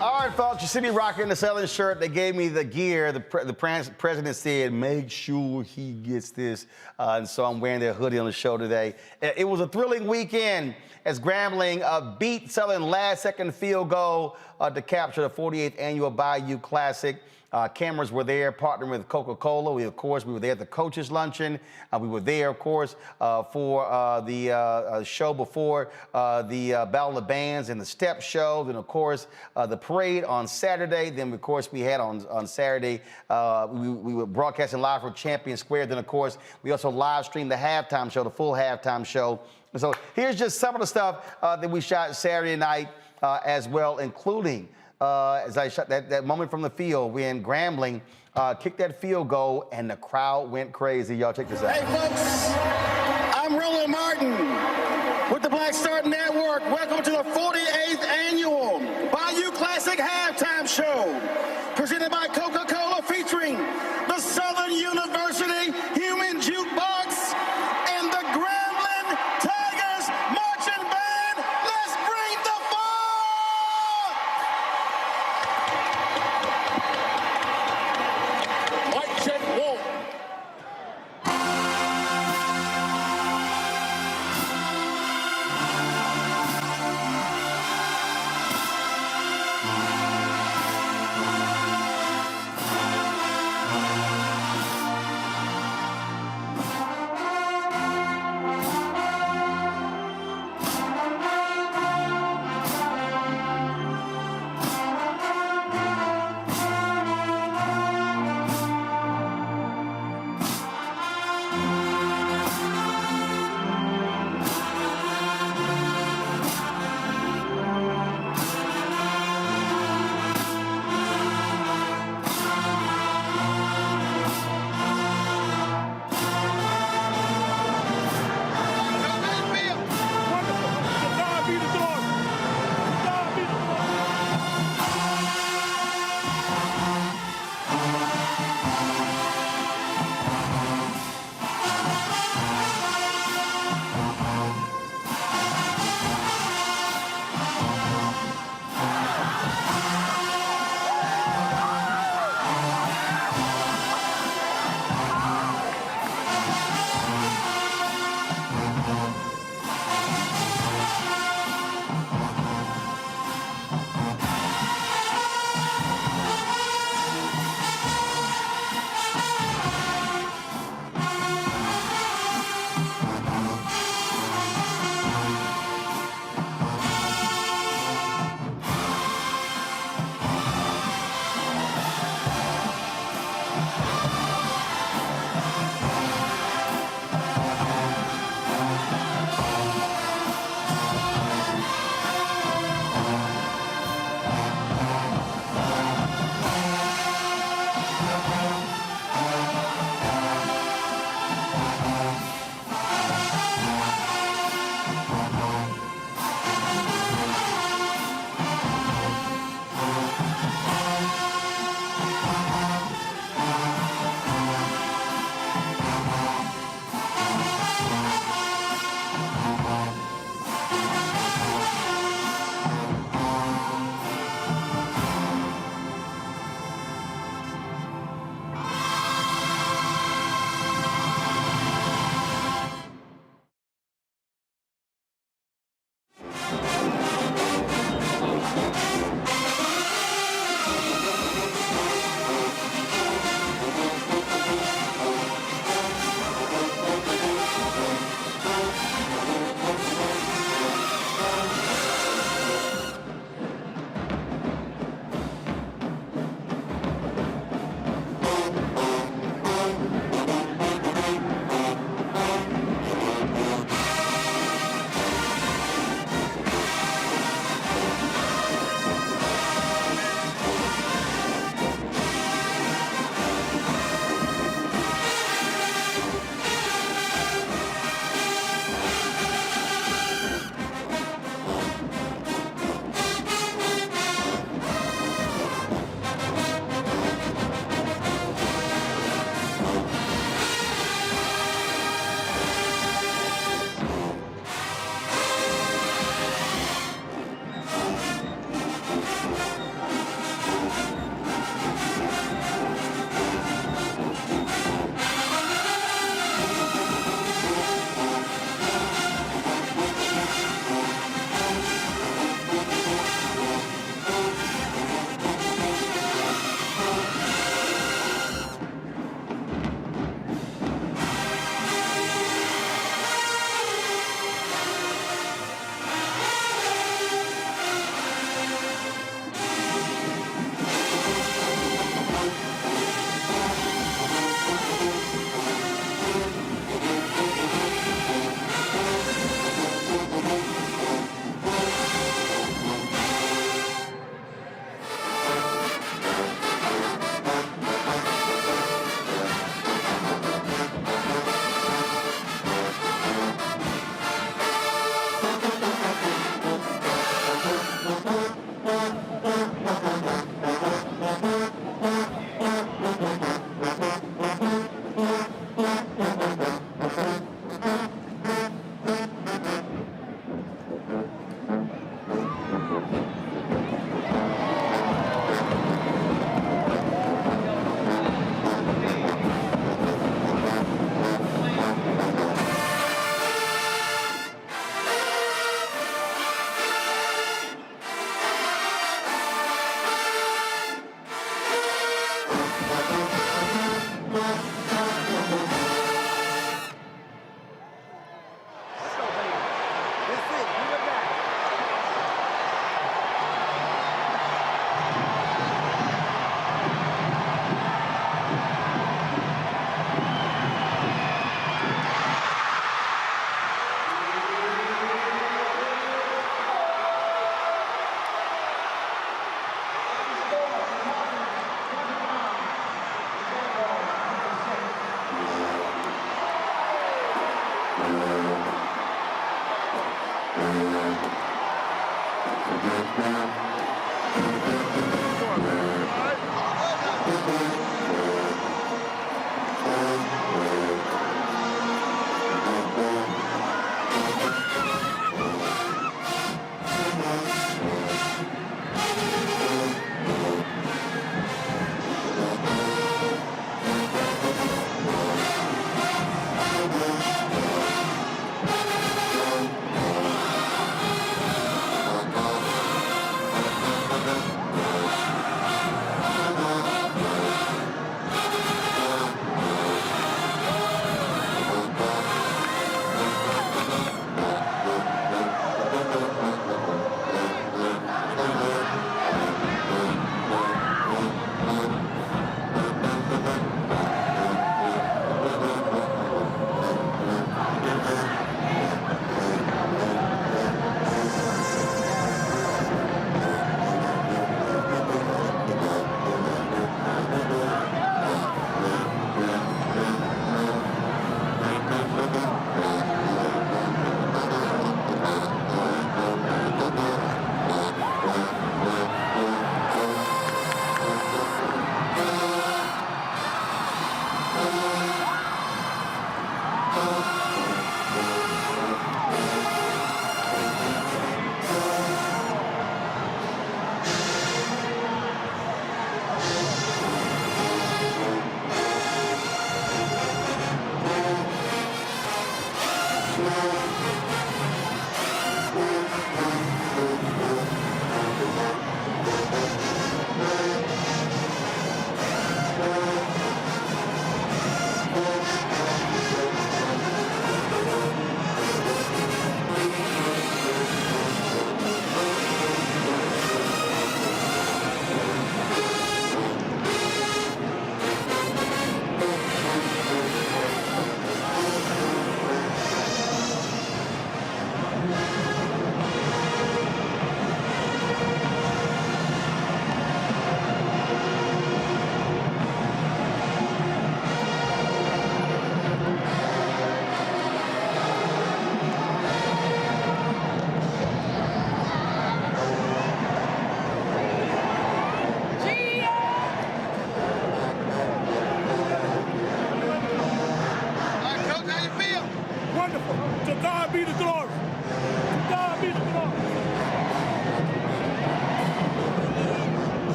[SPEAKER 4] All right, folks, you see me rocking the selling shirt. They gave me the gear. The president said, make sure he gets this. And so I'm wearing their hoodie on the show today. It was a thrilling weekend as Grambling beat Southern last-second field goal to capture the 48th annual Bayou Classic. Cameras were there partnering with Coca-Cola. We were there at the coaches' luncheon. We were there, of course, for the show before the Battle of the Bands and the Step Show. Then, of course, the parade on Saturday. Then, of course, we had on Saturday, we were broadcasting live from Champion Square. Then, of course, we also live streamed the halftime show, the full halftime show. And so here's just some of the stuff that we shot Saturday night as well, including as I shot that moment from the field when Grambling kicked that field goal and the crowd went crazy. Y'all check this out.
[SPEAKER 14] Hey, folks, I'm Roland Martin with the Black Star Network. Welcome to the 48th annual Bayou Classic halftime show, presented by Coca-Cola, featuring the Southern University Human Jukebox and the Grambling Tigers Marching Band. Let's bring the fun! Mic check, one.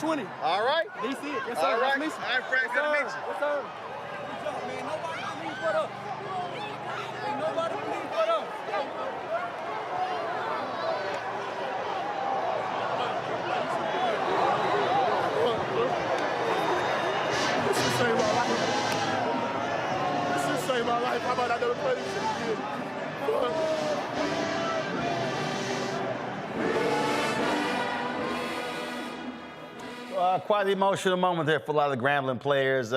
[SPEAKER 8] 20.
[SPEAKER 9] All right.
[SPEAKER 8] DC. Yes, sir.
[SPEAKER 9] All right.
[SPEAKER 8] Nice to meet you.
[SPEAKER 9] All right, Frank. Good to meet you.
[SPEAKER 8] Yes, sir. Good job, man. Nobody believes but us. Ain't nobody believes but us.
[SPEAKER 9] This should save my life. This should save my life. How about I never play this shit again?
[SPEAKER 4] Quite an emotional moment there for a lot of the Grambling players.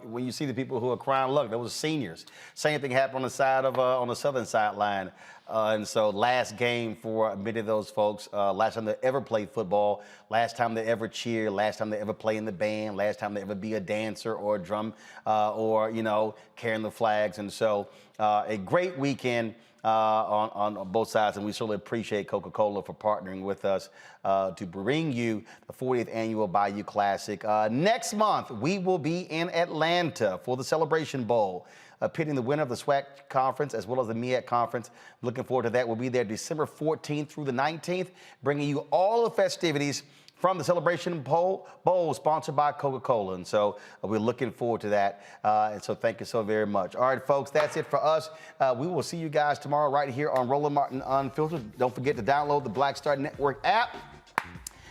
[SPEAKER 4] When you see the people who are crying, look, there was seniors. Same thing happened on the side of on the southern sideline. And so last game for many of those folks, last time they ever played football, last time they ever cheer, last time they ever play in the band, last time they ever be a dancer or a drum or, you know, carrying the flags. And so a great weekend on both sides, and we certainly appreciate Coca-Cola for partnering with us to bring you the 40th annual Bayou Classic. Next month, we will be in Atlanta for the Celebration Bowl, pitting the winner of the SWAC Conference as well as the MEAC Conference. Looking forward to that. We'll be there December 14th through the 19th, bringing you all the festivities from the Celebration Bowl sponsored by Coca-Cola. And so we're looking forward to that. And so thank you so very much. All right, folks, that's it for us. We will see you guys tomorrow right here on Roland Martin Unfiltered. Don't forget to download the Black Star Network app.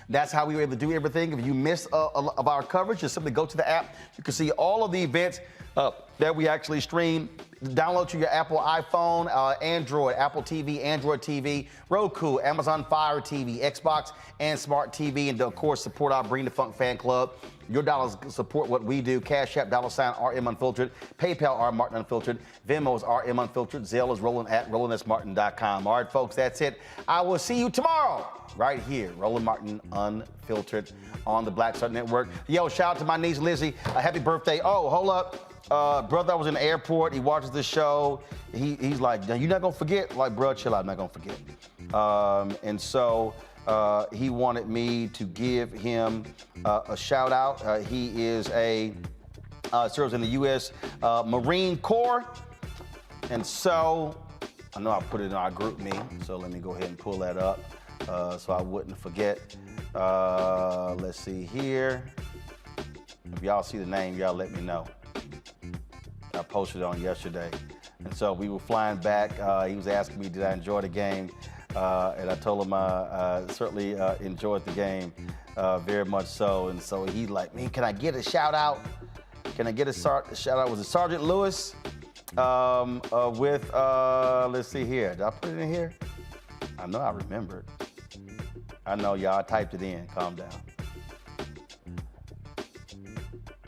[SPEAKER 4] That's how we were able to do everything. If you missed of our coverage, just simply go to the app. You can see all of the events that we actually stream. Download to your Apple iPhone, Android, Apple TV, Android TV, Roku, Amazon Fire TV, Xbox, and Smart TV. And of course, support our Bring the Funk fan club. Your dollars support what we do. Cash App, $RM Unfiltered. PayPal, R Martin Unfiltered. Venmo is RM Unfiltered. Zelle is Roland at RolandSMartin.com. All right, folks, that's it. I will see you tomorrow right here, Roland Martin Unfiltered on the Black Star Network. Yo, shout out to my niece, Lizzie. Happy birthday. Oh, hold up. Brother, I was in the airport. He watches the show. He's like, you're not going to forget? Like, bro, chill out. I'm not going to forget. And so he wanted me to give him a shout out. He is serves in the U.S. Marine Corps. And so I know I put it in our group me. So let me go ahead and pull that up so I wouldn't forget. Let's see here. If y'all see the name, y'all let me know. I posted it on yesterday. And so we were flying back. He was asking me, did I enjoy the game? And I told him I certainly enjoyed the game very much so. And so he's like, man, can I get a shout out? Can I get a shout out? Was it Sergeant Lewis with, let's see here. Did I put it in here? I know I remembered. I know y'all, I typed it in. Calm down.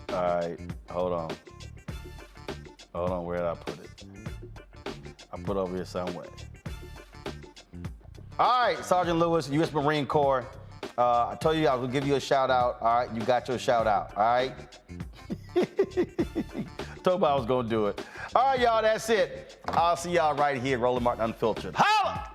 [SPEAKER 4] All right, hold on. Hold on, where did I put it? I put it over here somewhere. All right, Sergeant Lewis, U.S. Marine Corps. I told you I was gonna give you a shout out. All right, you got your shout out. All right. Told me I was gonna do it. All right, y'all, that's it. I'll see y'all right here, Roland Martin Unfiltered. Holla!